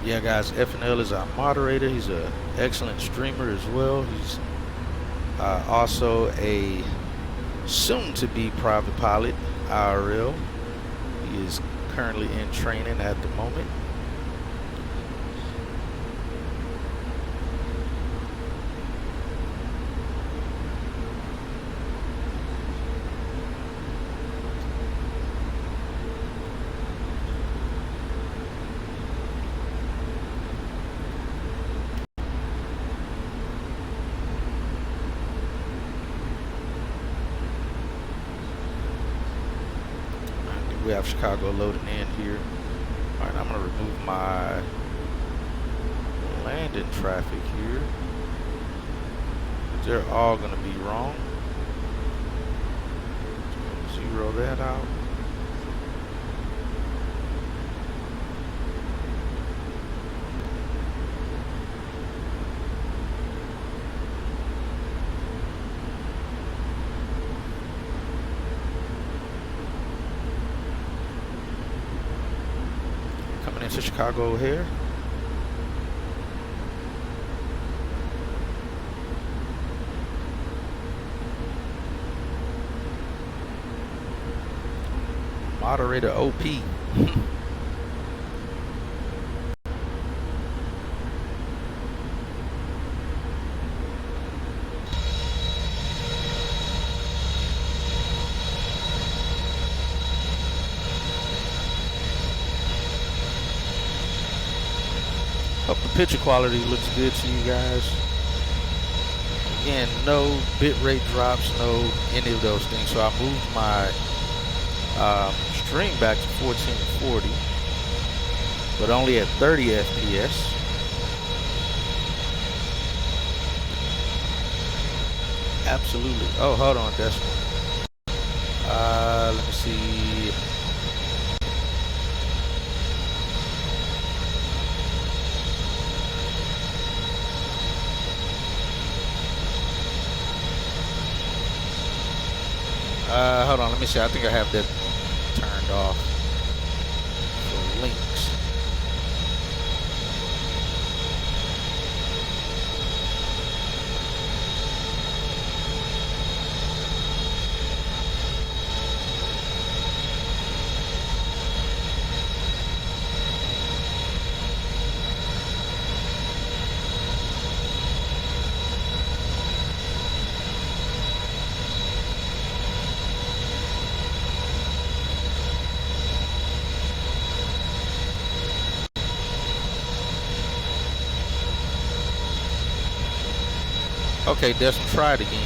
Yeah, guys, FNL is our moderator. He's an excellent streamer as well. He's also a soon-to-be private pilot, IRL. He is currently in training at the moment. We have Chicago loading in here. All right, I'm gonna remove my landing traffic here. They're all gonna be wrong. Zero that out. To Chicago O'Hare. Moderator OP. picture quality looks good to you guys. Again, no bit rate drops, no any of those things. So I moved my stream back to 1440, but only at 30 FPS. Absolutely. Oh, hold on, Decimal. Let me see. Hold on, let me see. I think I have that turned off for links. Okay, Destin, try it again.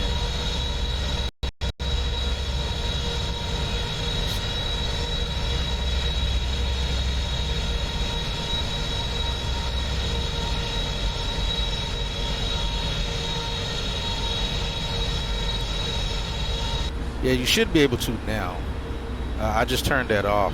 Yeah, you should be able to now. I just turned that off.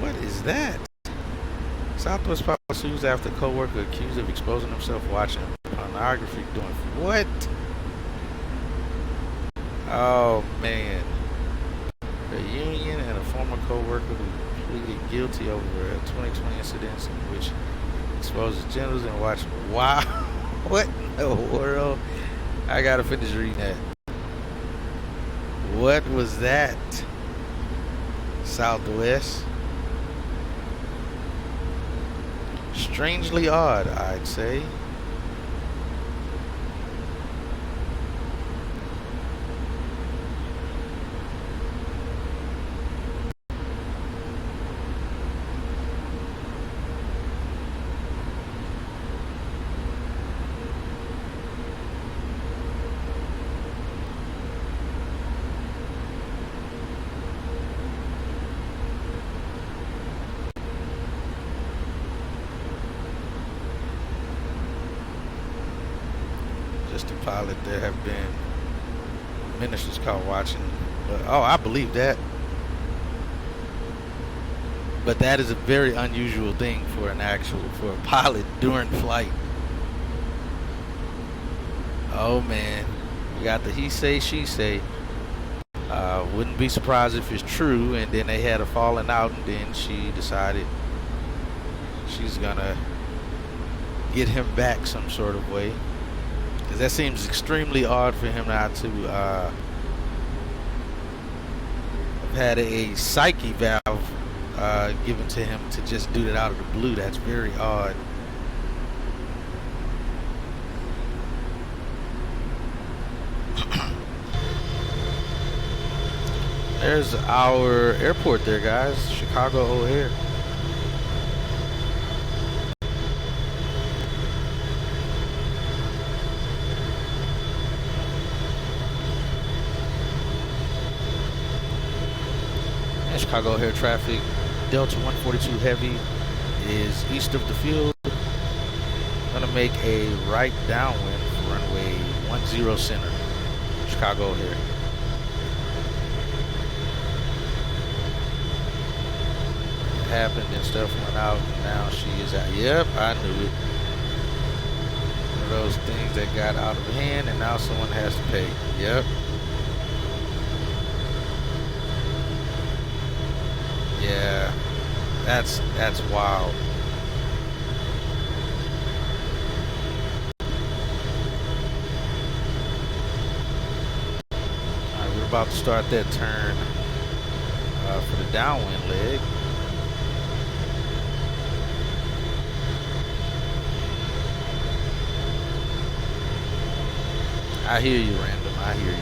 What is that? Southwest Power sues after co-worker accused of exposing himself watching pornography doing what? Oh man. A union and a former co-worker who pleaded guilty over a 2020 incident in which exposes genitals and watching. Wow. What in the world? I gotta finish reading that. What was that? Southwest. Strangely odd, I'd say. Pilot, there have been ministers caught watching, but oh, I believe that. But that is a very unusual thing for a pilot during flight. Oh man, we got the he say, she say. Wouldn't be surprised if it's true, and then they had a falling out, and then she decided she's gonna get him back some sort of way. That seems extremely odd for him not to have had a psyche valve given to him to just do that out of the blue. That's very odd. There's our airport there, guys. Chicago O'Hare. Chicago O'Hare traffic, Delta 142 Heavy is east of the field. Gonna make a right downwind for runway 10 center, Chicago O'Hare. It happened and stuff went out, and now she is out. Yep, I knew it. One of those things that got out of hand, and now someone has to pay. Yep. Yeah, that's wild. Alright, we're about to start that turn for the downwind leg. I hear you, Random. I hear you.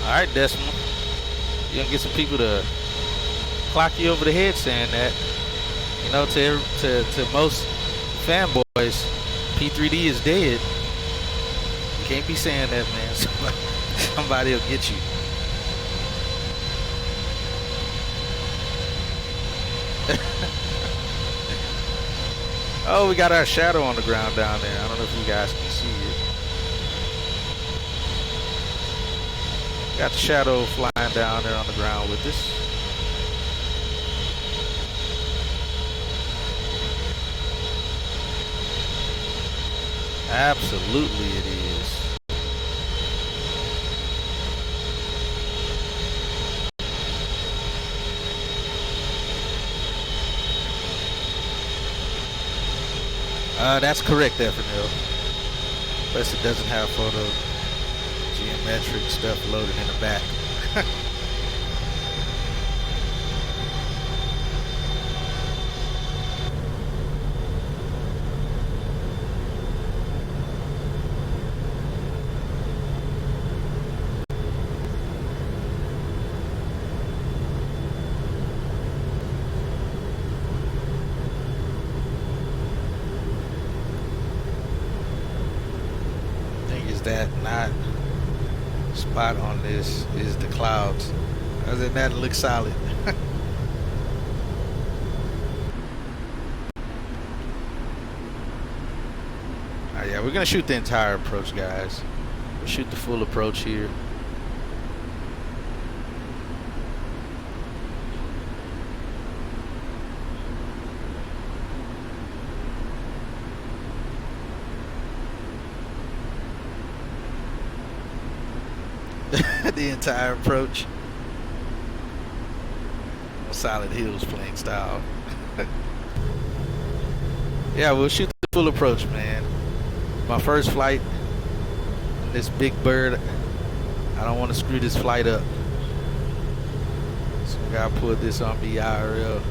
All right, Decimal. You're gonna get some people to clock you over the head saying that. You know, to most fanboys, P3D is dead. You can't be saying that, man. Somebody will get you. Oh, we got our shadow on the ground down there. I don't know if you guys can see it. Got the shadow flying down there on the ground with us. Absolutely it is. That's correct, FNL. Plus it doesn't have photo geometric stuff loaded in the back. Thing is that not spot on this is the clouds. Other than that, it looks solid. Yeah, we're gonna shoot the entire approach, guys. We'll shoot the full approach here. The entire approach. Solid Hills playing style. Yeah, we'll shoot the full approach, man. My first flight, this big bird, I don't want to screw this flight up. So I gotta put this on BIRL.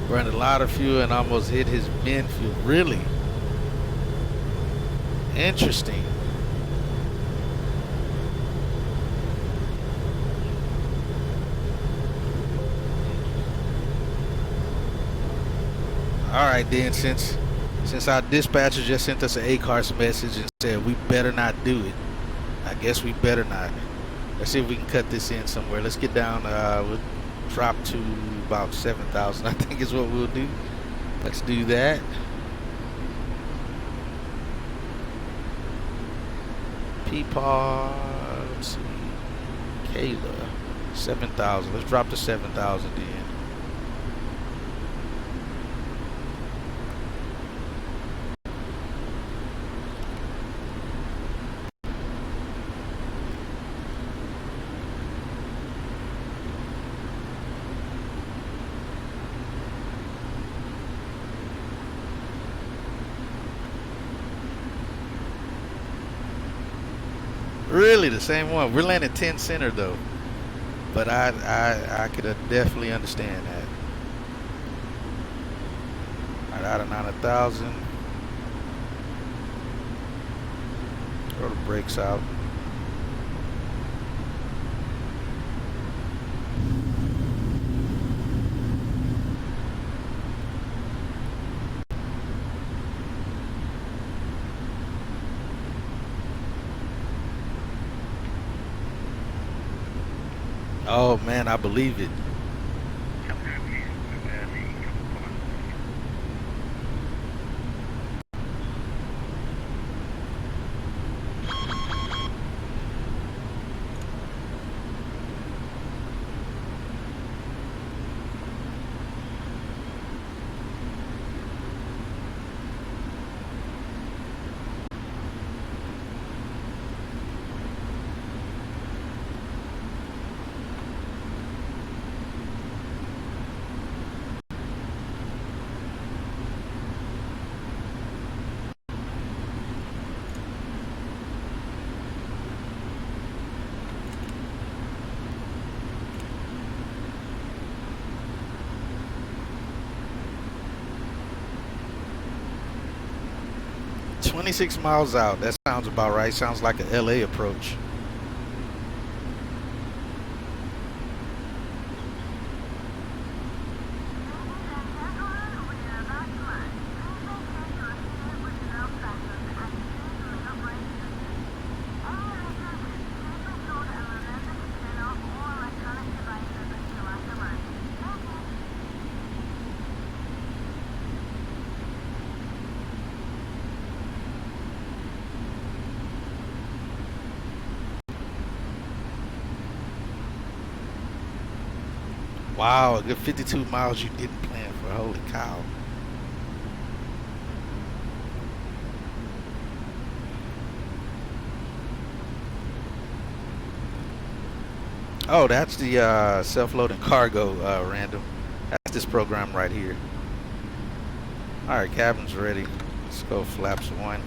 Burned a lot of fuel and almost hit his min fuel. Really? Interesting. Alright then, since our dispatcher just sent us an ACARS message and said we better not do it, I guess we better not. Let's see if we can cut this in somewhere. Let's get down, we'll drop to about 7,000, I think is what we'll do. Let's do that. Peepaw, let's see, Kayla, 7,000. Let's drop to 7,000 then. Really, the same one. We're landing 10 center though, but I could definitely understand that. All right, out of 9,000. Throw the brakes out. Oh man, I believe it. 26 miles out. That sounds about right. Sounds like a LA approach. Wow, a good 52 miles you didn't plan for. Holy cow. Oh, that's the self-loading cargo, random. That's this program right here. All right, cabin's ready. Let's go flaps 1.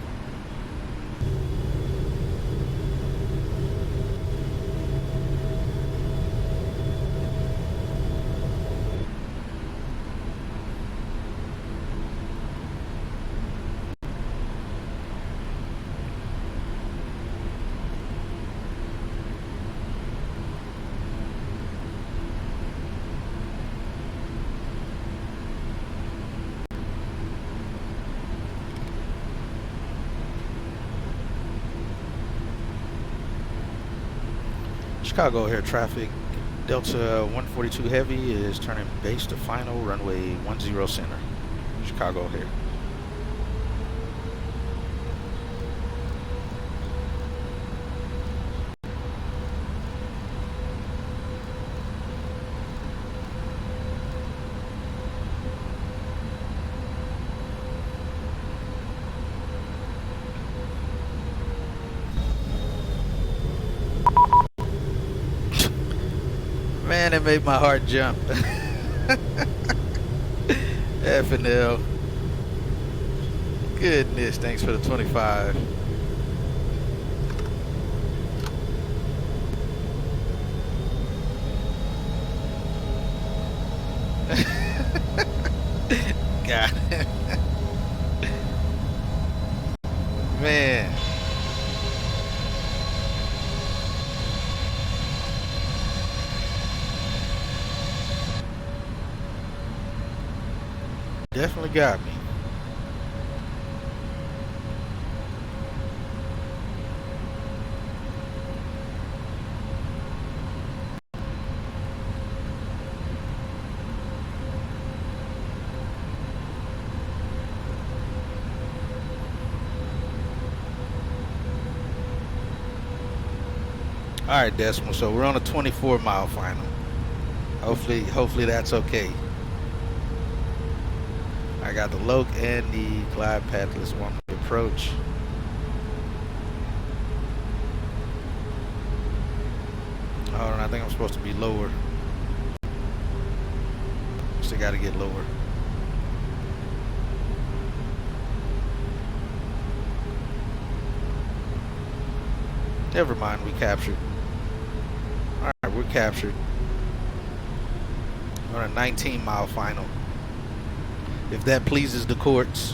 Chicago Air traffic. Delta 142 Heavy is turning base to final runway 10 center. Chicago Air. Man, it made my heart jump. F&L. Goodness, thanks for the 25. God. Man. Definitely got me. All right, Decimal. So we're on a 24-mile final. Hopefully that's okay. I got the Loke and the glide path. Let's warm the approach. Hold on, I think I'm supposed to be lower. Still got to get lower. Never mind, we captured. All right, we're captured. We're on a 19-mile final. If that pleases the courts.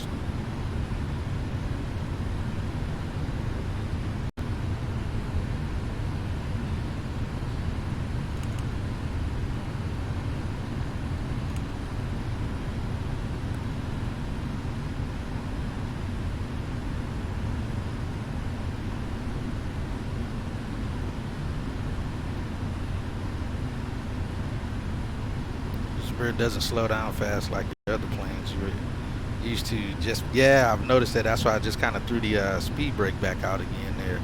Spirit doesn't slow down fast like the other planes. You're used to just, yeah, I've noticed that. That's why I just kind of threw the speed brake back out again there.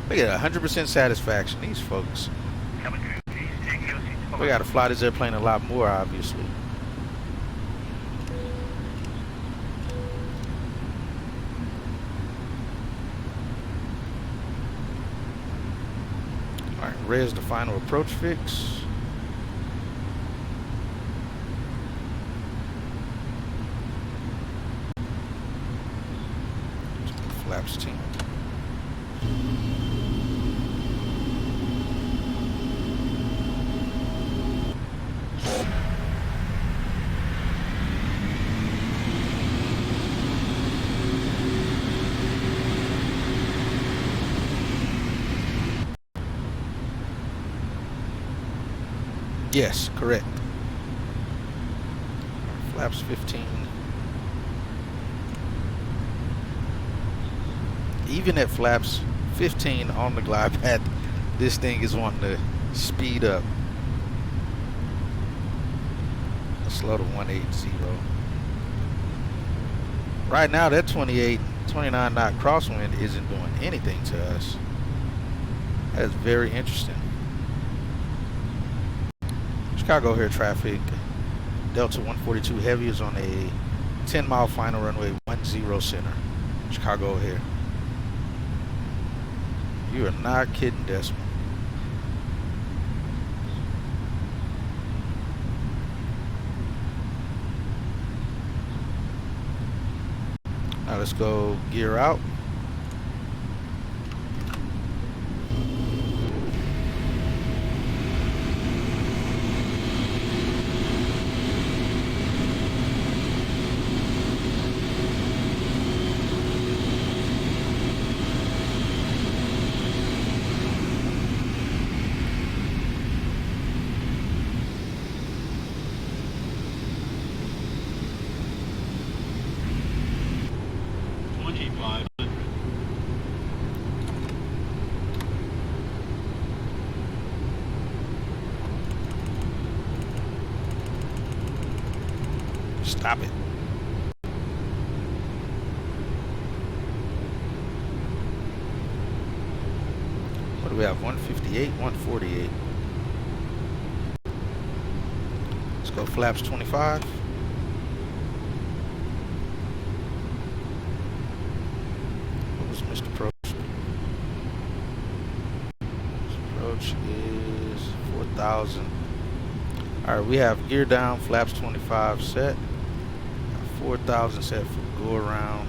Look at 100% satisfaction, these folks. We got to fly this airplane a lot more, obviously. All right, res the final approach fix. Flaps team. Yes, correct. Flaps 15. Even at flaps 15 on the glide path, this thing is wanting to speed up. Let's slow to 180. Right now, that 29 knot crosswind isn't doing anything to us. That's very interesting. Chicago O'Hare traffic. Delta 142 Heavy is on a 10-mile final runway 10 center. Chicago O'Hare. You are not kidding, Decimal. Now let's go gear out. Stop it. What do we have? 158, 148. Let's go flaps 25. What was missed approach? Missed approach is 4,000. All right, we have gear down, flaps 25 set. 4,000 set for go around.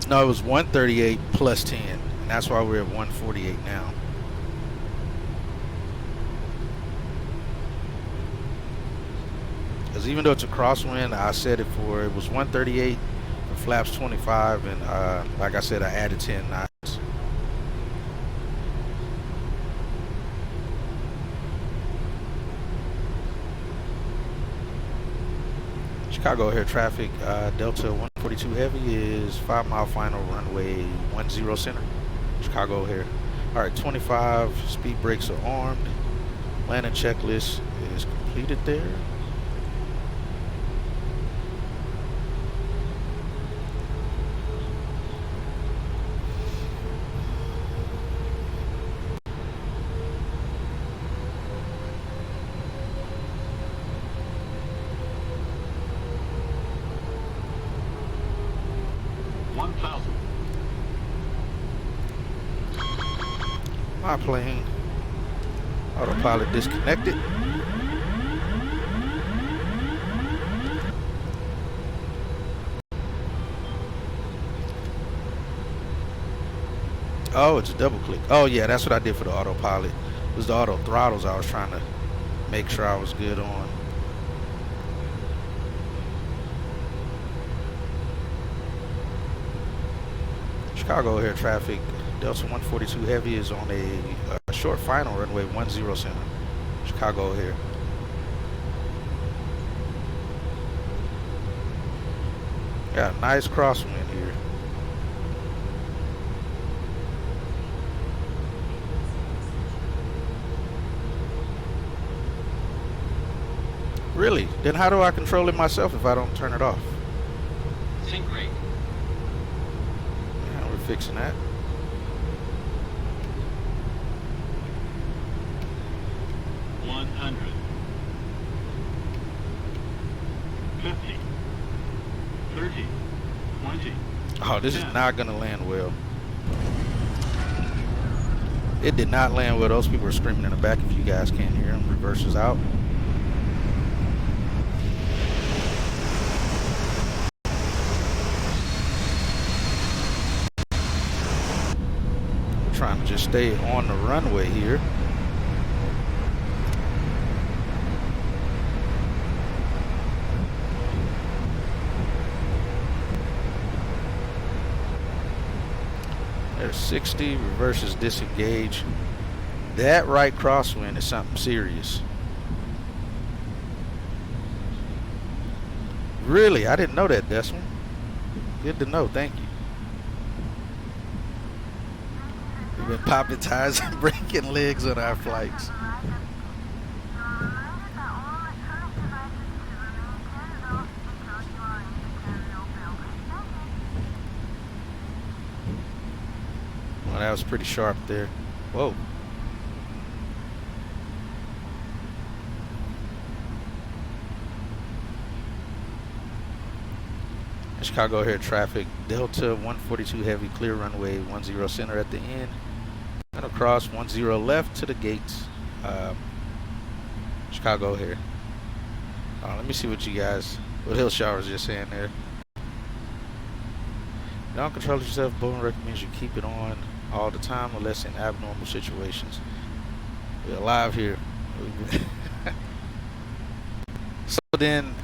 No, it was 138 plus 10, and that's why we're at 148 now. Because even though it's a crosswind, I set it for, it was 138 for flaps 25, and like I said, I added 10 knots. Chicago O'Hare traffic, Delta 142 Heavy is 5-mile final runway 10 center. Chicago O'Hare. All right, 25 speed brakes are armed. Landing checklist is completed there. My plane autopilot disconnected. Oh, it's a double click. Oh yeah, that's what I did for the autopilot. It was the auto throttles I was trying to make sure I was good on. Chicago O'Hare traffic, Delta 142 Heavy is on a short final runway 10 center. Chicago O'Hare. Got a nice crosswind here. Really? Then how do I control it myself if I don't turn it off? Sync rate. Yeah, we're fixing that. Oh, this is not gonna land well. It did not land well. Those people are screaming in the back if you guys can't hear them. Reverses out. We're trying to just stay on the runway here. There's 60, reverses disengage. That right crosswind is something serious. Really? I didn't know that, Desmond. Good to know, thank you. We've been popping tires and breaking legs on our flights. Well, that was pretty sharp there. Whoa. Chicago here, traffic. Delta 142 heavy, clear runway 10 center at the end. And across 10 left to the gates. Chicago here. Let me see what you guys, what Hillshower was just saying there. Don't control yourself. Boeing recommends you keep it on all the time unless in abnormal situations. We're alive here. So then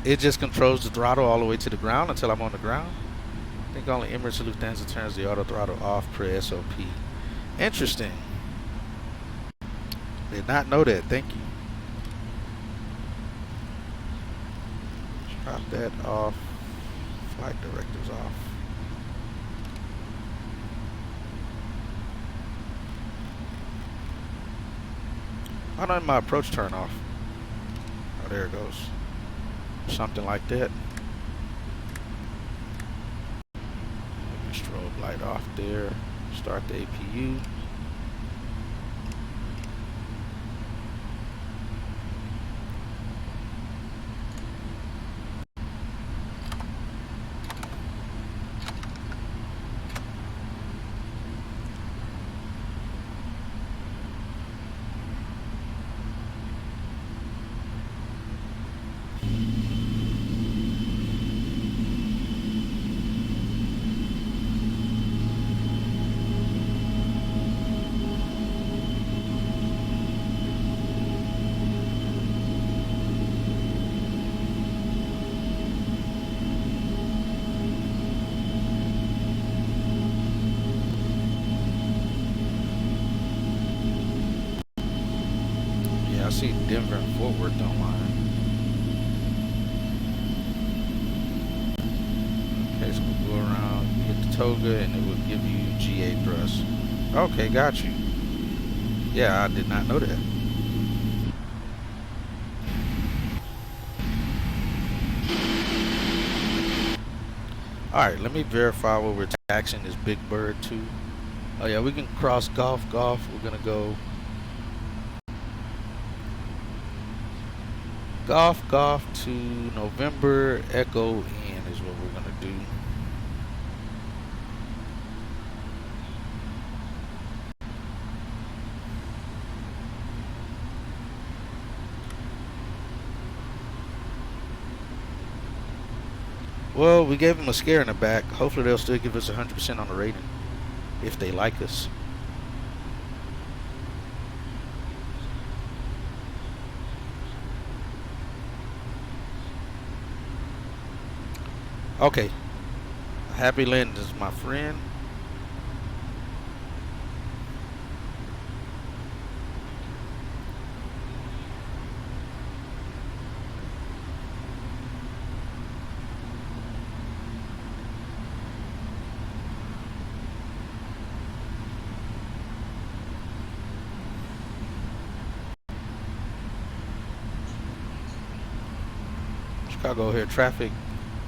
it just controls the throttle all the way to the ground until I'm on the ground. I think only Emirates and Lufthansa turns the auto throttle off per SOP. Interesting. Did not know that. Thank you. Drop that off. Flight directives off. Why don't my approach turn off? Oh, there it goes. Something like that. Strobe light off there. Start the APU. I see Denver and Fort Worth online. Okay, so we'll go around, hit the toga, and it will give you GA thrust. Okay, got you. Yeah, I did not know that. Alright, let me verify what we're taxiing this Big Bird to. Oh yeah, we can cross Golf. We're gonna go Golf to November Echo N is what we're gonna do. Well, we gave them a scare in the back. Hopefully they'll still give us 100% on the rating if they like us. Okay, happy landings, my friend. Chicago here, traffic.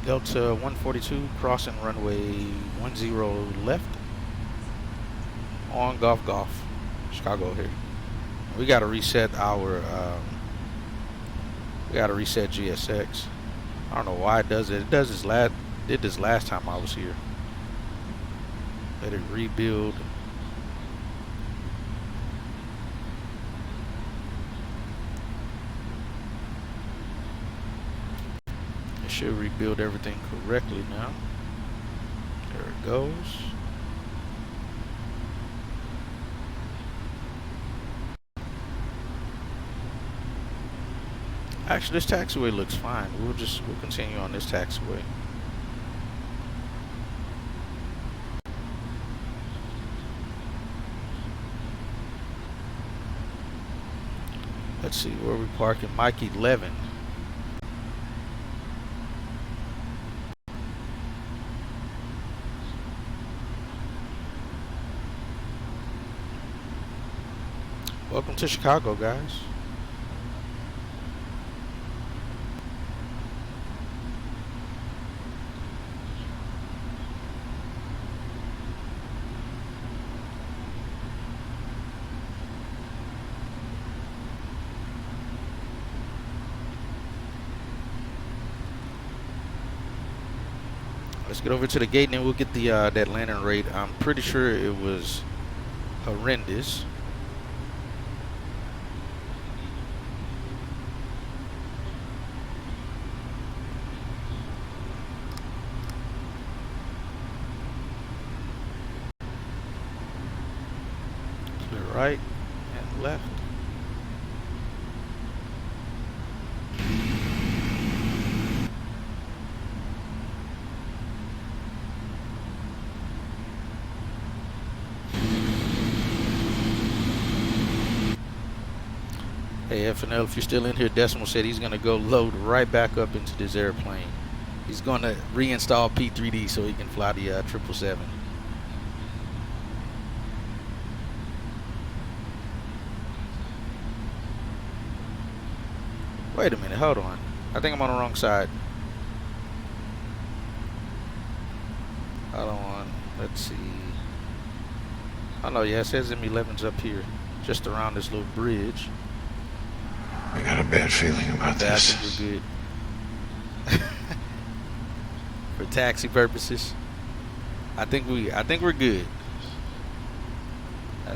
Delta 142 crossing runway 10 left on Golf. Chicago here. We got to reset our GSX. I don't know why it does it. It does this did this last time I was here. Let it rebuild. Should rebuild everything correctly now. There it goes. Actually, this taxiway looks fine. We'll continue on this taxiway. Let's see where we parking. Mike 11. Welcome to Chicago, guys. Let's get over to the gate and then we'll get the that landing rate. I'm pretty sure it was horrendous. Clear right and left. Hey FNL, if you're still in here, Decimal said he's going to go load right back up into this airplane. He's going to reinstall P3D so he can fly the 777. Wait a minute, hold on. I think I'm on the wrong side. Hold on, let's see. Oh no, yeah, it says M11's up here, just around this little bridge. I got a bad feeling about this. I think we're good. For taxi purposes, I think we're good. I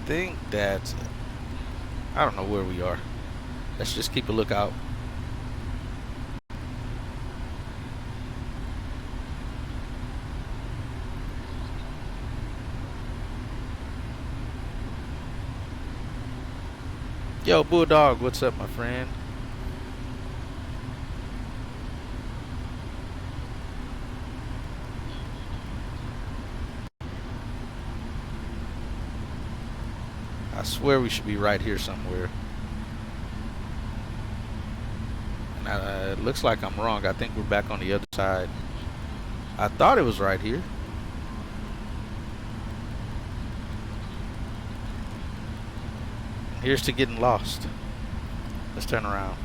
think that I don't know where we are. Let's just keep a lookout. Yo, Bulldog, what's up, my friend? I swear we should be right here somewhere. And it looks like I'm wrong. I think we're back on the other side. I thought it was right here. Here's to getting lost. Let's turn around.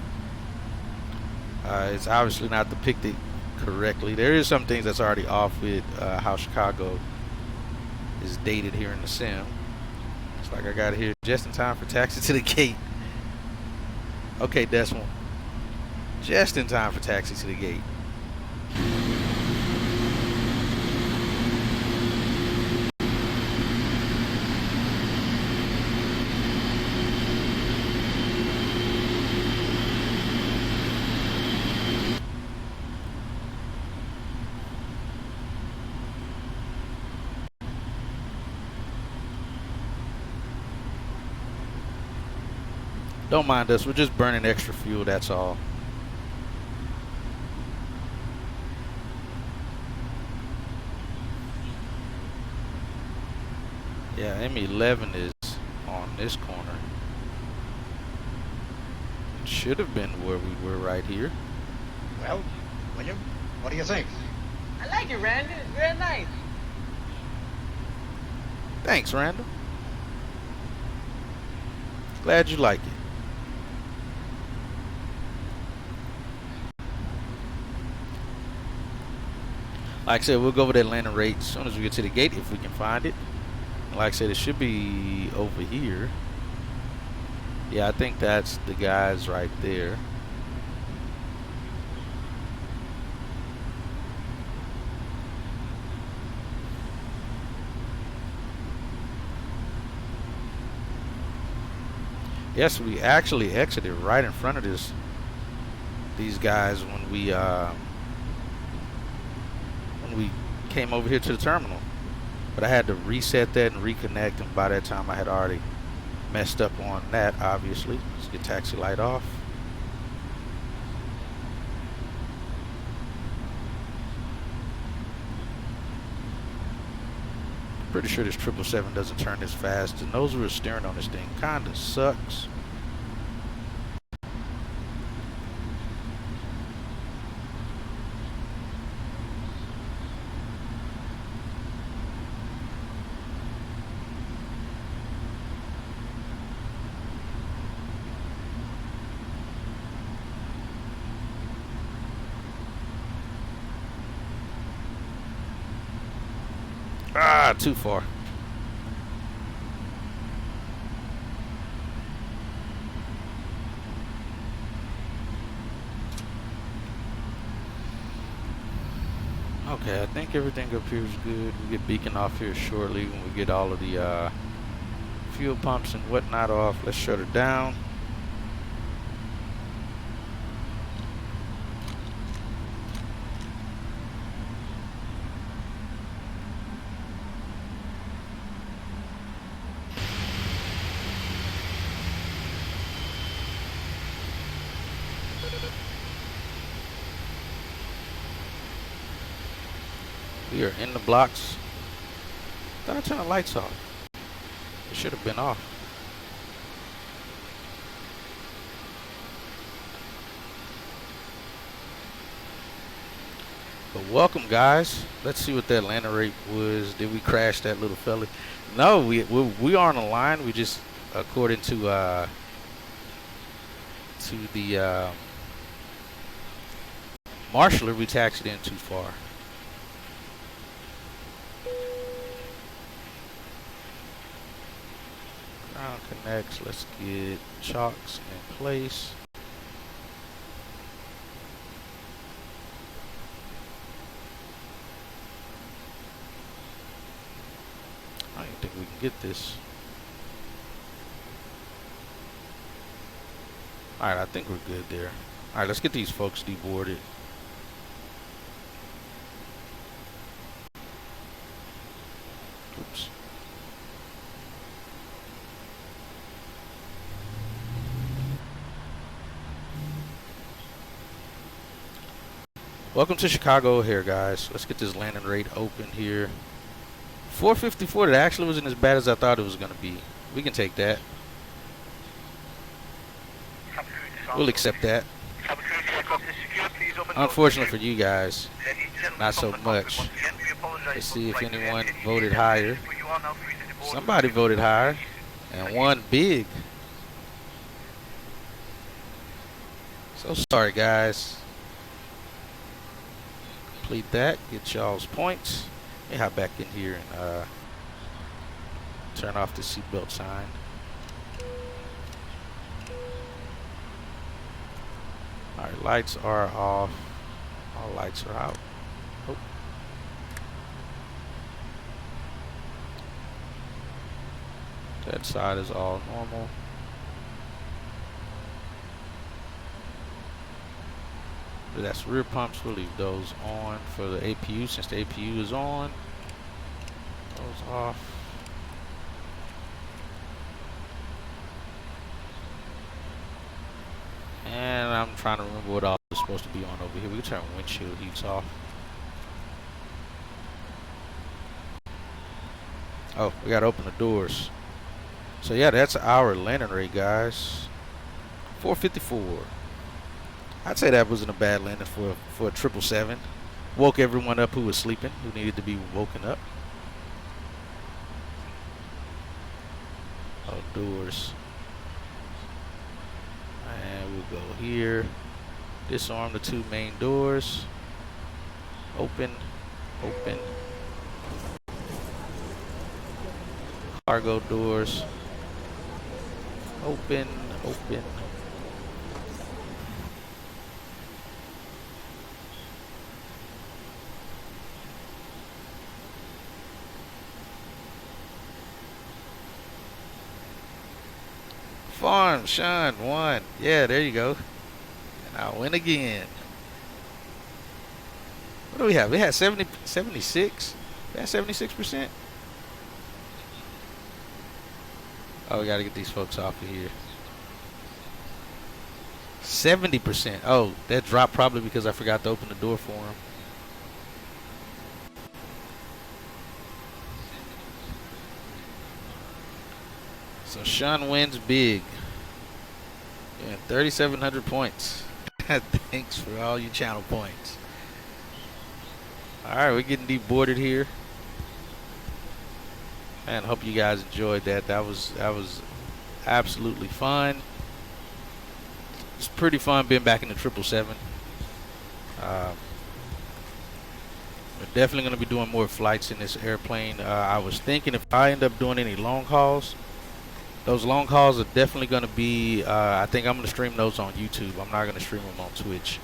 It's obviously not depicted correctly. There is some things that's already off with how Chicago is dated here in the sim. It's like I got here just in time for taxi to the gate. Okay, Decimal. Just in time for taxi to the gate. Don't mind us, we're just burning extra fuel, that's all. Yeah, M11 is on this corner. It should have been where we were right here. Well, William, what do you think? I like it, Randy. It's very nice. Thanks, Randall. Glad you like it. Like I said, we'll go over that landing rate as soon as we get to the gate if we can find it. Like I said, it should be over here. Yeah, I think that's the guys right there. Yes, we actually exited right in front of these guys when we came over here to the terminal. But I had to reset that and reconnect, and by that time I had already messed up on that, obviously. Let's get taxi light off. Pretty sure this 777 doesn't turn this fast. The nose wheel steering on this thing kinda sucks. Ah, too far. Okay, I think everything up here is good. We get beacon off here shortly when we get all of the fuel pumps and whatnot off. Let's shut her down. We are in the blocks. Thought I turned the lights off. It should have been off. But welcome, guys. Let's see what that landing rate was. Did we crash that little fella? No, we are on a line. We just, according to the marshaller, we taxied in too far. Ground connects. Let's get chocks in place. I don't think we can get this. Alright, I think we're good there. Alright, let's get these folks deboarded. Oops. Welcome to Chicago here, guys. Let's get this landing rate open here. 454, that actually wasn't as bad as I thought it was going to be. We can take that. We'll accept that. Unfortunately for you guys, not so much. Let's see if anyone voted higher. Somebody voted higher and won big. So sorry, guys. Complete that. Get y'all's points. Let me hop back in here and turn off the seatbelt sign. Alright, lights are off. All lights are out. Oh. That side is all normal. That's rear pumps. We'll leave those on for the APU since the APU is on. Those off. And I'm trying to remember what all is supposed to be on over here. We can turn windshield heats off. Oh, we gotta open the doors. So yeah, that's our landing rate, guys. 454. I'd say that wasn't a bad landing for a 777. Woke everyone up who was sleeping, who needed to be woken up. Oh, doors. And we'll go here. Disarm the two main doors. Open. Open. Cargo doors. Open. Open. Farm, Sean, won. Yeah, there you go. And I'll win again. What do we have? We had 76? We had 76%? Oh, we gotta get these folks off of here. 70%. Oh, that dropped probably because I forgot to open the door for them. So Sean wins big. Yeah, 3,700 points. Thanks for all your channel points. Alright, we're getting deboarded here. Man, hope you guys enjoyed that. That was absolutely fun. It's pretty fun being back in the 777. We're definitely going to be doing more flights in this airplane. I was thinking if I end up doing any long hauls, those long hauls are definitely going to be, I think I'm going to stream those on YouTube. I'm not going to stream them on Twitch.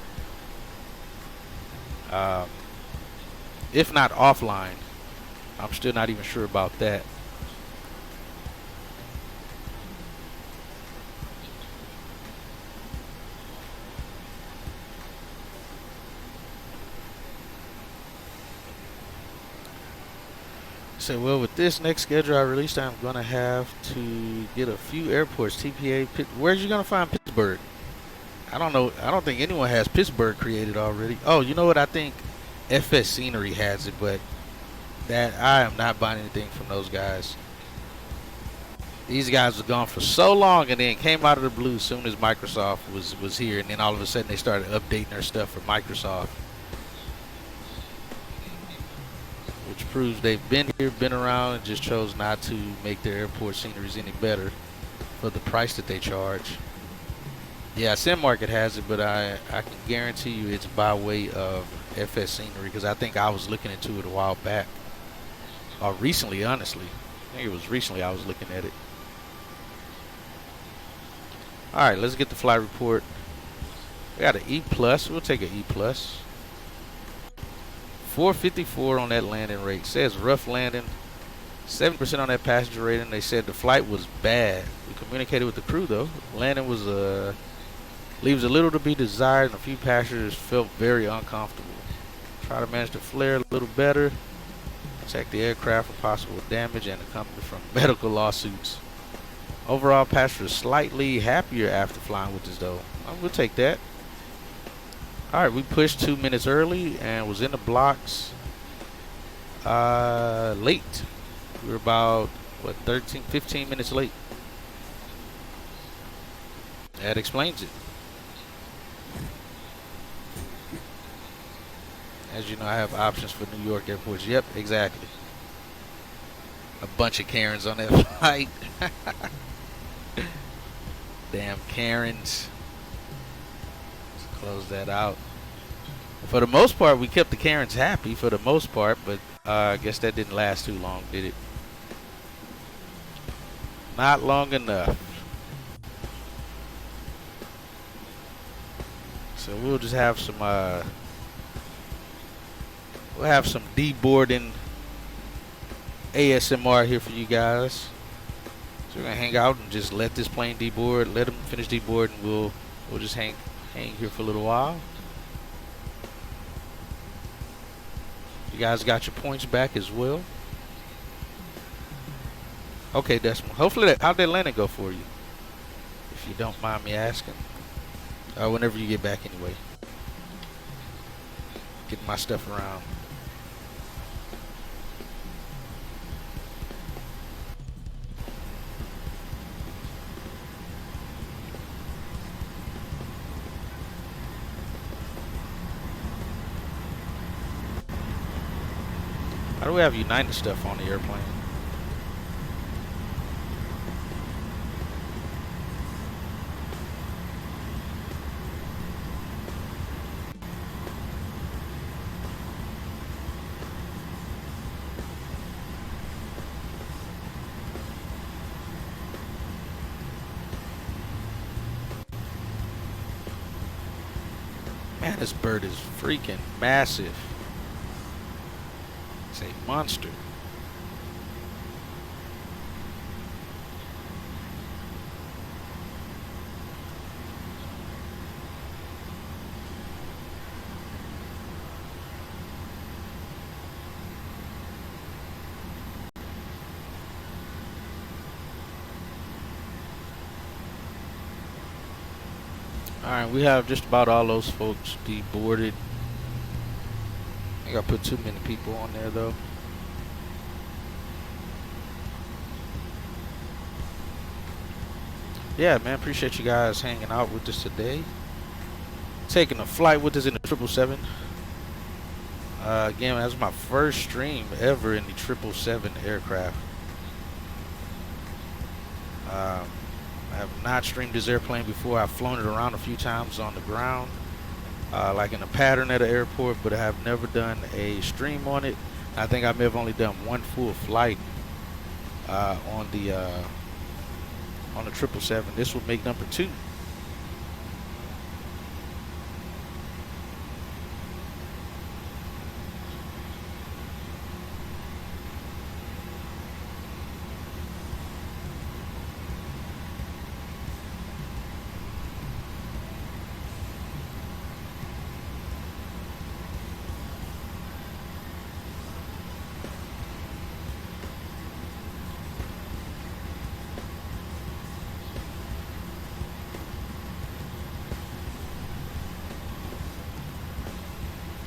If not offline. I'm still not even sure about that. So, well, with this next schedule I released, I'm gonna have to get a few airports. TPA. Where's you gonna find Pittsburgh? I don't know. I don't think anyone has Pittsburgh created already. Oh, you know what? I think FS Scenery has it, but that I am not buying anything from those guys. These guys were gone for so long, and then came out of the blue as soon as Microsoft was here, and then all of a sudden they started updating their stuff for Microsoft. Which proves they've been here, been around, and just chose not to make their airport sceneries any better for the price that they charge. Yeah, SimMarket has it, but I can guarantee you it's by way of FS Scenery, because I think I was looking into it a while back. Or recently, honestly. I think it was recently I was looking at it. Alright, let's get the flight report. We got an E+. We'll take an E+. 454 on that landing rate. Says rough landing. 7% on that passenger rating. They said the flight was bad. We communicated with the crew though. Landing was leaves a little to be desired, and a few passengers felt very uncomfortable. Try to manage the flare a little better. Protect the aircraft from possible damage and the company from medical lawsuits. Overall, passengers slightly happier after flying with us though. We'll take that. Alright, we pushed 2 minutes early and was in the blocks late. We were about, what, 15 minutes late. That explains it. As you know, I have options for New York airports. Yep, exactly. A bunch of Karens on that flight. Damn Karens. Close that out. For the most part, we kept the Karens happy for the most part, but I guess that didn't last too long, did it? Not long enough. So we'll just have some we'll have some deboarding ASMR here for you guys. So we're gonna hang out and just let this plane deboard, let them finish deboard, and we'll just hang here for a little while. You guys got your points back as well. Okay, Decimal. Hopefully, how'd that landing go for you? If you don't mind me asking. Whenever you get back anyway. Getting my stuff around. How do we have United stuff on the airplane? Man, this bird is freaking massive. It's a monster. Alright, we have just about all those folks deboarded. I think I put too many people on there though. Yeah, man, appreciate you guys hanging out with us today. Taking a flight with us in the 777. Again, that was my first stream ever in the 777 aircraft. I have not streamed this airplane before. I've flown it around a few times on the ground. like in a pattern at an airport, but I have never done a stream on it. I think I may have only done one full flight on the 777. This would make number 2.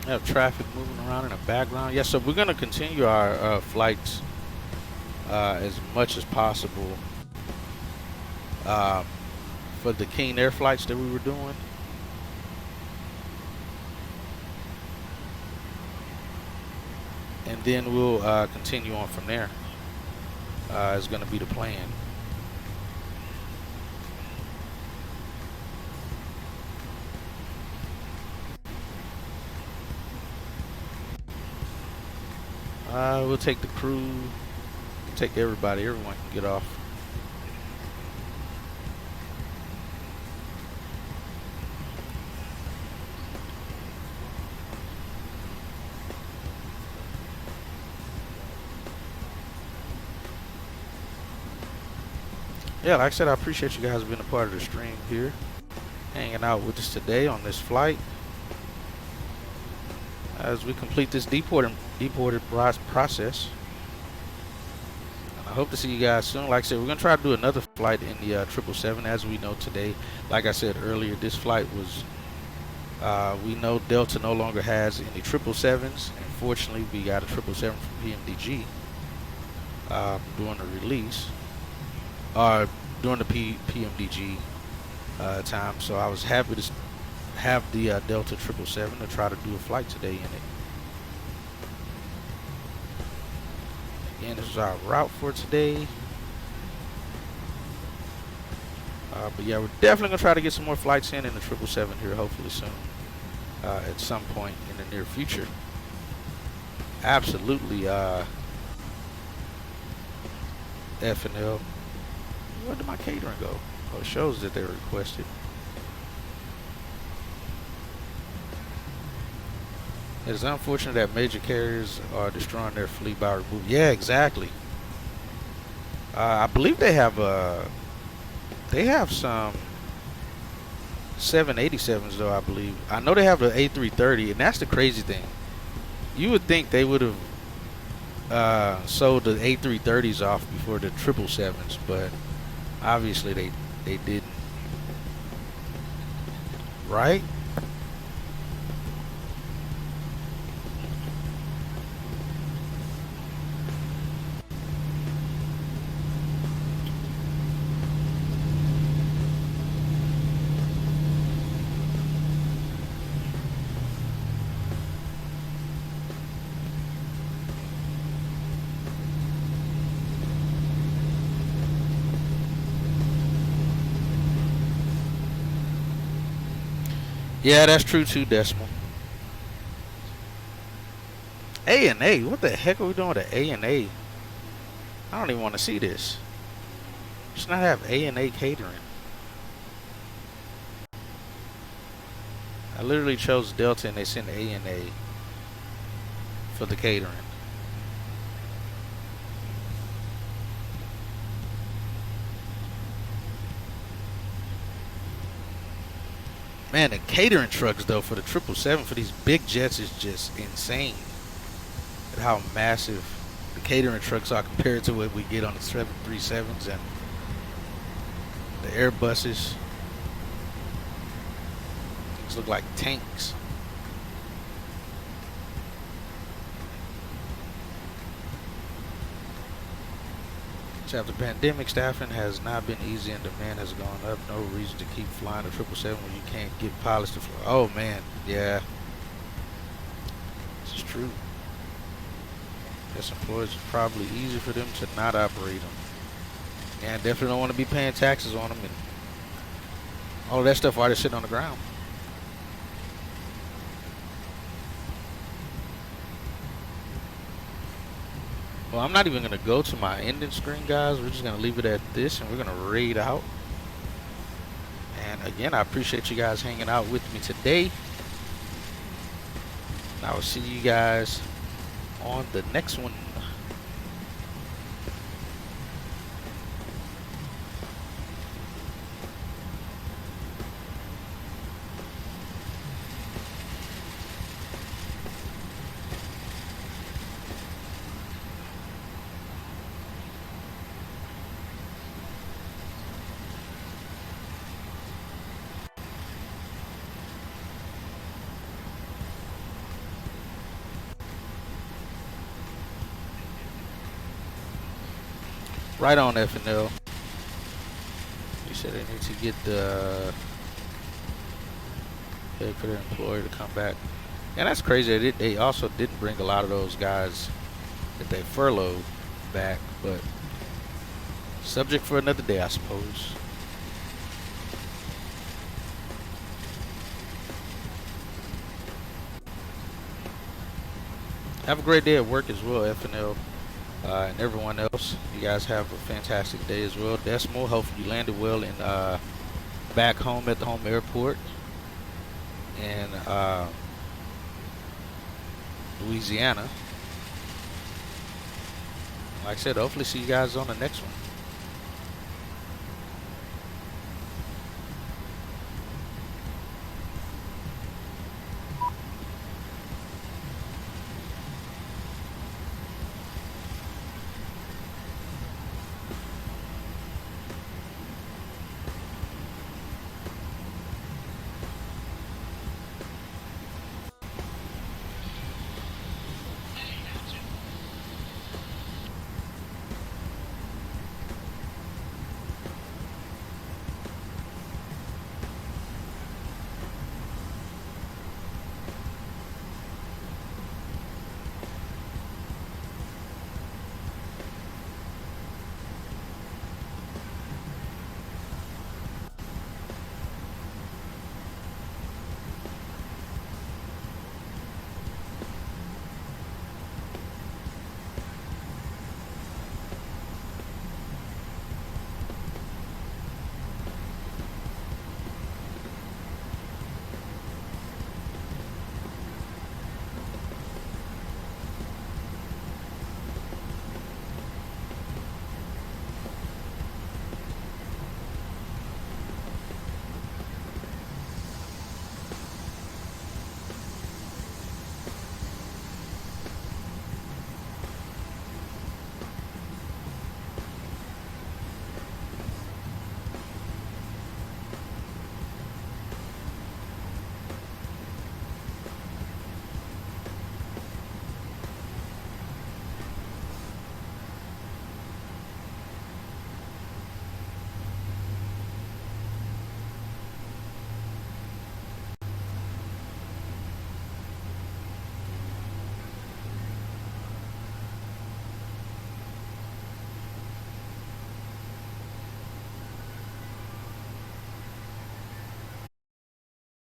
We have traffic moving around in the background. Yes, so we're going to continue our flights as much as possible for the King Air flights that we were doing. And then we'll continue on from there. Is going to be the plan. We'll take the crew, take everybody, everyone can get off. Yeah, like I said, I appreciate you guys being a part of the stream here, hanging out with us today on this flight as we complete this deported process. And I hope to see you guys soon. Like I said, we're gonna try to do another flight in the 777 as we know today. Like I said earlier, this flight was we know Delta no longer has any 777s. Unfortunately, we got a 777 from PMDG during the release, during the PMDG time. So I was happy to have the Delta 777 to try to do a flight today in it. Again, this is our route for today. But yeah, we're definitely gonna try to get some more flights in the 777 here, hopefully soon, at some point in the near future. Absolutely, F&L. Where did my catering go? Oh, it shows that they were requested. It's unfortunate that major carriers are destroying their fleet by removing. Yeah, exactly. I believe they have some 787s though. I believe. I know they have the A330, and that's the crazy thing. You would think they would have sold the A330s off before the 777s, but obviously they didn't. Right? Yeah, that's true too, Decimal. A&A, what the heck are we doing with the A&A? I don't even want to see this. Just not have A&A catering. I literally chose Delta and they sent A&A for the catering. Man, the catering trucks though for the 777 for these big jets is just insane. At how massive the catering trucks are compared to what we get on the 737s and the Airbuses. These look like tanks. After the pandemic, staffing has not been easy and demand has gone up. No reason to keep flying the 777 when you can't get pilots to fly. Oh man, yeah. This is true. Guess employers, it's probably easier for them to not operate them. And definitely don't want to be paying taxes on them and all of that stuff while they're sitting on the ground. Well, I'm not even going to go to my ending screen, guys. We're just going to leave it at this, and we're going to raid out. And again, I appreciate you guys hanging out with me today. And I will see you guys on the next one. Right on, F&L. You said they need to get the pay for their employer to come back. And that's crazy. They also didn't bring a lot of those guys that they furloughed back, but subject for another day, I suppose. Have a great day at work as well, F&L. And everyone else, you guys have a fantastic day as well. Decimal, hopefully you landed well in back home at the home airport in Louisiana. Like I said, hopefully see you guys on the next one.